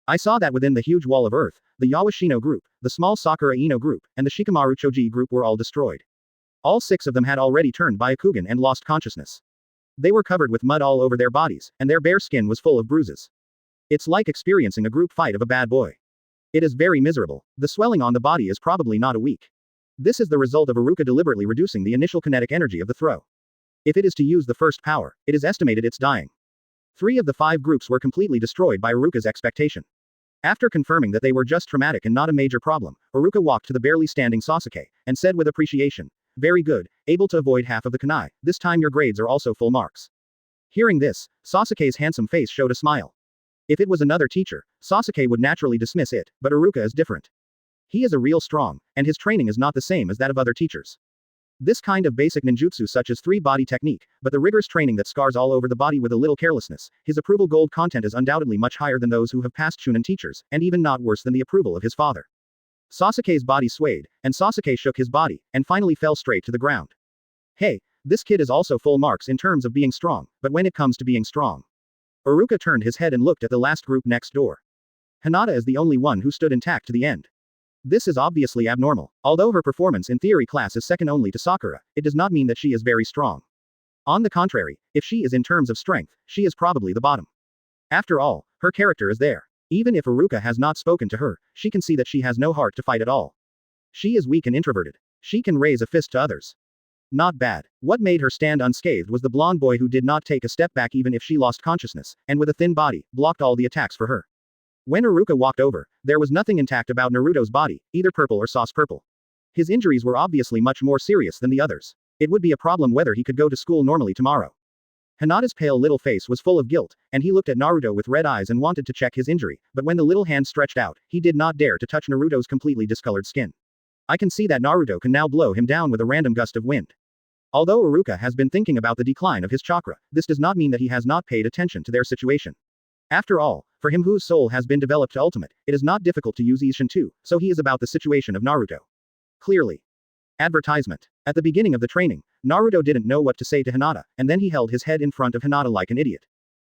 I saw that within the huge wall of earth, the Yawashino group, the small Sakura Ino group, and the Shikamaru Choji group were all destroyed. All 6 of them had already turned Byakugan and lost consciousness. They were covered with mud all over their bodies, and their bare skin was full of bruises. It's like experiencing a group fight of a bad boy. It is very miserable. The swelling on the body is probably not a week. This is the result of Iruka deliberately reducing the initial kinetic energy of the throw. If it is to use the first power, it is estimated it's dying. 3 of the 5 groups were completely destroyed by Iruka's expectation. After confirming that they were just traumatic and not a major problem, Iruka walked to the barely standing Sasuke, and said with appreciation, "Very good, able to avoid half of the kunai, this time your grades are also full marks." Hearing this, Sasuke's handsome face showed a smile. If it was another teacher, Sasuke would naturally dismiss it, but Iruka is different. He is a real strong, and his training is not the same as that of other teachers. This kind of basic ninjutsu such as three-body technique, but the rigorous training that scars all over the body with a little carelessness, his approval gold content is undoubtedly much higher than those who have passed Chunin teachers, and even not worse than the approval of his father. Sasuke's body swayed, and Sasuke shook his body, and finally fell straight to the ground. Hey, this kid is also full marks in terms of being strong, but when it comes to being strong. Iruka turned his head and looked at the last group next door. Hinata is the only one who stood intact to the end. This is obviously abnormal. Although her performance in theory class is second only to Sakura, it does not mean that she is very strong. On the contrary, if she is in terms of strength, she is probably the bottom. After all, her character is there. Even if Iruka has not spoken to her, she can see that she has no heart to fight at all. She is weak and introverted. She can raise a fist to others. Not bad. What made her stand unscathed was the blonde boy who did not take a step back even if she lost consciousness, and with a thin body, blocked all the attacks for her. When Iruka walked over, there was nothing intact about Naruto's body, either purple or sauce purple. His injuries were obviously much more serious than the others. It would be a problem whether he could go to school normally tomorrow. Hinata's pale little face was full of guilt, and he looked at Naruto with red eyes and wanted to check his injury, but when the little hand stretched out, he did not dare to touch Naruto's completely discolored skin. I can see that Naruto can now blow him down with a random gust of wind. Although Iruka has been thinking about the decline of his chakra, this does not mean that he has not paid attention to their situation. After all, for him whose soul has been developed to ultimate, it is not difficult to use Ishin too, so he is about the situation of Naruto. Clearly. Advertisement. At the beginning of the training, Naruto didn't know what to say to Hinata, and then he held his head in front of Hinata like an idiot.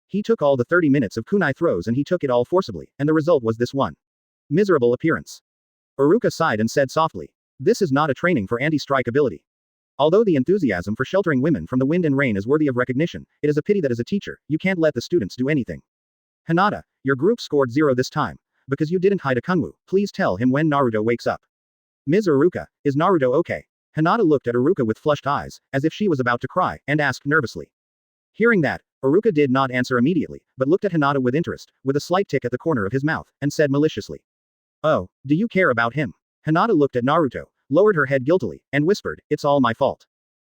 He took all the 30 minutes of kunai throws and he took it all forcibly, and the result was this one. Miserable appearance. Iruka sighed and said softly. This is not a training for anti-strike ability. Although the enthusiasm for sheltering women from the wind and rain is worthy of recognition, it is a pity that as a teacher, you can't let the students do anything. Hinata, your group scored 0 this time. Because you didn't hide a kunwu, please tell him when Naruto wakes up. Ms. Iruka, is Naruto okay? Hinata looked at Iruka with flushed eyes, as if she was about to cry, and asked nervously. Hearing that, Iruka did not answer immediately, but looked at Hinata with interest, with a slight tick at the corner of his mouth, and said maliciously. Oh, do you care about him? Hinata looked at Naruto, lowered her head guiltily, and whispered, it's all my fault.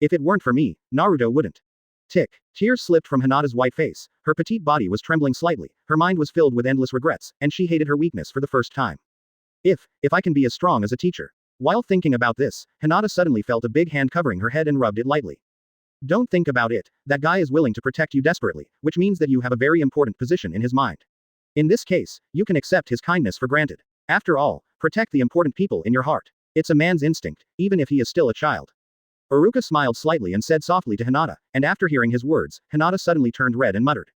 If it weren't for me, Naruto wouldn't. Tick. Tears slipped from Hinata's white face, her petite body was trembling slightly, her mind was filled with endless regrets, and she hated her weakness for the first time. If I can be as strong as a teacher. While thinking about this, Hinata suddenly felt a big hand covering her head and rubbed it lightly. Don't think about it, that guy is willing to protect you desperately, which means that you have a very important position in his mind. In this case, you can accept his kindness for granted. After all, protect the important people in your heart. It's a man's instinct, even if he is still a child. Iruka smiled slightly and said softly to Hinata, and after hearing his words, Hinata suddenly turned red and muttered.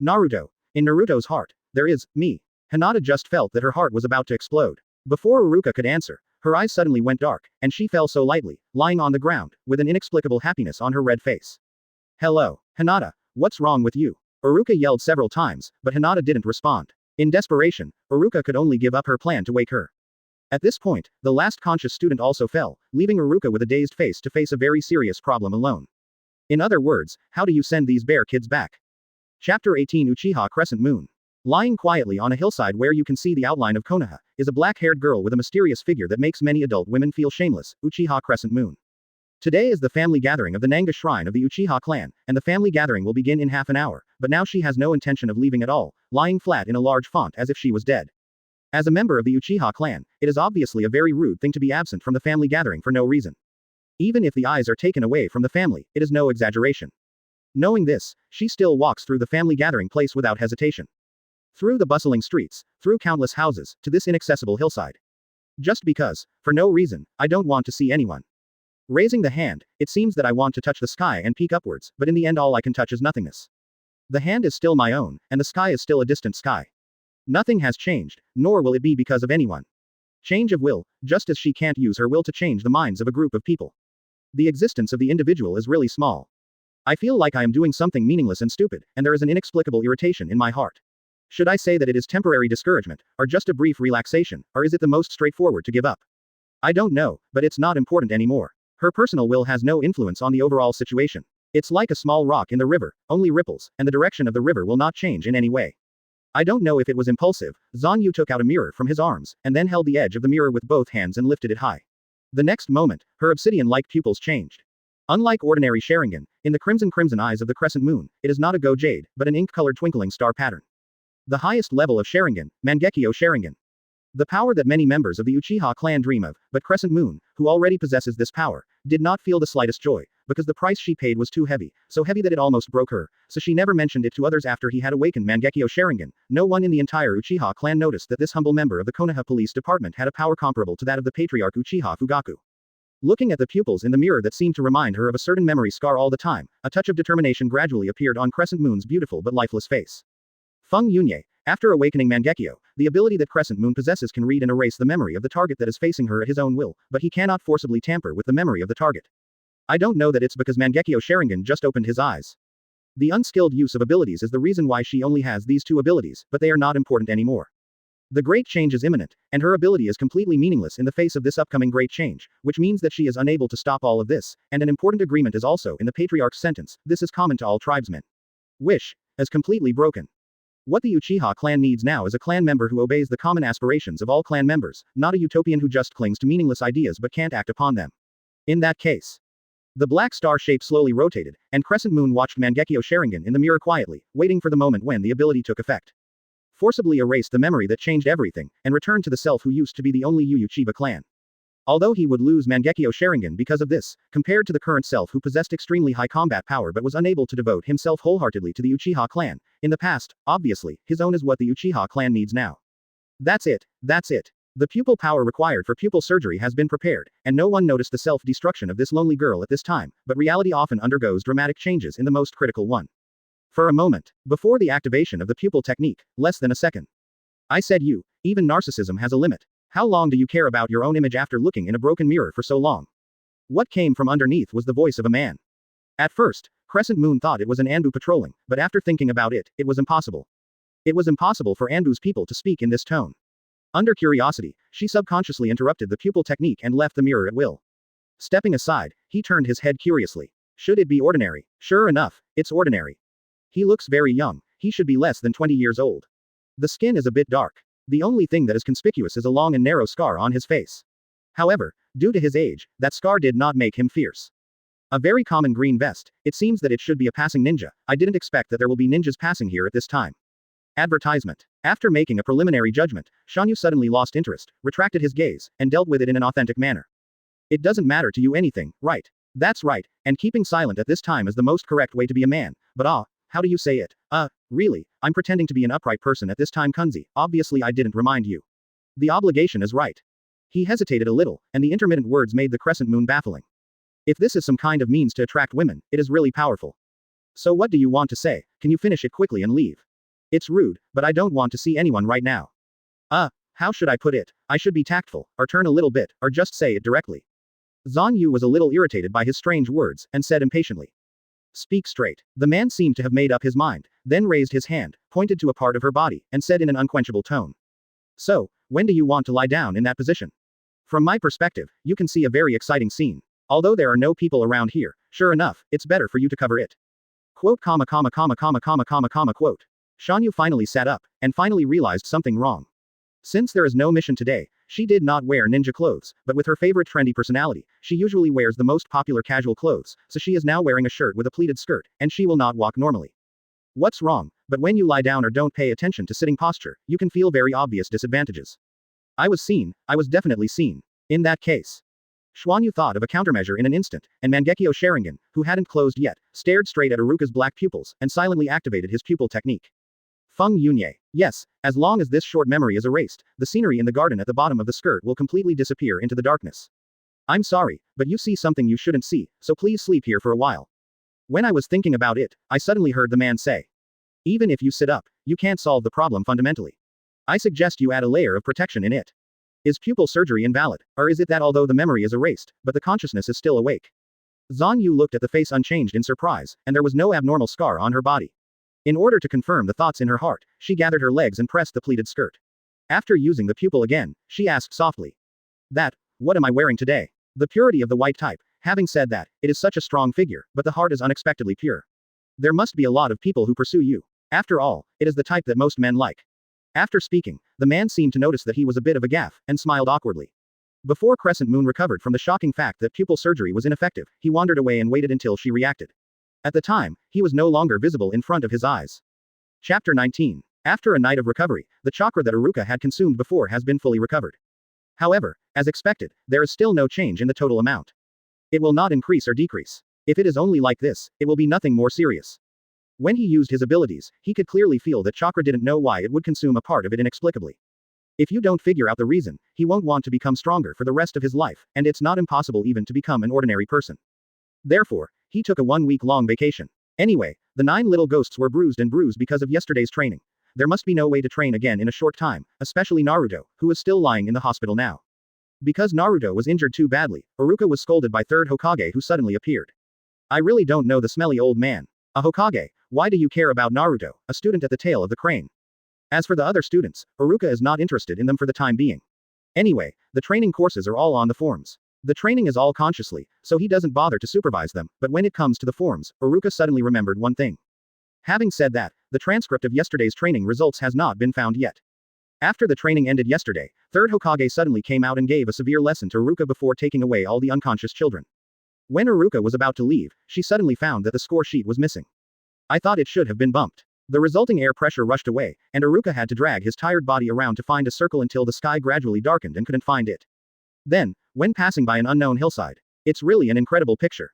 Naruto. In Naruto's heart, there is, me. Hinata just felt that her heart was about to explode. Before Iruka could answer, her eyes suddenly went dark, and she fell so lightly, lying on the ground, with an inexplicable happiness on her red face. Hello, Hinata, what's wrong with you? Iruka yelled several times, but Hinata didn't respond. In desperation, Iruka could only give up her plan to wake her. At this point, the last conscious student also fell, leaving Iruka with a dazed face to face a very serious problem alone. In other words, how do you send these bear kids back? Chapter 18 Uchiha Crescent Moon. Lying quietly on a hillside where you can see the outline of Konoha, is a black-haired girl with a mysterious figure that makes many adult women feel shameless, Uchiha Crescent Moon. Today is the family gathering of the Nanga shrine of the Uchiha clan, and the family gathering will begin in half an hour, but now she has no intention of leaving at all, lying flat in a large font as if she was dead. As a member of the Uchiha clan, it is obviously a very rude thing to be absent from the family gathering for no reason. Even if the eyes are taken away from the family, it is no exaggeration. Knowing this, she still walks through the family gathering place without hesitation. Through the bustling streets, through countless houses, to this inaccessible hillside. Just because, for no reason, I don't want to see anyone. Raising the hand, it seems that I want to touch the sky and peek upwards, but in the end all I can touch is nothingness. The hand is still my own, and the sky is still a distant sky. Nothing has changed, nor will it be because of anyone. Change of will, just as she can't use her will to change the minds of a group of people. The existence of the individual is really small. I feel like I am doing something meaningless and stupid, and there is an inexplicable irritation in my heart. Should I say that it is temporary discouragement, or just a brief relaxation, or is it the most straightforward to give up? I don't know, but it's not important anymore. Her personal will has no influence on the overall situation. It's like a small rock in the river, only ripples, and the direction of the river will not change in any way. I don't know if it was impulsive. Zanyu took out a mirror from his arms, and then held the edge of the mirror with both hands and lifted it high. The next moment, her obsidian-like pupils changed. Unlike ordinary Sharingan, in the crimson eyes of the crescent moon, it is not a go jade, but an ink-colored twinkling star pattern. The highest level of Sharingan, Mangekyo Sharingan. The power that many members of the Uchiha clan dream of, but Crescent Moon, who already possesses this power, did not feel the slightest joy, because the price she paid was too heavy, so heavy that it almost broke her, so she never mentioned it to others after he had awakened Mangekyo Sharingan. No one in the entire Uchiha clan noticed that this humble member of the Konoha police department had a power comparable to that of the patriarch Uchiha Fugaku. Looking at the pupils in the mirror that seemed to remind her of a certain memory scar all the time, a touch of determination gradually appeared on Crescent Moon's beautiful but lifeless face. Feng Yunye, after awakening Mangekyo, the ability that Crescent Moon possesses can read and erase the memory of the target that is facing her at his own will, but he cannot forcibly tamper with the memory of the target. I don't know that it's because Mangekyo Sharingan just opened his eyes. The unskilled use of abilities is the reason why she only has these two abilities, but they are not important anymore. The great change is imminent, and her ability is completely meaningless in the face of this upcoming great change, which means that she is unable to stop all of this, and an important agreement is also in the patriarch's sentence. This is common to all tribesmen. Wish is completely broken. What the Uchiha clan needs now is a clan member who obeys the common aspirations of all clan members, not a utopian who just clings to meaningless ideas but can't act upon them. In that case, the black star shape slowly rotated, and Crescent Moon watched Mangekyo Sharingan in the mirror quietly, waiting for the moment when the ability took effect. Forcibly erased the memory that changed everything, and returned to the self who used to be the only Uchiha clan. Although he would lose Mangekyo Sharingan because of this, compared to the current self who possessed extremely high combat power but was unable to devote himself wholeheartedly to the Uchiha clan, in the past, obviously, his own is what the Uchiha clan needs now. That's it. The pupil power required for pupil surgery has been prepared, and no one noticed the self-destruction of this lonely girl at this time, but reality often undergoes dramatic changes in the most critical one. For a moment, before the activation of the pupil technique, less than a second. I said you, even narcissism has a limit. How long do you care about your own image after looking in a broken mirror for so long? What came from underneath was the voice of a man. At first, Crescent Moon thought it was an Ambu patrolling, but after thinking about it, it was impossible. It was impossible for Ambu's people to speak in this tone. Under curiosity, she subconsciously interrupted the pupil technique and left the mirror at will. Stepping aside, he turned his head curiously. Should it be ordinary? Sure enough, it's ordinary. He looks very young, he should be less than 20 years old. The skin is a bit dark. The only thing that is conspicuous is a long and narrow scar on his face. However, due to his age, that scar did not make him fierce. A very common green vest, it seems that it should be a passing ninja. I didn't expect that there will be ninjas passing here at this time. Advertisement. After making a preliminary judgment, Shanyu suddenly lost interest, retracted his gaze, and dealt with it in an authentic manner. It doesn't matter to you anything, right? That's right, and keeping silent at this time is the most correct way to be a man, but how do you say it? Really, I'm pretending to be an upright person at this time, Kunzi. Obviously I didn't remind you. The obligation is right. He hesitated a little, and the intermittent words made the Crescent Moon baffling. If this is some kind of means to attract women, it is really powerful. So what do you want to say? Can you finish it quickly and leave? It's rude, but I don't want to see anyone right now. How should I put it? I should be tactful, or turn a little bit, or just say it directly. Zhan Yu was a little irritated by his strange words, and said impatiently. Speak straight. The man seemed to have made up his mind, then raised his hand, pointed to a part of her body, and said in an unquenchable tone. So, when do you want to lie down in that position? From my perspective, you can see a very exciting scene. Although there are no people around here, sure enough, it's better for you to cover it. Quote, quote. Shanyu finally sat up, and finally realized something wrong. Since there is no mission today, she did not wear ninja clothes, but with her favorite trendy personality, she usually wears the most popular casual clothes, so she is now wearing a shirt with a pleated skirt, and she will not walk normally. What's wrong? But when you lie down or don't pay attention to sitting posture, you can feel very obvious disadvantages. I was definitely seen. In that case. Xuanyu thought of a countermeasure in an instant, and Mangekyo Sharingan, who hadn't closed yet, stared straight at Iruka's black pupils, and silently activated his pupil technique. Feng Yunye. Yes, as long as this short memory is erased, the scenery in the garden at the bottom of the skirt will completely disappear into the darkness. I'm sorry, but you see something you shouldn't see, so please sleep here for a while. When I was thinking about it, I suddenly heard the man say. Even if you sit up, you can't solve the problem fundamentally. I suggest you add a layer of protection in it. Is pupil surgery invalid, or is it that although the memory is erased, but the consciousness is still awake? Zhan Yu looked at the face unchanged in surprise, and there was no abnormal scar on her body. In order to confirm the thoughts in her heart, she gathered her legs and pressed the pleated skirt. After using the pupil again, she asked softly. What am I wearing today? The purity of the white type. Having said that, it is such a strong figure, but the heart is unexpectedly pure. There must be a lot of people who pursue you. After all, it is the type that most men like. After speaking, the man seemed to notice that he was a bit of a gaffe, and smiled awkwardly. Before Crescent Moon recovered from the shocking fact that pupil surgery was ineffective, he wandered away and waited until she reacted. At the time, he was no longer visible in front of his eyes. Chapter 19. After a night of recovery, the chakra that Iruka had consumed before has been fully recovered. However, as expected, there is still no change in the total amount. It will not increase or decrease. If it is only like this, it will be nothing more serious. When he used his abilities, he could clearly feel that Chakra didn't know why it would consume a part of it inexplicably. If you don't figure out the reason, he won't want to become stronger for the rest of his life, and it's not impossible even to become an ordinary person. Therefore, he took a 1-week-long vacation. Anyway, the 9 little ghosts were bruised and bruised because of yesterday's training. There must be no way to train again in a short time, especially Naruto, who is still lying in the hospital now. Because Naruto was injured too badly, Iruka was scolded by 3rd Hokage who suddenly appeared. I really don't know the smelly old man. A Hokage, why do you care about Naruto, a student at the tail of the crane? As for the other students, Iruka is not interested in them for the time being. Anyway, the training courses are all on the forms. The training is all consciously, so he doesn't bother to supervise them, but when it comes to the forms, Iruka suddenly remembered one thing. Having said that, the transcript of yesterday's training results has not been found yet. After the training ended yesterday, 3rd Hokage suddenly came out and gave a severe lesson to Iruka before taking away all the unconscious children. When Iruka was about to leave, she suddenly found that the score sheet was missing. I thought it should have been bumped. The resulting air pressure rushed away, and Iruka had to drag his tired body around to find a circle until the sky gradually darkened and couldn't find it. Then, when passing by an unknown hillside, it's really an incredible picture.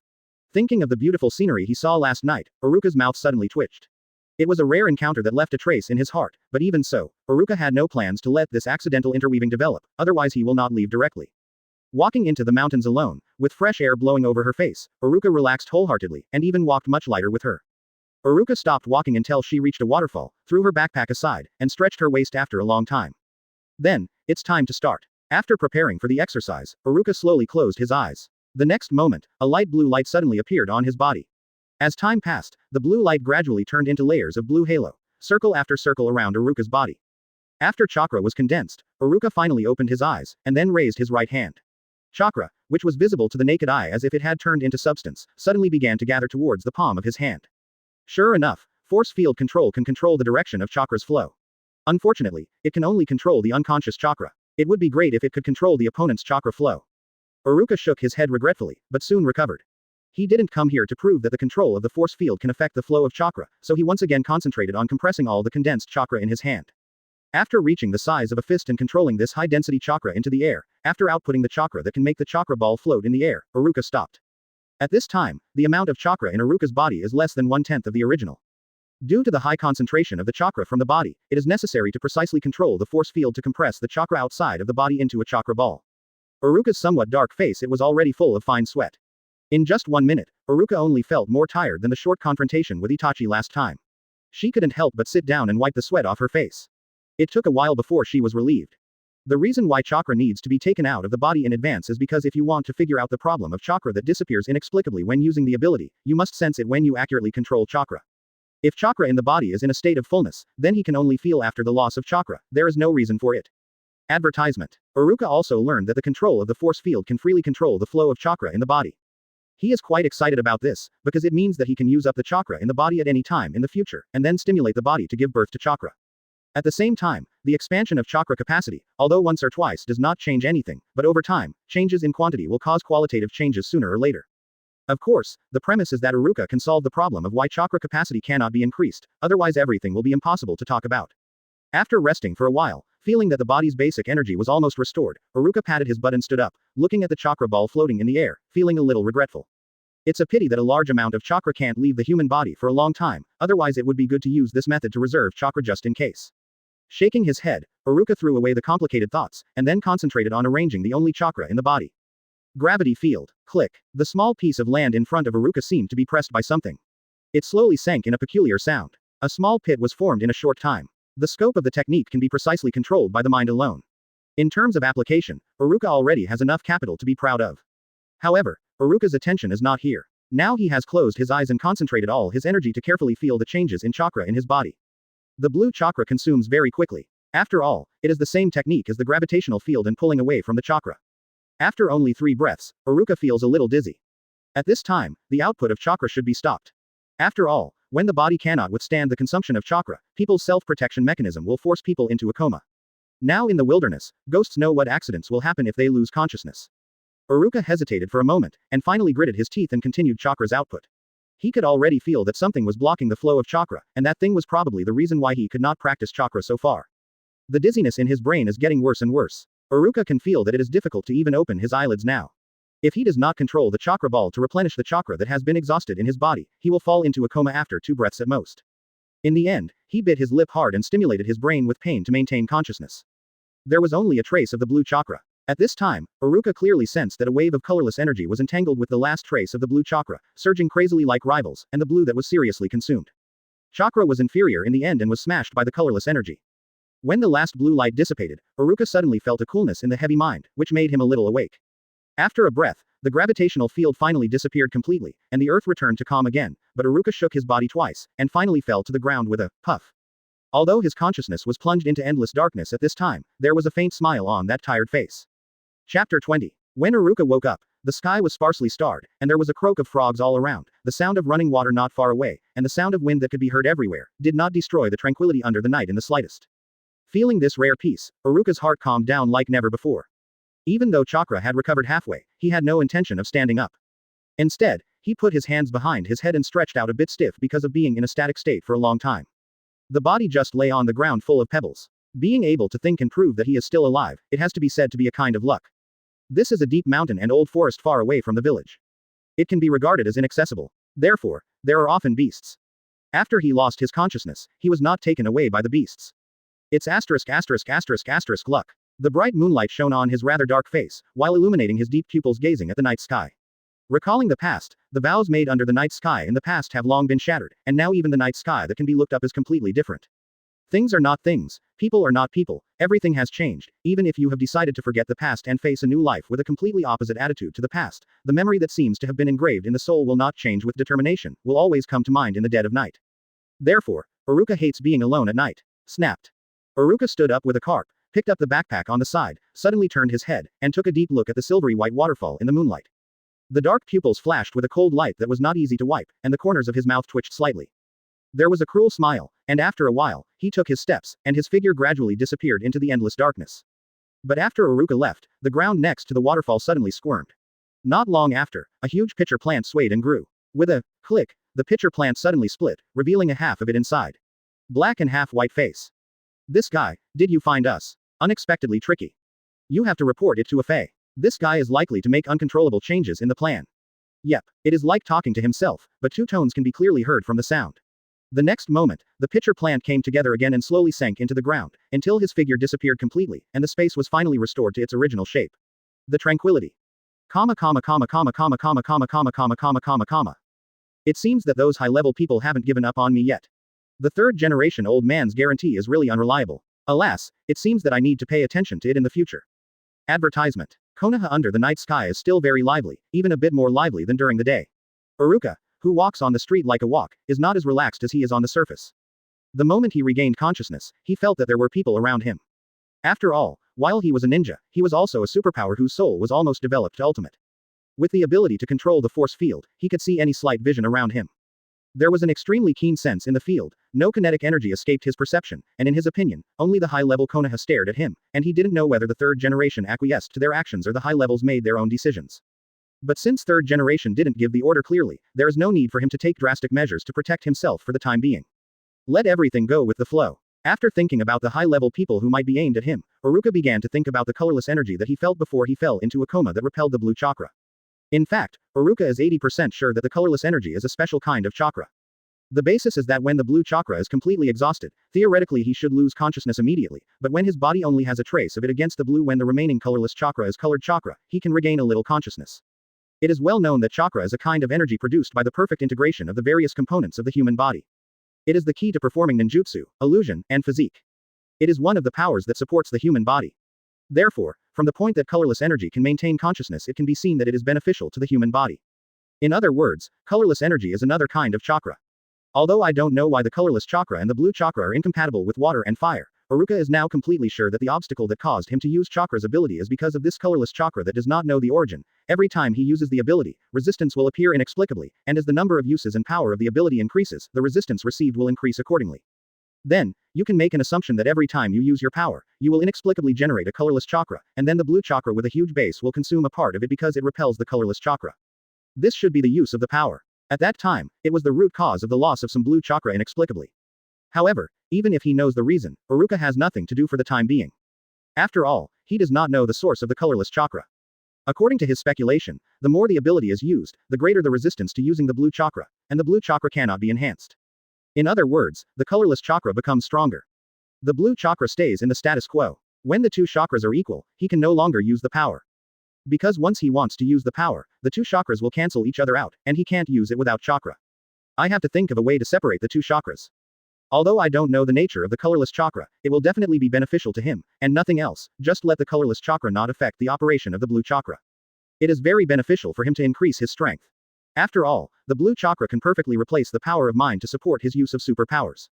Thinking of the beautiful scenery he saw last night, Iruka's mouth suddenly twitched. It was a rare encounter that left a trace in his heart, but even so, Iruka had no plans to let this accidental interweaving develop, otherwise he will not leave directly. Walking into the mountains alone, with fresh air blowing over her face, Iruka relaxed wholeheartedly, and even walked much lighter with her. Iruka stopped walking until she reached a waterfall, threw her backpack aside, and stretched her waist after a long time. Then, it's time to start. After preparing for the exercise, Iruka slowly closed his eyes. The next moment, a light blue light suddenly appeared on his body. As time passed, the blue light gradually turned into layers of blue halo, circle after circle around Iruka's body. After Chakra was condensed, Iruka finally opened his eyes, and then raised his right hand. Chakra, which was visible to the naked eye as if it had turned into substance, suddenly began to gather towards the palm of his hand. Sure enough, force field control can control the direction of Chakra's flow. Unfortunately, it can only control the unconscious Chakra. It would be great if it could control the opponent's Chakra flow. Iruka shook his head regretfully, but soon recovered. He didn't come here to prove that the control of the force field can affect the flow of Chakra, so he once again concentrated on compressing all the condensed Chakra in his hand. After reaching the size of a fist and controlling this high-density Chakra into the air, after outputting the Chakra that can make the Chakra ball float in the air, Iruka stopped. At this time, the amount of Chakra in Iruka's body is less than 1/10 of the original. Due to the high concentration of the Chakra from the body, it is necessary to precisely control the force field to compress the Chakra outside of the body into a Chakra ball. Iruka's somewhat dark face it was already full of fine sweat. In just 1 minute, Iruka only felt more tired than the short confrontation with Itachi last time. She couldn't help but sit down and wipe the sweat off her face. It took a while before she was relieved. The reason why Chakra needs to be taken out of the body in advance is because if you want to figure out the problem of Chakra that disappears inexplicably when using the ability, you must sense it when you accurately control Chakra. If Chakra in the body is in a state of fullness, then he can only feel after the loss of Chakra. There is no reason for it. Advertisement. Iruka also learned that the control of the force field can freely control the flow of Chakra in the body. He is quite excited about this, because it means that he can use up the Chakra in the body at any time in the future, and then stimulate the body to give birth to Chakra. At the same time, the expansion of Chakra capacity, although once or twice does not change anything, but over time, changes in quantity will cause qualitative changes sooner or later. Of course, the premise is that Iruka can solve the problem of why Chakra capacity cannot be increased, otherwise everything will be impossible to talk about. After resting for a while, feeling that the body's basic energy was almost restored, Iruka patted his butt and stood up, looking at the Chakra ball floating in the air, feeling a little regretful. It's a pity that a large amount of Chakra can't leave the human body for a long time, otherwise it would be good to use this method to reserve Chakra just in case. Shaking his head, Iruka threw away the complicated thoughts, and then concentrated on arranging the only Chakra in the body. Gravity field. Click. The small piece of land in front of Iruka seemed to be pressed by something. It slowly sank in a peculiar sound. A small pit was formed in a short time. The scope of the technique can be precisely controlled by the mind alone. In terms of application, Iruka already has enough capital to be proud of. However, Iruka's attention is not here. Now he has closed his eyes and concentrated all his energy to carefully feel the changes in Chakra in his body. The blue Chakra consumes very quickly. After all, it is the same technique as the gravitational field and pulling away from the Chakra. After only 3 breaths, Iruka feels a little dizzy. At this time, the output of Chakra should be stopped. After all, when the body cannot withstand the consumption of Chakra, people's self-protection mechanism will force people into a coma. Now in the wilderness, ghosts know what accidents will happen if they lose consciousness. Iruka hesitated for a moment, and finally gritted his teeth and continued Chakra's output. He could already feel that something was blocking the flow of Chakra, and that thing was probably the reason why he could not practice Chakra so far. The dizziness in his brain is getting worse and worse. Iruka can feel that it is difficult to even open his eyelids now. If he does not control the chakra ball to replenish the chakra that has been exhausted in his body, he will fall into a coma after 2 breaths at most. In the end, he bit his lip hard and stimulated his brain with pain to maintain consciousness. There was only a trace of the blue chakra. At this time, Iruka clearly sensed that a wave of colorless energy was entangled with the last trace of the blue chakra, surging crazily like rivals, and the blue that was seriously consumed. Chakra was inferior in the end and was smashed by the colorless energy. When the last blue light dissipated, Iruka suddenly felt a coolness in the heavy mind, which made him a little awake. After a breath, the gravitational field finally disappeared completely, and the earth returned to calm again, but Iruka shook his body twice, and finally fell to the ground with a puff. Although his consciousness was plunged into endless darkness at this time, there was a faint smile on that tired face. Chapter 20. When Iruka woke up, the sky was sparsely starred, and there was a croak of frogs all around, the sound of running water not far away, and the sound of wind that could be heard everywhere, did not destroy the tranquility under the night in the slightest. Feeling this rare peace, Iruka's heart calmed down like never before. Even though Chakra had recovered halfway, he had no intention of standing up. Instead, he put his hands behind his head and stretched out a bit stiff because of being in a static state for a long time. The body just lay on the ground full of pebbles. Being able to think can prove that he is still alive, it has to be said to be a kind of luck. This is a deep mountain and old forest far away from the village. It can be regarded as inaccessible. Therefore, there are often beasts. After he lost his consciousness, he was not taken away by the beasts. It's ****** luck. The bright moonlight shone on his rather dark face, while illuminating his deep pupils gazing at the night sky. Recalling the past, the vows made under the night sky in the past have long been shattered, and now even the night sky that can be looked up is completely different. Things are not things, people are not people, everything has changed. Even if you have decided to forget the past and face a new life with a completely opposite attitude to the past, the memory that seems to have been engraved in the soul will not change with determination, will always come to mind in the dead of night. Therefore, Iruka hates being alone at night. Snapped. Iruka stood up with a carp, picked up the backpack on the side, suddenly turned his head, and took a deep look at the silvery white waterfall in the moonlight. The dark pupils flashed with a cold light that was not easy to wipe, and the corners of his mouth twitched slightly. There was a cruel smile, and after a while, he took his steps, and his figure gradually disappeared into the endless darkness. But after Iruka left, the ground next to the waterfall suddenly squirmed. Not long after, a huge pitcher plant swayed and grew. With a click, the pitcher plant suddenly split, revealing a half of it inside. Black and half white face. This guy, did you find us? Unexpectedly tricky. You have to report it to a Fae. This guy is likely to make uncontrollable changes in the plan. Yep, it is like talking to himself, but two tones can be clearly heard from the sound. The next moment, the pitcher plant came together again and slowly sank into the ground, until his figure disappeared completely, and the space was finally restored to its original shape. The tranquility. It seems that those high-level people haven't given up on me yet. The third-generation old man's guarantee is really unreliable. Alas, it seems that I need to pay attention to it in the future. Advertisement. Konoha under the night sky is still very lively, even a bit more lively than during the day. Iruka, who walks on the street like a walk, is not as relaxed as he is on the surface. The moment he regained consciousness, he felt that there were people around him. After all, while he was a ninja, he was also a superpower whose soul was almost developed to ultimate. With the ability to control the force field, he could see any slight vision around him. There was an extremely keen sense in the field, no kinetic energy escaped his perception, and in his opinion, only the high-level Konoha stared at him, and he didn't know whether the third generation acquiesced to their actions or the high-levels made their own decisions. But since third generation didn't give the order clearly, there is no need for him to take drastic measures to protect himself for the time being. Let everything go with the flow. After thinking about the high-level people who might be aimed at him, Iruka began to think about the colorless energy that he felt before he fell into a coma that repelled the blue chakra. In fact, Iruka is 80% sure that the colorless energy is a special kind of chakra. The basis is that when the blue chakra is completely exhausted, theoretically he should lose consciousness immediately, but when his body only has a trace of it against the blue when the remaining colorless chakra is colored chakra, he can regain a little consciousness. It is well known that chakra is a kind of energy produced by the perfect integration of the various components of the human body. It is the key to performing ninjutsu, illusion, and physique. It is one of the powers that supports the human body. Therefore, from the point that colorless energy can maintain consciousness, it can be seen that it is beneficial to the human body. In other words, colorless energy is another kind of chakra. Although I don't know why the colorless chakra and the blue chakra are incompatible with water and fire, Iruka is now completely sure that the obstacle that caused him to use chakra's ability is because of this colorless chakra that does not know the origin. Every time he uses the ability, resistance will appear inexplicably, and as the number of uses and power of the ability increases, the resistance received will increase accordingly. Then, you can make an assumption that every time you use your power, you will inexplicably generate a colorless chakra, and then the blue chakra with a huge base will consume a part of it because it repels the colorless chakra. This should be the use of the power. At that time, it was the root cause of the loss of some blue chakra inexplicably. However, even if he knows the reason, Iruka has nothing to do for the time being. After all, he does not know the source of the colorless chakra. According to his speculation, the more the ability is used, the greater the resistance to using the blue chakra, and the blue chakra cannot be enhanced. In other words, the colorless chakra becomes stronger. The blue chakra stays in the status quo. When the two chakras are equal, he can no longer use the power. Because once he wants to use the power, the two chakras will cancel each other out, and he can't use it without chakra. I have to think of a way to separate the two chakras. Although I don't know the nature of the colorless chakra, it will definitely be beneficial to him, and nothing else, just let the colorless chakra not affect the operation of the blue chakra. It is very beneficial for him to increase his strength. After all, the blue chakra can perfectly replace the power of mind to support his use of superpowers.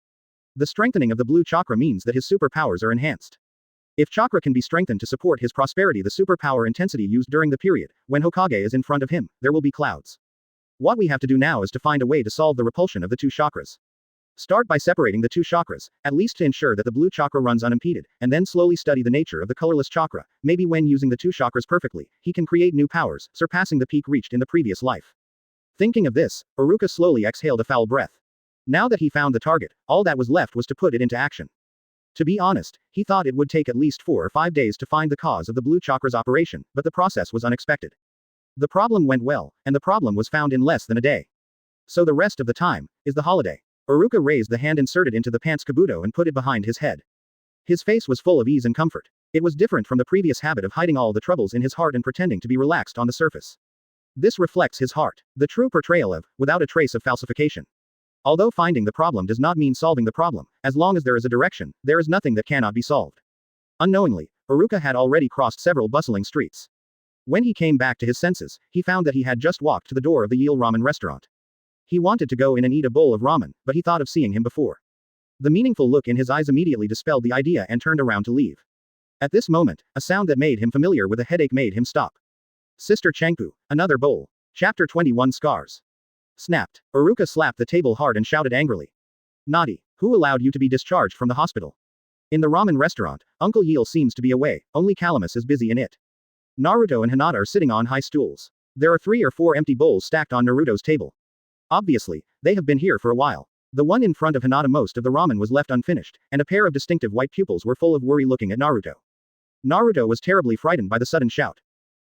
The strengthening of the blue chakra means that his superpowers are enhanced. If chakra can be strengthened to support his prosperity, the superpower intensity used during the period, when Hokage is in front of him, there will be clouds. What we have to do now is to find a way to solve the repulsion of the two chakras. Start by separating the two chakras, at least to ensure that the blue chakra runs unimpeded, and then slowly study the nature of the colorless chakra. Maybe when using the two chakras perfectly, he can create new powers, surpassing the peak reached in the previous life. Thinking of this, Iruka slowly exhaled a foul breath. Now that he found the target, all that was left was to put it into action. To be honest, he thought it would take at least 4 or 5 days to find the cause of the blue chakra's operation, but the process was unexpected. The problem went well, and the problem was found in less than a day. So the rest of the time is the holiday. Iruka raised the hand inserted into the pants kabuto and put it behind his head. His face was full of ease and comfort. It was different from the previous habit of hiding all the troubles in his heart and pretending to be relaxed on the surface. This reflects his heart, the true portrayal of, without a trace of falsification. Although finding the problem does not mean solving the problem, as long as there is a direction, there is nothing that cannot be solved. Unknowingly, Iruka had already crossed several bustling streets. When he came back to his senses, he found that he had just walked to the door of the Yale Ramen restaurant. He wanted to go in and eat a bowl of ramen, but he thought of seeing him before. The meaningful look in his eyes immediately dispelled the idea and turned around to leave. At this moment, a sound that made him familiar with a headache made him stop. Sister Changpu, another bowl. Chapter 21 Scars. Snapped. Iruka slapped the table hard and shouted angrily. Naughty, who allowed you to be discharged from the hospital? In the ramen restaurant, Uncle Yale seems to be away, only Calamus is busy in it. Naruto and Hinata are sitting on high stools. There are 3 or 4 empty bowls stacked on Naruto's table. Obviously, they have been here for a while. The one in front of Hinata, most of the ramen was left unfinished, and a pair of distinctive white pupils were full of worry looking at Naruto. Naruto was terribly frightened by the sudden shout.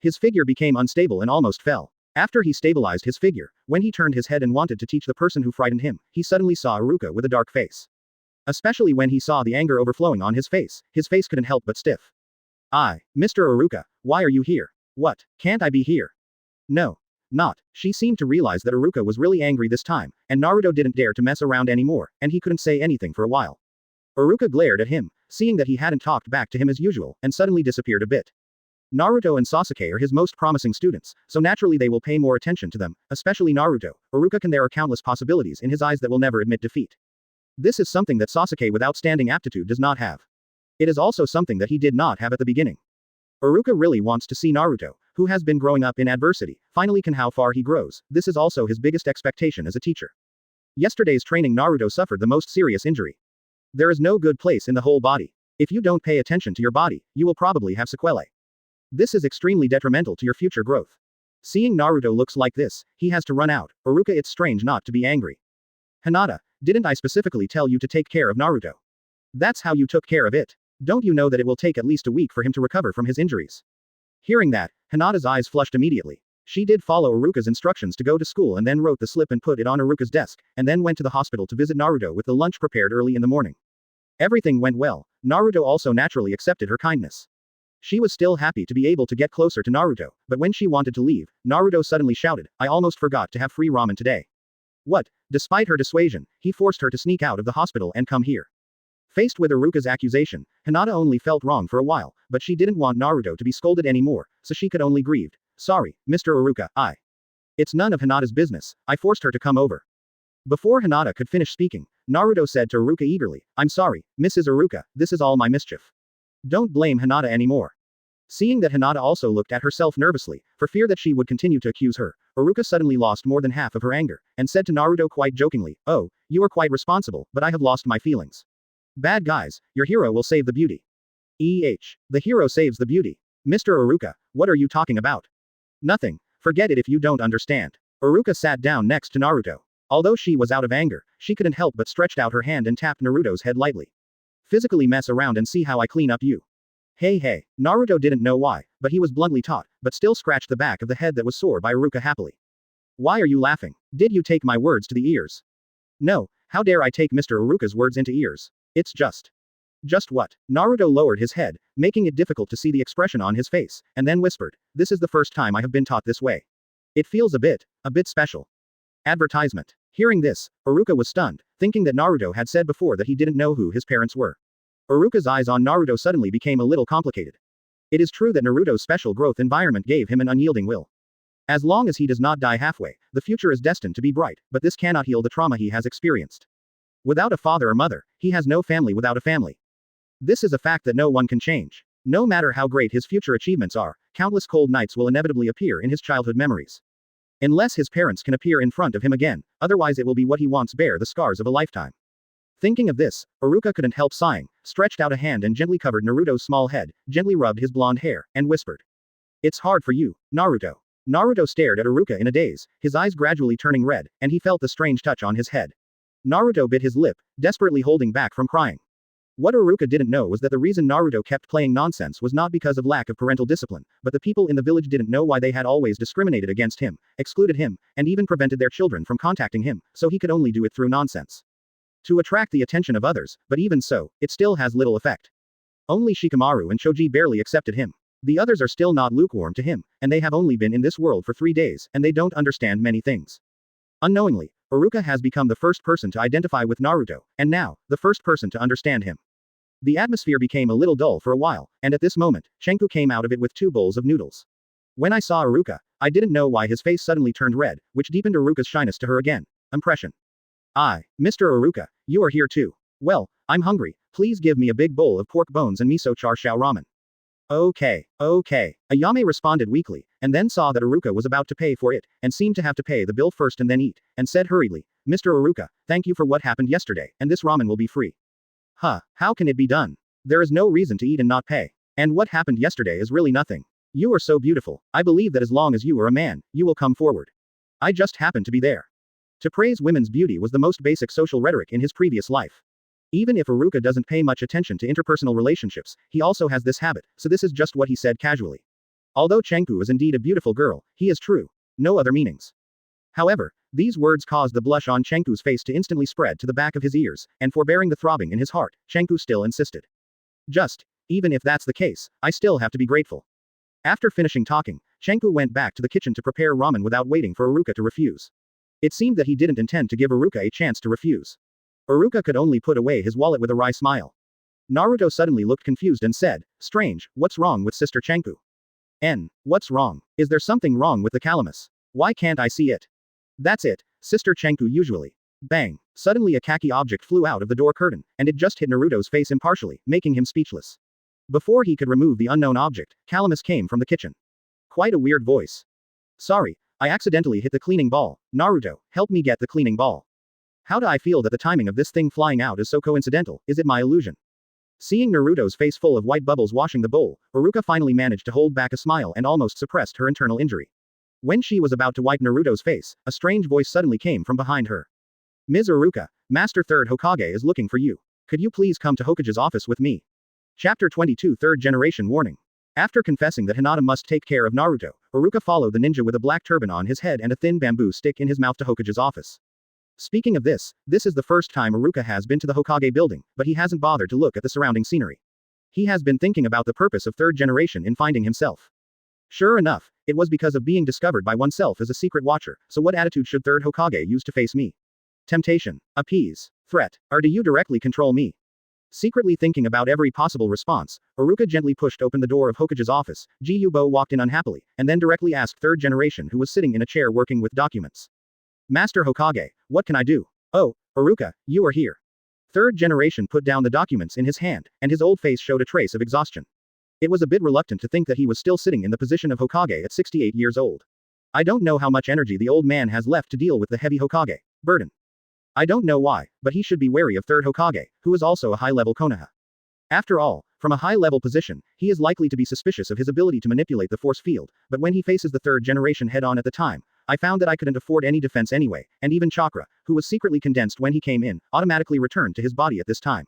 His figure became unstable and almost fell. After he stabilized his figure, when he turned his head and wanted to teach the person who frightened him, he suddenly saw Iruka with a dark face. Especially when he saw the anger overflowing on his face couldn't help but stiff. Mr. Iruka, why are you here? What, can't I be here? No. Not. She seemed to realize that Iruka was really angry this time, and Naruto didn't dare to mess around anymore, and he couldn't say anything for a while. Iruka glared at him, seeing that he hadn't talked back to him as usual, and suddenly disappeared a bit. Naruto and Sasuke are his most promising students, so naturally they will pay more attention to them, especially Naruto. There are countless possibilities in his eyes that will never admit defeat. This is something that Sasuke with outstanding aptitude does not have. It is also something that he did not have at the beginning. Iruka really wants to see Naruto, who has been growing up in adversity, finally can how far he grows. This is also his biggest expectation as a teacher. Yesterday's training, Naruto suffered the most serious injury. There is no good place in the whole body. If you don't pay attention to your body, you will probably have sequelae. This is extremely detrimental to your future growth. Seeing Naruto looks like this, he has to run out. Iruka, it's strange not to be angry. Hinata, didn't I specifically tell you to take care of Naruto? That's how you took care of it. Don't you know that it will take at least a week for him to recover from his injuries? Hearing that, Hinata's eyes flushed immediately. She did follow Iruka's instructions to go to school and then wrote the slip and put it on Iruka's desk, and then went to the hospital to visit Naruto with the lunch prepared early in the morning. Everything went well. Naruto also naturally accepted her kindness. She was still happy to be able to get closer to Naruto, but when she wanted to leave, Naruto suddenly shouted, I almost forgot to have free ramen today. What? Despite her dissuasion, he forced her to sneak out of the hospital and come here. Faced with Iruka's accusation, Hinata only felt wrong for a while, but she didn't want Naruto to be scolded anymore, so she could only grieve. Sorry, Mr. Iruka, It's none of Hinata's business, I forced her to come over. Before Hinata could finish speaking, Naruto said to Iruka eagerly, I'm sorry, Mrs. Iruka, this is all my mischief. Don't blame Hinata anymore. Seeing that Hinata also looked at herself nervously, for fear that she would continue to accuse her, Iruka suddenly lost more than half of her anger, and said to Naruto quite jokingly, Oh, you are quite responsible, but I have lost my feelings. Bad guys, your hero will save the beauty. The hero saves the beauty. Mr. Iruka, what are you talking about? Nothing, forget it if you don't understand. Iruka sat down next to Naruto. Although she was out of anger, she couldn't help but stretched out her hand and tapped Naruto's head lightly. Physically mess around and see how I clean up you. Hey, Naruto didn't know why, but he was bluntly taught, but still scratched the back of the head that was sore by Iruka happily. Why are you laughing? Did you take my words to the ears? No, how dare I take Mr. Iruka's words into ears? It's just. Just what? Naruto lowered his head, making it difficult to see the expression on his face, and then whispered, this is the first time I have been taught this way. It feels a bit special. Advertisement. Hearing this, Iruka was stunned, thinking that Naruto had said before that he didn't know who his parents were. Iruka's eyes on Naruto suddenly became a little complicated. It is true that Naruto's special growth environment gave him an unyielding will. As long as he does not die halfway, the future is destined to be bright, but this cannot heal the trauma he has experienced. Without a father or mother, he has no family without a family. This is a fact that no one can change. No matter how great his future achievements are, countless cold nights will inevitably appear in his childhood memories. Unless his parents can appear in front of him again, otherwise it will be what he wants bear the scars of a lifetime. Thinking of this, Iruka couldn't help sighing, stretched out a hand and gently covered Naruto's small head, gently rubbed his blonde hair, and whispered. It's hard for you, Naruto. Naruto stared at Iruka in a daze, his eyes gradually turning red, and he felt the strange touch on his head. Naruto bit his lip, desperately holding back from crying. What Iruka didn't know was that the reason Naruto kept playing nonsense was not because of lack of parental discipline, but the people in the village didn't know why they had always discriminated against him, excluded him, and even prevented their children from contacting him, so he could only do it through nonsense. To attract the attention of others, but even so, it still has little effect. Only Shikamaru and Choji barely accepted him. The others are still not lukewarm to him, and they have only been in this world for 3 days, and they don't understand many things. Unknowingly, Iruka has become the first person to identify with Naruto, and now, the first person to understand him. The atmosphere became a little dull for a while, and at this moment, Shenku came out of it with 2 bowls of noodles. When I saw Iruka, I didn't know why his face suddenly turned red, which deepened Iruka's shyness to her again. Impression. Mr. Iruka, you are here too. Well, I'm hungry, please give me a big bowl of pork bones and miso char shao ramen. Okay. Ayame responded weakly, and then saw that Iruka was about to pay for it, and seemed to have to pay the bill first and then eat, and said hurriedly, Mr. Iruka, thank you for what happened yesterday, and this ramen will be free. How can it be done? There is no reason to eat and not pay. And what happened yesterday is really nothing. You are so beautiful, I believe that as long as you are a man, you will come forward. I just happened to be there. To praise women's beauty was the most basic social rhetoric in his previous life. Even if Iruka doesn't pay much attention to interpersonal relationships, he also has this habit, so this is just what he said casually. Although Chenku is indeed a beautiful girl, he is true. No other meanings. However, these words caused the blush on Chenku's face to instantly spread to the back of his ears, and forbearing the throbbing in his heart, Chenku still insisted. Even if that's the case, I still have to be grateful. After finishing talking, Chenku went back to the kitchen to prepare ramen without waiting for Iruka to refuse. It seemed that he didn't intend to give Iruka a chance to refuse. Iruka could only put away his wallet with a wry smile. Naruto suddenly looked confused and said, strange, what's wrong with Sister Chenku? What's wrong? Is there something wrong with the calamus? Why can't I see it? That's it, Sister Chenku usually. Bang! Suddenly a khaki object flew out of the door curtain, and it just hit Naruto's face impartially, making him speechless. Before he could remove the unknown object, calamus came from the kitchen. Quite a weird voice. Sorry, I accidentally hit the cleaning ball. Naruto, help me get the cleaning ball. How do I feel that the timing of this thing flying out is so coincidental? Is it my illusion? Seeing Naruto's face full of white bubbles washing the bowl, Iruka finally managed to hold back a smile and almost suppressed her internal injury. When she was about to wipe Naruto's face, a strange voice suddenly came from behind her. Ms. Iruka, Master 3rd Hokage is looking for you. Could you please come to Hokage's office with me? Chapter 22 Third Generation Warning. After confessing that Hinata must take care of Naruto, Iruka followed the ninja with a black turban on his head and a thin bamboo stick in his mouth to Hokage's office. Speaking of this is the first time Iruka has been to the Hokage building, but he hasn't bothered to look at the surrounding scenery. He has been thinking about the purpose of 3rd generation in finding himself. Sure enough, it was because of being discovered by oneself as a secret watcher, so what attitude should 3rd Hokage use to face me? Temptation. Appease. Threat. Or do you directly control me? Secretly thinking about every possible response, Iruka gently pushed open the door of Hokage's office. Ji Yubo walked in unhappily, and then directly asked 3rd generation who was sitting in a chair working with documents. Master Hokage, what can I do? Oh, Iruka, you are here. 3rd generation put down the documents in his hand, and his old face showed a trace of exhaustion. It was a bit reluctant to think that he was still sitting in the position of Hokage at 68 years old. I don't know how much energy the old man has left to deal with the heavy Hokage burden. I don't know why, but he should be wary of 3rd Hokage, who is also a high-level Konoha. After all, from a high-level position, he is likely to be suspicious of his ability to manipulate the force field, but when he faces the 3rd generation head-on at the time, I found that I couldn't afford any defense anyway, and even Chakra, who was secretly condensed when he came in, automatically returned to his body at this time.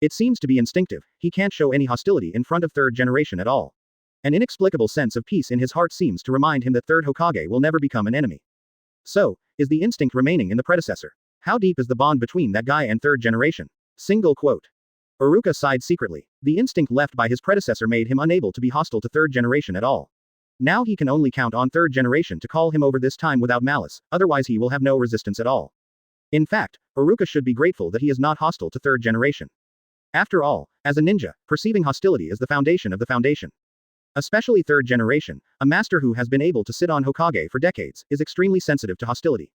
It seems to be instinctive, he can't show any hostility in front of third generation at all. An inexplicable sense of peace in his heart seems to remind him that third Hokage will never become an enemy. So, is the instinct remaining in the predecessor? How deep is the bond between that guy and third generation? Single quote. Iruka sighed secretly. The instinct left by his predecessor made him unable to be hostile to third generation at all. Now he can only count on third generation to call him over this time without malice, otherwise he will have no resistance at all. In fact, Iruka should be grateful that he is not hostile to third generation. After all, as a ninja, perceiving hostility is the foundation of the foundation. Especially third generation, a master who has been able to sit on Hokage for decades, is extremely sensitive to hostility.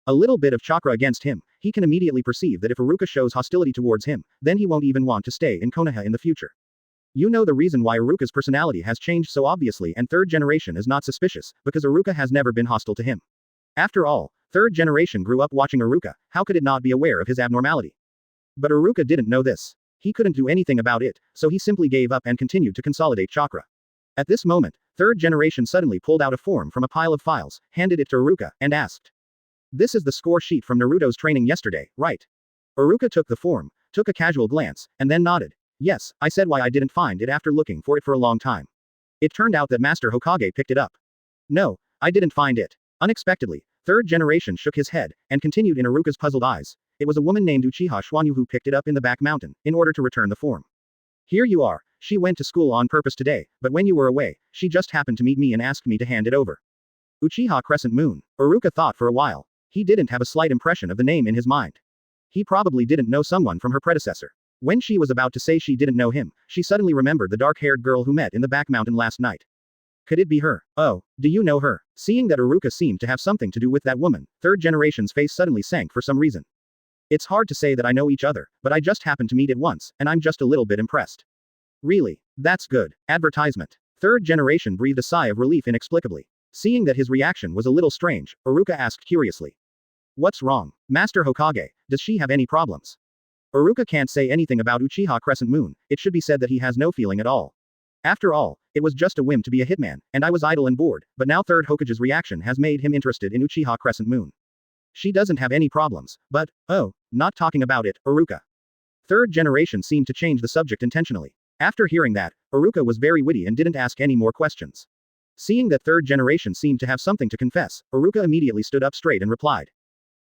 A little bit of chakra against him, he can immediately perceive that if Iruka shows hostility towards him, then he won't even want to stay in Konoha in the future. You know the reason why Iruka's personality has changed so obviously and third generation is not suspicious, because Iruka has never been hostile to him. After all, third generation grew up watching Iruka, how could it not be aware of his abnormality? But Iruka didn't know this. He couldn't do anything about it, so he simply gave up and continued to consolidate chakra. At this moment, third generation suddenly pulled out a form from a pile of files, handed it to Iruka, and asked. This is the score sheet from Naruto's training yesterday, right? Iruka took the form, took a casual glance, and then nodded. Yes, I said why I didn't find it after looking for it for a long time. It turned out that Master Hokage picked it up. No, I didn't find it. Unexpectedly, third generation shook his head, and continued in Iruka's puzzled eyes. It was a woman named Uchiha Shwanyu who picked it up in the back mountain, in order to return the form. Here you are, she went to school on purpose today, but when you were away, she just happened to meet me and asked me to hand it over. Uchiha Crescent Moon. Iruka thought for a while. He didn't have a slight impression of the name in his mind. He probably didn't know someone from her predecessor. When she was about to say she didn't know him, she suddenly remembered the dark-haired girl who met in the back mountain last night. Could it be her? Oh, do you know her? Seeing that Iruka seemed to have something to do with that woman, third generation's face suddenly sank for some reason. It's hard to say that I know each other, but I just happened to meet it once, and I'm just a little bit impressed. Really? That's good. Advertisement. Third generation breathed a sigh of relief inexplicably. Seeing that his reaction was a little strange, Iruka asked curiously. What's wrong? Master Hokage, does she have any problems? Iruka can't say anything about Uchiha Crescent Moon, it should be said that he has no feeling at all. After all, it was just a whim to be a hitman, and I was idle and bored, but now third Hokage's reaction has made him interested in Uchiha Crescent Moon. She doesn't have any problems, but, oh, not talking about it, Iruka. Third generation seemed to change the subject intentionally. After hearing that, Iruka was very witty and didn't ask any more questions. Seeing that third generation seemed to have something to confess, Iruka immediately stood up straight and replied.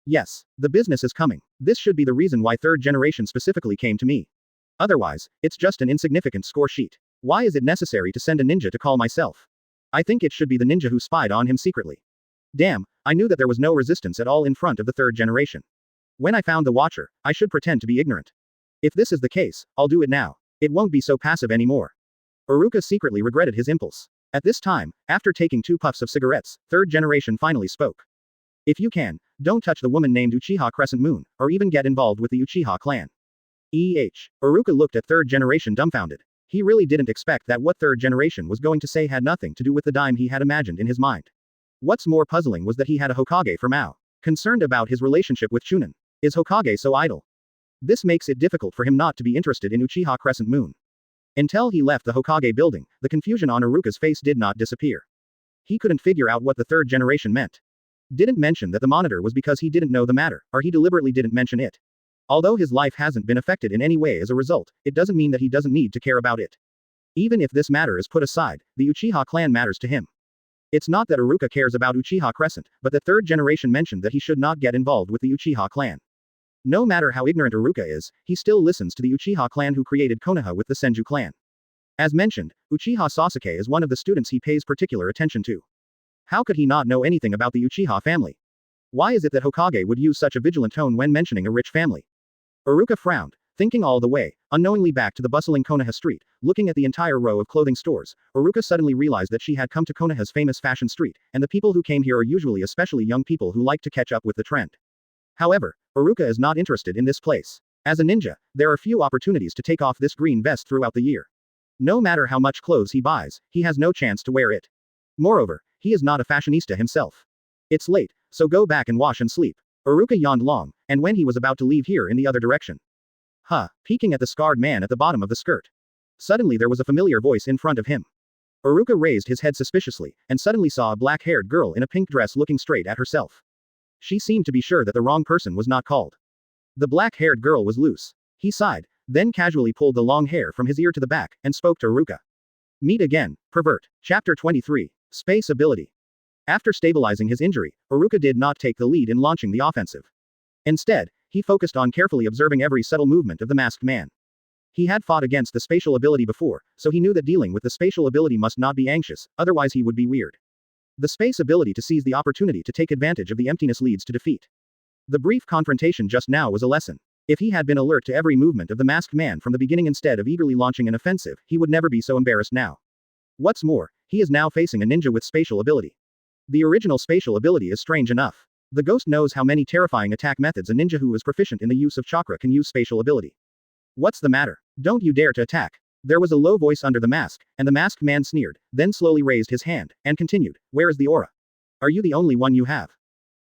Yes, the business is coming. This should be the reason why third generation specifically came to me. Otherwise, it's just an insignificant score sheet. Why is it necessary to send a ninja to call myself? I think it should be the ninja who spied on him secretly. Damn, I knew that there was no resistance at all in front of the third generation. When I found the Watcher, I should pretend to be ignorant. If this is the case, I'll do it now. It won't be so passive anymore. Iruka secretly regretted his impulse. At this time, after taking 2 puffs of cigarettes, third generation finally spoke. If you can, don't touch the woman named Uchiha Crescent Moon, or even get involved with the Uchiha clan. Iruka looked at third generation dumbfounded. He really didn't expect that what third generation was going to say had nothing to do with the dime he had imagined in his mind. What's more puzzling was that he had a Hokage for Mao. Concerned about his relationship with Chunin. Is Hokage so idle? This makes it difficult for him not to be interested in Uchiha Crescent Moon. Until he left the Hokage building, the confusion on Iruka's face did not disappear. He couldn't figure out what the third generation meant. Didn't mention that the monitor was because he didn't know the matter, or he deliberately didn't mention it. Although his life hasn't been affected in any way as a result, it doesn't mean that he doesn't need to care about it. Even if this matter is put aside, the Uchiha clan matters to him. It's not that Iruka cares about Uchiha Crescent, but that third generation mentioned that he should not get involved with the Uchiha clan. No matter how ignorant Iruka is, he still listens to the Uchiha clan who created Konoha with the Senju clan. As mentioned, Uchiha Sasuke is one of the students he pays particular attention to. How could he not know anything about the Uchiha family? Why is it that Hokage would use such a vigilant tone when mentioning a rich family? Iruka frowned, thinking all the way, unknowingly back to the bustling Konoha street, looking at the entire row of clothing stores. Iruka suddenly realized that she had come to Konoha's famous fashion street, and the people who came here are usually especially young people who like to catch up with the trend. However, Iruka is not interested in this place. As a ninja, there are few opportunities to take off this green vest throughout the year. No matter how much clothes he buys, he has no chance to wear it. Moreover, he is not a fashionista himself. It's late, so go back and wash and sleep. Iruka yawned long, and when he was about to leave here in the other direction. Peeking at the scarred man at the bottom of the skirt. Suddenly there was a familiar voice in front of him. Iruka raised his head suspiciously, and suddenly saw a black-haired girl in a pink dress looking straight at herself. She seemed to be sure that the wrong person was not called. The black-haired girl was loose. He sighed, then casually pulled the long hair from his ear to the back, and spoke to Iruka. Meet again, pervert. Chapter 23. Space Ability. After stabilizing his injury, Iruka did not take the lead in launching the offensive. Instead, he focused on carefully observing every subtle movement of the masked man. He had fought against the spatial ability before, so he knew that dealing with the spatial ability must not be anxious, otherwise he would be weird. The space ability to seize the opportunity to take advantage of the emptiness leads to defeat. The brief confrontation just now was a lesson. If he had been alert to every movement of the masked man from the beginning instead of eagerly launching an offensive, he would never be so embarrassed now. What's more, he is now facing a ninja with spatial ability. The original spatial ability is strange enough. The ghost knows how many terrifying attack methods a ninja who is proficient in the use of chakra can use spatial ability. What's the matter? Don't you dare to attack. There was a low voice under the mask, and the masked man sneered, then slowly raised his hand, and continued, where is the aura? Are you the only one you have?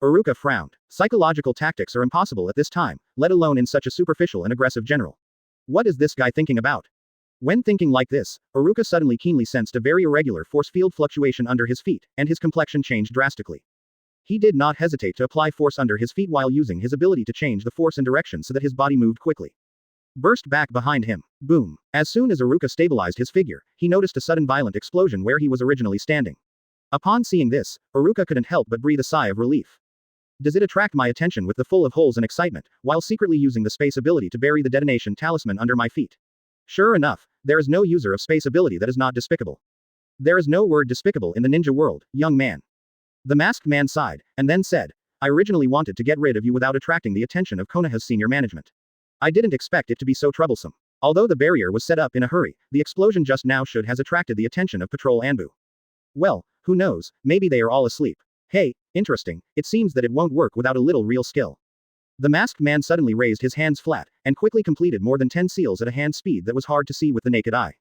Iruka frowned. Psychological tactics are impossible at this time, let alone in such a superficial and aggressive general. What is this guy thinking about? When thinking like this, Iruka suddenly keenly sensed a very irregular force field fluctuation under his feet, and his complexion changed drastically. He did not hesitate to apply force under his feet while using his ability to change the force and direction so that his body moved quickly. Burst back behind him. Boom. As soon as Iruka stabilized his figure, he noticed a sudden violent explosion where he was originally standing. Upon seeing this, Iruka couldn't help but breathe a sigh of relief. Does it attract my attention with the full of holes and excitement, while secretly using the space ability to bury the detonation talisman under my feet? Sure enough, there is no user of space ability that is not despicable. There is no word despicable in the ninja world, young man. The masked man sighed, and then said, I originally wanted to get rid of you without attracting the attention of Konoha's senior management. I didn't expect it to be so troublesome. Although the barrier was set up in a hurry, the explosion just now should has attracted the attention of Patrol Ambu. Well, who knows, maybe they are all asleep. Hey, interesting, it seems that it won't work without a little real skill. The masked man suddenly raised his hands flat, and quickly completed more than 10 seals at a hand speed that was hard to see with the naked eye.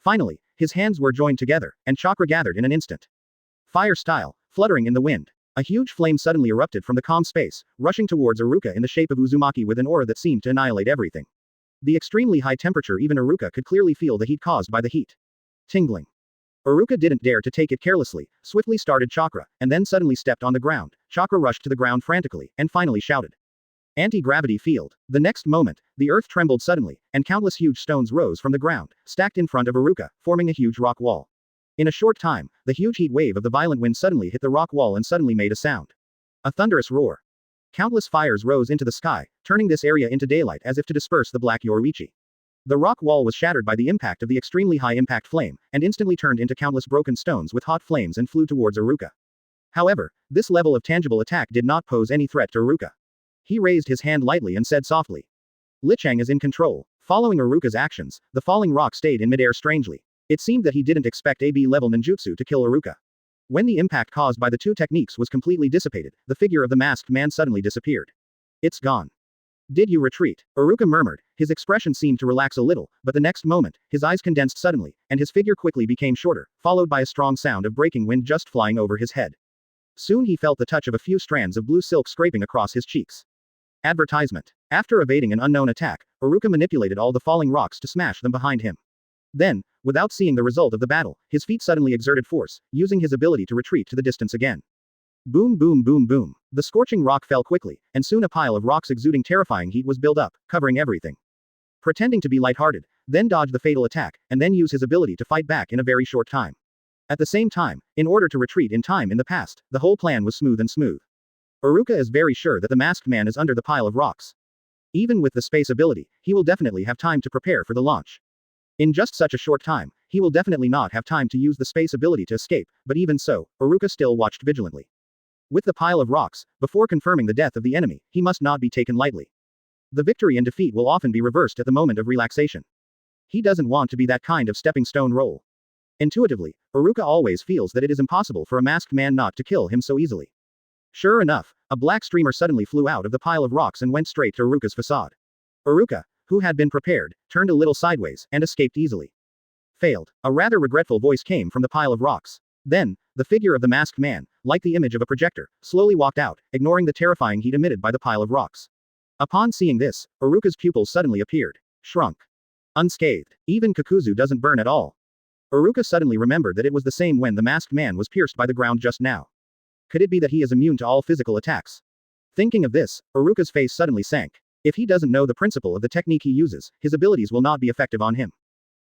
Finally, his hands were joined together, and chakra gathered in an instant. Fire style, fluttering in the wind. A huge flame suddenly erupted from the calm space, rushing towards Iruka in the shape of Uzumaki with an aura that seemed to annihilate everything. The extremely high temperature even Iruka could clearly feel the heat caused by the heat. Tingling. Iruka didn't dare to take it carelessly, swiftly started chakra, and then suddenly stepped on the ground. Chakra rushed to the ground frantically, and finally shouted. Anti-gravity field. The next moment, the earth trembled suddenly, and countless huge stones rose from the ground, stacked in front of Iruka, forming a huge rock wall. In a short time, the huge heat wave of the violent wind suddenly hit the rock wall and suddenly made a sound. A thunderous roar. Countless fires rose into the sky, turning this area into daylight as if to disperse the black Yoruichi. The rock wall was shattered by the impact of the extremely high impact flame, and instantly turned into countless broken stones with hot flames and flew towards Iruka. However, this level of tangible attack did not pose any threat to Iruka. He raised his hand lightly and said softly. Lichang is in control. Following Iruka's actions, the falling rock stayed in midair strangely. It seemed that he didn't expect AB-level ninjutsu to kill Iruka. When the impact caused by the two techniques was completely dissipated, the figure of the masked man suddenly disappeared. It's gone. Did you retreat? Iruka murmured, his expression seemed to relax a little, but the next moment, his eyes condensed suddenly, and his figure quickly became shorter, followed by a strong sound of breaking wind just flying over his head. Soon he felt the touch of a few strands of blue silk scraping across his cheeks. Advertisement. After evading an unknown attack, Iruka manipulated all the falling rocks to smash them behind him. Then, without seeing the result of the battle, his feet suddenly exerted force, using his ability to retreat to the distance again. Boom boom boom boom. The scorching rock fell quickly, and soon a pile of rocks exuding terrifying heat was built up, covering everything. Pretending to be lighthearted, then dodge the fatal attack, and then use his ability to fight back in a very short time. At the same time, in order to retreat in time in the past, the whole plan was smooth and smooth. Iruka is very sure that the masked man is under the pile of rocks. Even with the space ability, he will definitely have time to prepare for the launch. In just such a short time, he will definitely not have time to use the space ability to escape, but even so, Iruka still watched vigilantly. With the pile of rocks, before confirming the death of the enemy, he must not be taken lightly. The victory and defeat will often be reversed at the moment of relaxation. He doesn't want to be that kind of stepping stone role. Intuitively, Iruka always feels that it is impossible for a masked man not to kill him so easily. Sure enough, a black streamer suddenly flew out of the pile of rocks and went straight to Iruka's facade. Iruka, who had been prepared, turned a little sideways, and escaped easily. Failed. A rather regretful voice came from the pile of rocks. Then, the figure of the masked man, like the image of a projector, slowly walked out, ignoring the terrifying heat emitted by the pile of rocks. Upon seeing this, Iruka's pupils suddenly appeared. Shrunk. Unscathed. Even Kakuzu doesn't burn at all. Iruka suddenly remembered that it was the same when the masked man was pierced by the ground just now. Could it be that he is immune to all physical attacks? Thinking of this, Iruka's face suddenly sank. If he doesn't know the principle of the technique he uses, his abilities will not be effective on him.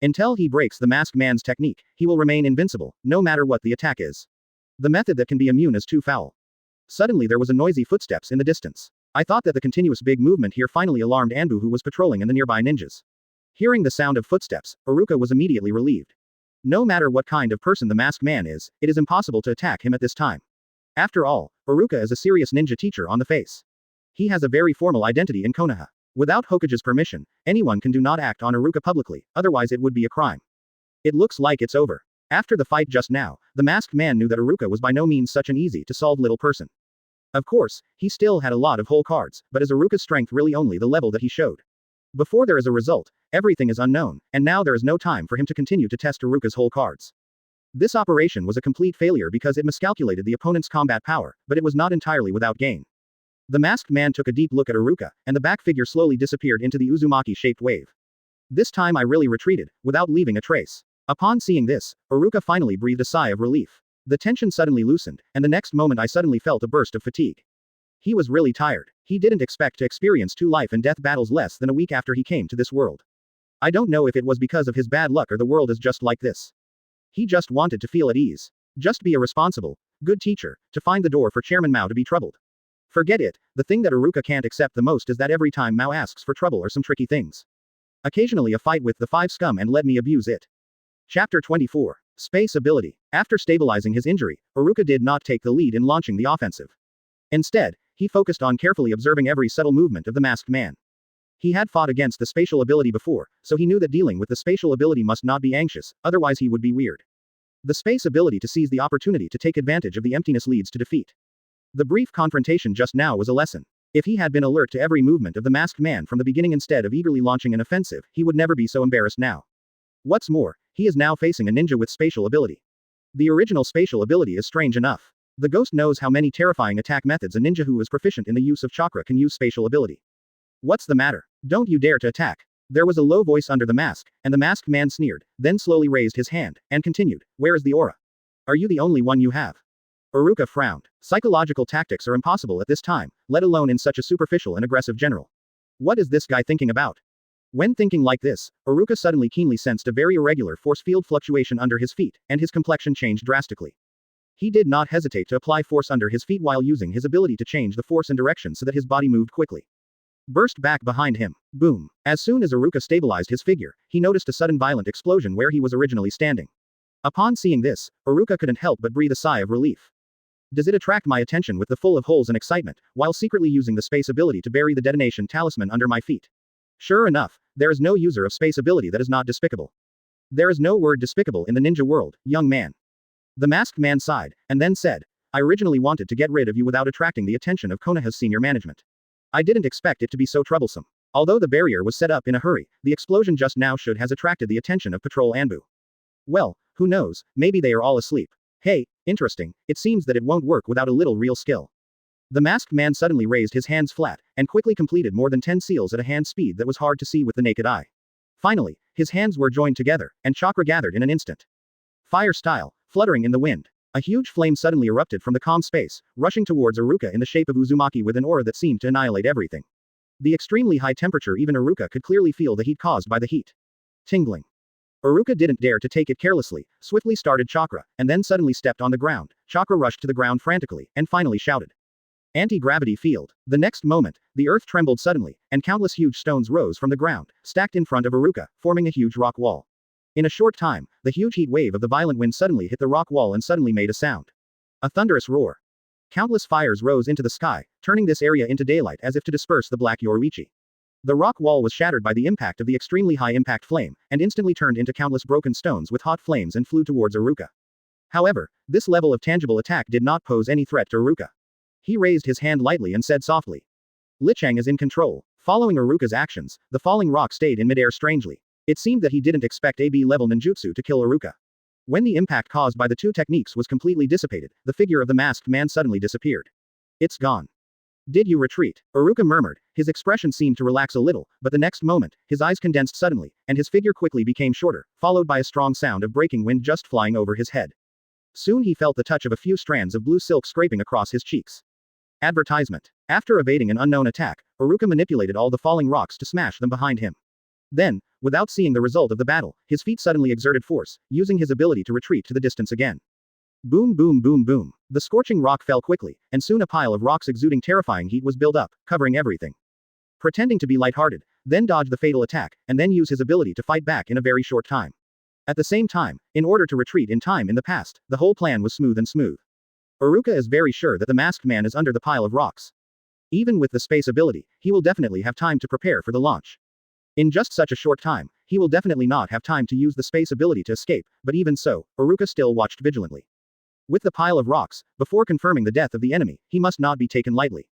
Until he breaks the masked man's technique, he will remain invincible, no matter what the attack is. The method that can be immune is too foul. Suddenly there was a noisy footsteps in the distance. I thought that the continuous big movement here finally alarmed Ambu, who was patrolling in the nearby ninjas. Hearing the sound of footsteps, Iruka was immediately relieved. No matter what kind of person the masked man is, it is impossible to attack him at this time. After all, Iruka is a serious ninja teacher on the face. He has a very formal identity in Konoha. Without Hokage's permission, anyone can do not act on Iruka publicly, otherwise it would be a crime. It looks like it's over. After the fight just now, the masked man knew that Iruka was by no means such an easy-to-solve little person. Of course, he still had a lot of whole cards, but is Iruka's strength really only the level that he showed? Before there is a result, everything is unknown, and now there is no time for him to continue to test Iruka's whole cards. This operation was a complete failure because it miscalculated the opponent's combat power, but it was not entirely without gain. The masked man took a deep look at Iruka, and the back figure slowly disappeared into the Uzumaki-shaped wave. This time I really retreated, without leaving a trace. Upon seeing this, Iruka finally breathed a sigh of relief. The tension suddenly loosened, and the next moment I suddenly felt a burst of fatigue. He was really tired. He didn't expect to experience 2 life and death battles less than a week after he came to this world. I don't know if it was because of his bad luck or the world is just like this. He just wanted to feel at ease. Just be a responsible, good teacher, to find the door for Chairman Mao to be troubled. Forget it, the thing that Iruka can't accept the most is that every time Mao asks for trouble or some tricky things. Occasionally a fight with the 5 scum and let me abuse it. Chapter 24. Space Ability. After stabilizing his injury, Iruka did not take the lead in launching the offensive. Instead, he focused on carefully observing every subtle movement of the masked man. He had fought against the spatial ability before, so he knew that dealing with the spatial ability must not be anxious, otherwise he would be weird. The space ability to seize the opportunity to take advantage of the emptiness leads to defeat. The brief confrontation just now was a lesson. If he had been alert to every movement of the masked man from the beginning instead of eagerly launching an offensive, he would never be so embarrassed now. What's more, he is now facing a ninja with spatial ability. The original spatial ability is strange enough. The ghost knows how many terrifying attack methods a ninja who is proficient in the use of chakra can use spatial ability. What's the matter? Don't you dare to attack. There was a low voice under the mask, and the masked man sneered, then slowly raised his hand, and continued, "Where is the aura? Are you the only one you have?" Iruka frowned. Psychological tactics are impossible at this time, let alone in such a superficial and aggressive general. What is this guy thinking about? When thinking like this, Iruka suddenly keenly sensed a very irregular force field fluctuation under his feet, and his complexion changed drastically. He did not hesitate to apply force under his feet while using his ability to change the force and direction so that his body moved quickly. Burst back behind him. Boom. As soon as Iruka stabilized his figure, he noticed a sudden violent explosion where he was originally standing. Upon seeing this, Iruka couldn't help but breathe a sigh of relief. Does it attract my attention with the full of holes and excitement, while secretly using the space ability to bury the detonation talisman under my feet? Sure enough, there is no user of space ability that is not despicable. There is no word despicable in the ninja world, young man. The masked man sighed, and then said, I originally wanted to get rid of you without attracting the attention of Konoha's senior management. I didn't expect it to be so troublesome. Although the barrier was set up in a hurry, the explosion just now should has attracted the attention of Patrol Ambu. Well, who knows, maybe they are all asleep. Hey, interesting, it seems that it won't work without a little real skill. The masked man suddenly raised his hands flat, and quickly completed more than 10 seals at a hand speed that was hard to see with the naked eye. Finally, his hands were joined together, and chakra gathered in an instant. Fire style, fluttering in the wind. A huge flame suddenly erupted from the calm space, rushing towards Iruka in the shape of Uzumaki with an aura that seemed to annihilate everything. The extremely high temperature, even Iruka could clearly feel the heat caused by the heat. Tingling. Iruka didn't dare to take it carelessly, swiftly started chakra, and then suddenly stepped on the ground. Chakra rushed to the ground frantically, and finally shouted. Anti-gravity field. The next moment, the earth trembled suddenly, and countless huge stones rose from the ground, stacked in front of Iruka, forming a huge rock wall. In a short time, the huge heat wave of the violent wind suddenly hit the rock wall and suddenly made a sound. A thunderous roar. Countless fires rose into the sky, turning this area into daylight as if to disperse the black Yoruichi. The rock wall was shattered by the impact of the extremely high impact flame, and instantly turned into countless broken stones with hot flames and flew towards Iruka. However, this level of tangible attack did not pose any threat to Iruka. He raised his hand lightly and said softly. Lichang is in control. Following Iruka's actions, the falling rock stayed in midair strangely. It seemed that he didn't expect AB-level ninjutsu to kill Iruka. When the impact caused by the two techniques was completely dissipated, the figure of the masked man suddenly disappeared. It's gone. Did you retreat? Iruka murmured. His expression seemed to relax a little, but the next moment, his eyes condensed suddenly, and his figure quickly became shorter, followed by a strong sound of breaking wind just flying over his head. Soon he felt the touch of a few strands of blue silk scraping across his cheeks. Advertisement. After evading an unknown attack, Iruka manipulated all the falling rocks to smash them behind him. Then, without seeing the result of the battle, his feet suddenly exerted force, using his ability to retreat to the distance again. Boom boom boom boom. The scorching rock fell quickly, and soon a pile of rocks exuding terrifying heat was built up, covering everything. Pretending to be lighthearted, then dodge the fatal attack, and then use his ability to fight back in a very short time. At the same time, in order to retreat in time in the past, the whole plan was smooth and smooth. Iruka is very sure that the masked man is under the pile of rocks. Even with the space ability, he will definitely have time to prepare for the launch. In just such a short time, he will definitely not have time to use the space ability to escape, but even so, Iruka still watched vigilantly. With the pile of rocks, before confirming the death of the enemy, he must not be taken lightly.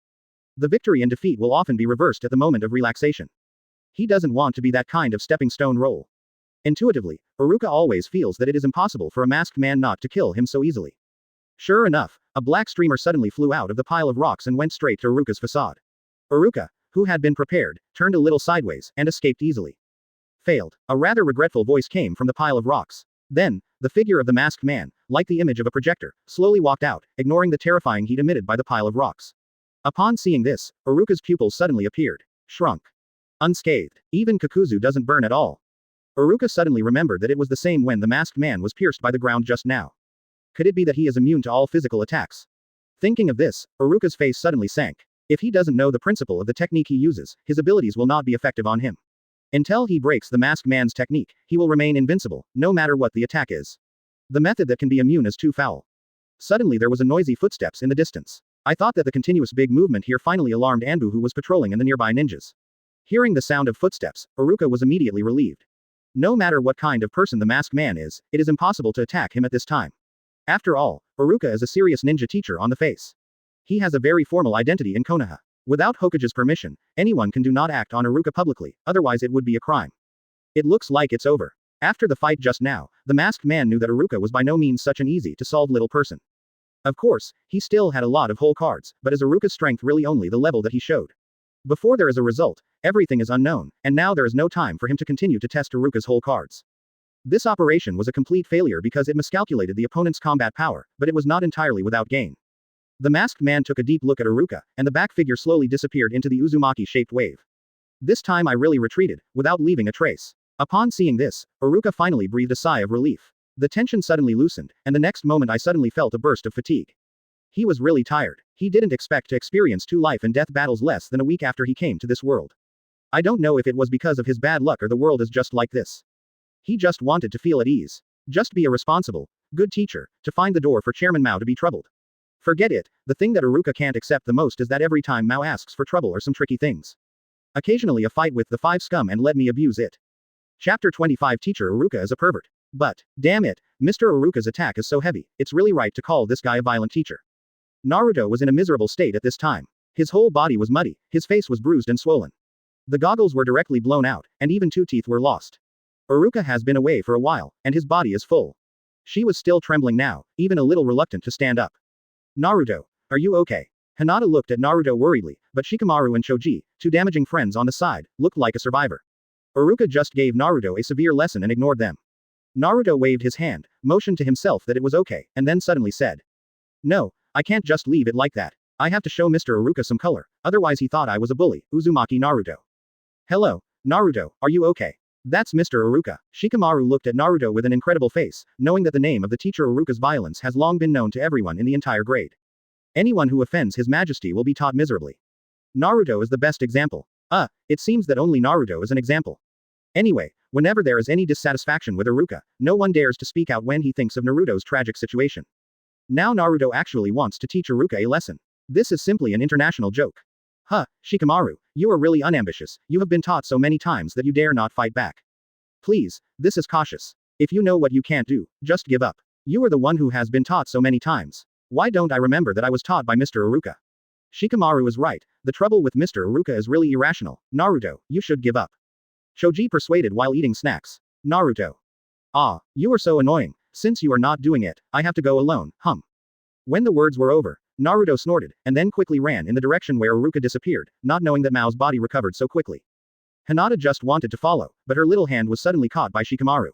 The victory and defeat will often be reversed at the moment of relaxation. He doesn't want to be that kind of stepping stone role. Intuitively, Iruka always feels that it is impossible for a masked man not to kill him so easily. Sure enough, a black streamer suddenly flew out of the pile of rocks and went straight to Iruka's facade. Iruka, who had been prepared, turned a little sideways, and escaped easily. Failed. A rather regretful voice came from the pile of rocks. Then, the figure of the masked man, like the image of a projector, slowly walked out, ignoring the terrifying heat emitted by the pile of rocks. Upon seeing this, Iruka's pupils suddenly appeared. Shrunk. Unscathed. Even Kakuzu doesn't burn at all. Iruka suddenly remembered that it was the same when the masked man was pierced by the ground just now. Could it be that he is immune to all physical attacks? Thinking of this, Iruka's face suddenly sank. If he doesn't know the principle of the technique he uses, his abilities will not be effective on him. Until he breaks the masked man's technique, he will remain invincible, no matter what the attack is. The method that can be immune is too foul. Suddenly there was a noisy footsteps in the distance. I thought that the continuous big movement here finally alarmed Ambu, who was patrolling in the nearby ninjas. Hearing the sound of footsteps, Iruka was immediately relieved. No matter what kind of person the masked man is, it is impossible to attack him at this time. After all, Iruka is a serious ninja teacher on the face. He has a very formal identity in Konoha. Without Hokage's permission, anyone can do not act on Iruka publicly, otherwise it would be a crime. It looks like it's over. After the fight just now, the masked man knew that Iruka was by no means such an easy-to-solve little person. Of course, he still had a lot of whole cards, but is Iruka's strength really only the level that he showed? Before there is a result, everything is unknown, and now there is no time for him to continue to test Iruka's whole cards. This operation was a complete failure because it miscalculated the opponent's combat power, but it was not entirely without gain. The masked man took a deep look at Iruka, and the back figure slowly disappeared into the Uzumaki-shaped wave. This time I really retreated, without leaving a trace. Upon seeing this, Iruka finally breathed a sigh of relief. The tension suddenly loosened, and the next moment I suddenly felt a burst of fatigue. He was really tired. He didn't expect to experience 2 life and death battles less than a week after he came to this world. I don't know if it was because of his bad luck or the world is just like this. He just wanted to feel at ease. Just be a responsible, good teacher, to find the door for Chairman Mao to be troubled. Forget it, the thing that Iruka can't accept the most is that every time Mao asks for trouble or some tricky things. Occasionally a fight with the 5 scum and let me abuse it. Chapter 25 Teacher Iruka is a pervert. But, damn it, Mr. Iruka's attack is so heavy, it's really right to call this guy a violent teacher. Naruto was in a miserable state at this time. His whole body was muddy, his face was bruised and swollen. The goggles were directly blown out, and even 2 teeth were lost. Iruka has been away for a while, and his body is full. She was still trembling now, even a little reluctant to stand up. Naruto, are you okay? Hinata looked at Naruto worriedly, but Shikamaru and Choji, 2 damaging friends on the side, looked like a survivor. Iruka just gave Naruto a severe lesson and ignored them. Naruto waved his hand, motioned to himself that it was okay, and then suddenly said. No, I can't just leave it like that. I have to show Mr. Iruka some color, otherwise he thought I was a bully. Uzumaki Naruto. Hello, Naruto, are you okay? That's Mr. Iruka. Shikamaru looked at Naruto with an incredible face, knowing that the name of the teacher Iruka's violence has long been known to everyone in the entire grade. Anyone who offends His Majesty will be taught miserably. Naruto is the best example. It seems that only Naruto is an example. Anyway, whenever there is any dissatisfaction with Iruka, no one dares to speak out when he thinks of Naruto's tragic situation. Now Naruto actually wants to teach Iruka a lesson. This is simply an international joke. Shikamaru, you are really unambitious, you have been taught so many times that you dare not fight back. Please, this is cautious. If you know what you can't do, just give up. You are the one who has been taught so many times. Why don't I remember that I was taught by Mr. Iruka? Shikamaru is right, the trouble with Mr. Iruka is really irrational. Naruto, you should give up. Choji persuaded while eating snacks. Naruto. You are so annoying. Since you are not doing it, I have to go alone, When the words were over, Naruto snorted, and then quickly ran in the direction where Iruka disappeared, not knowing that Mao's body recovered so quickly. Hinata just wanted to follow, but her little hand was suddenly caught by Shikamaru.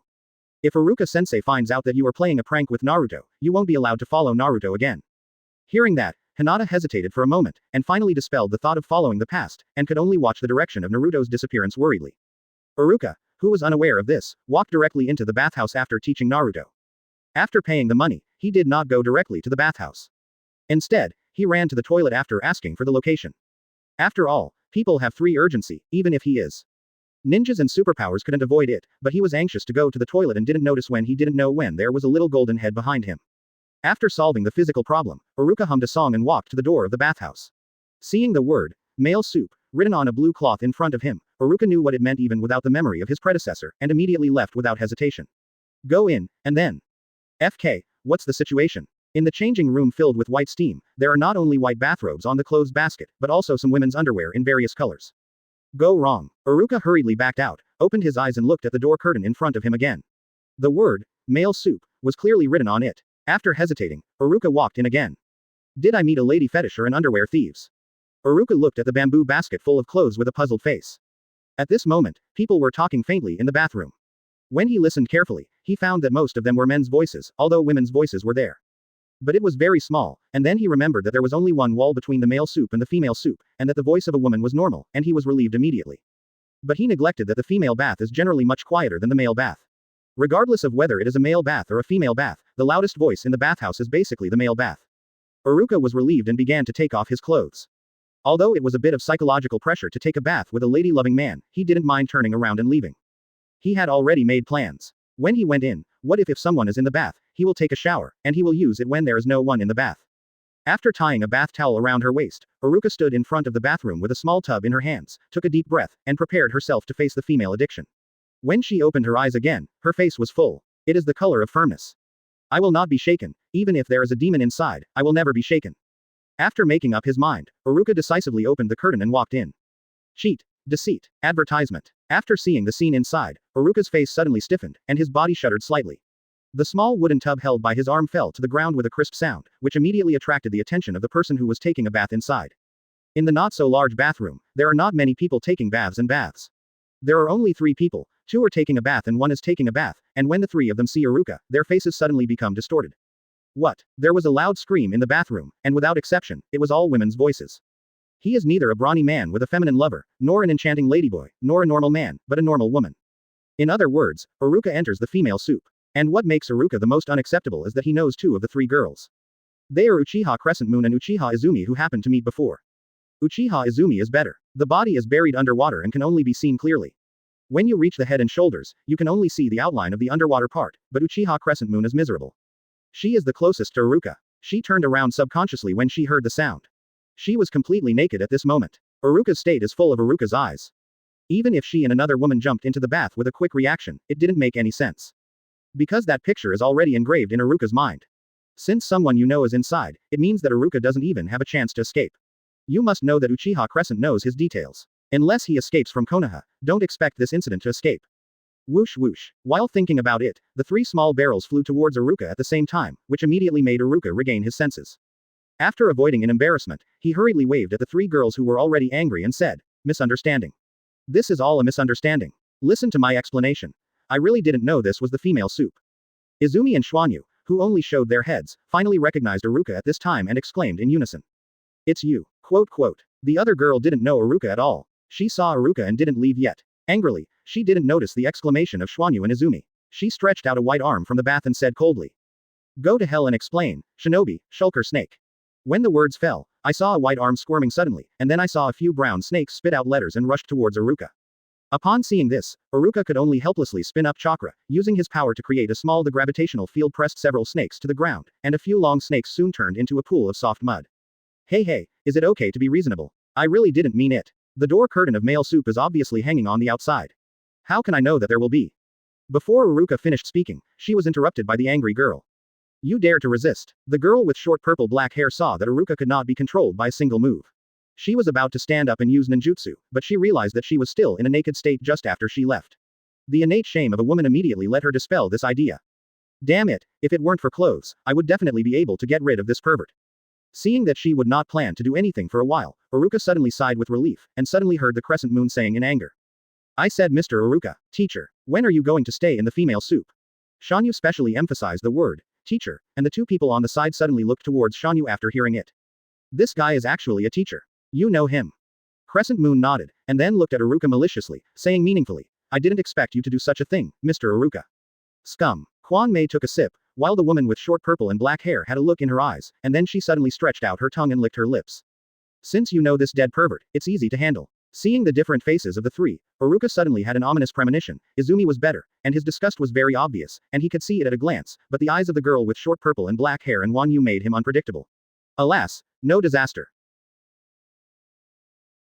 If Iruka-sensei finds out that you are playing a prank with Naruto, you won't be allowed to follow Naruto again. Hearing that, Hinata hesitated for a moment, and finally dispelled the thought of following the past, and could only watch the direction of Naruto's disappearance worriedly. Iruka, who was unaware of this, walked directly into the bathhouse after teaching Naruto. After paying the money, he did not go directly to the bathhouse. Instead, he ran to the toilet after asking for the location. After all, people have 3 urgency, even if he is. Ninjas and superpowers couldn't avoid it, but he was anxious to go to the toilet and didn't notice when he didn't know when there was a little golden head behind him. After solving the physical problem, Iruka hummed a song and walked to the door of the bathhouse. Seeing the word, male soup, written on a blue cloth in front of him, Iruka knew what it meant even without the memory of his predecessor, and immediately left without hesitation. Go in, and then. FK, what's the situation? In the changing room filled with white steam, there are not only white bathrobes on the clothes basket, but also some women's underwear in various colors. Go wrong. Iruka hurriedly backed out, opened his eyes and looked at the door curtain in front of him again. The word, male soup, was clearly written on it. After hesitating, Iruka walked in again. Did I meet a lady fetish or an underwear thieves? Iruka looked at the bamboo basket full of clothes with a puzzled face. At this moment, people were talking faintly in the bathroom. When he listened carefully, he found that most of them were men's voices, although women's voices were there. But it was very small, and then he remembered that there was only one wall between the male soup and the female soup, and that the voice of a woman was normal, and he was relieved immediately. But he neglected that the female bath is generally much quieter than the male bath. Regardless of whether it is a male bath or a female bath, the loudest voice in the bathhouse is basically the male bath. Iruka was relieved and began to take off his clothes. Although it was a bit of psychological pressure to take a bath with a lady-loving man, he didn't mind turning around and leaving. He had already made plans. When he went in, what if someone is in the bath, he will take a shower, and he will use it when there is no one in the bath. After tying a bath towel around her waist, Iruka stood in front of the bathroom with a small tub in her hands, took a deep breath, and prepared herself to face the female addiction. When she opened her eyes again, her face was full. It is the color of firmness. I will not be shaken, even if there is a demon inside, I will never be shaken. After making up his mind, Iruka decisively opened the curtain and walked in. Cheat. Deceit. Advertisement. After seeing the scene inside, Iruka's face suddenly stiffened, and his body shuddered slightly. The small wooden tub held by his arm fell to the ground with a crisp sound, which immediately attracted the attention of the person who was taking a bath inside. In the not-so-large bathroom, there are not many people taking baths and baths. There are only 3 people, 2 are taking a bath and 1 is taking a bath, and when the 3 of them see Iruka, their faces suddenly become distorted. What? There was a loud scream in the bathroom, and without exception, it was all women's voices. He is neither a brawny man with a feminine lover, nor an enchanting ladyboy, nor a normal man, but a normal woman. In other words, Iruka enters the female soup. And what makes Iruka the most unacceptable is that he knows 2 of the 3 girls. They are Uchiha Crescent Moon and Uchiha Izumi, who happened to meet before. Uchiha Izumi is better. The body is buried underwater and can only be seen clearly. When you reach the head and shoulders, you can only see the outline of the underwater part, but Uchiha Crescent Moon is miserable. She is the closest to Iruka. She turned around subconsciously when she heard the sound. She was completely naked at this moment. Iruka's state is full of Iruka's eyes. Even if she and another woman jumped into the bath with a quick reaction, it didn't make any sense. Because that picture is already engraved in Iruka's mind. Since someone you know is inside, it means that Iruka doesn't even have a chance to escape. You must know that Uchiha Crescent knows his details. Unless he escapes from Konoha, don't expect this incident to escape. Whoosh whoosh. While thinking about it, the 3 small barrels flew towards Iruka at the same time, which immediately made Iruka regain his senses. After avoiding an embarrassment, he hurriedly waved at the 3 girls who were already angry and said, "Misunderstanding. This is all a misunderstanding. Listen to my explanation. I really didn't know this was the female soup." Izumi and Schwanyu, who only showed their heads, finally recognized Iruka at this time and exclaimed in unison. "It's you." Quote quote. The other girl didn't know Iruka at all. She saw Iruka and didn't leave yet. Angrily, she didn't notice the exclamation of Schwanyu and Izumi. She stretched out a white arm from the bath and said coldly, "Go to hell and explain, Shinobi, shulker snake." When the words fell, I saw a white arm squirming suddenly, and then I saw a few brown snakes spit out letters and rushed towards Iruka. Upon seeing this, Iruka could only helplessly spin up Chakra, using his power to create a small gravitational field pressed several snakes to the ground, and a few long snakes soon turned into a pool of soft mud. Hey, is it okay to be reasonable? I really didn't mean it. The door curtain of male soup is obviously hanging on the outside. How can I know that there will be? Before Iruka finished speaking, she was interrupted by the angry girl. You dare to resist. The girl with short purple-black hair saw that Iruka could not be controlled by a single move. She was about to stand up and use ninjutsu, but she realized that she was still in a naked state just after she left. The innate shame of a woman immediately let her dispel this idea. Damn it, if it weren't for clothes, I would definitely be able to get rid of this pervert. Seeing that she would not plan to do anything for a while, Iruka suddenly sighed with relief, and suddenly heard the crescent moon saying in anger. I said, Mr. Iruka, teacher, when are you going to stay in the female soup? Shanyu specially emphasized the word, Teacher, and the two people on the side suddenly looked towards Shanyu after hearing it. This guy is actually a teacher. You know him. Crescent Moon nodded, and then looked at Iruka maliciously, saying meaningfully, I didn't expect you to do such a thing, Mr. Iruka. Scum. Quan Mei took a sip, while the woman with short purple and black hair had a look in her eyes, and then she suddenly stretched out her tongue and licked her lips. Since you know this dead pervert, it's easy to handle. Seeing the different faces of the three, Iruka suddenly had an ominous premonition. Izumi was better, and his disgust was very obvious, and he could see it at a glance, but the eyes of the girl with short purple and black hair and Wan Yu made him unpredictable. Alas, no disaster.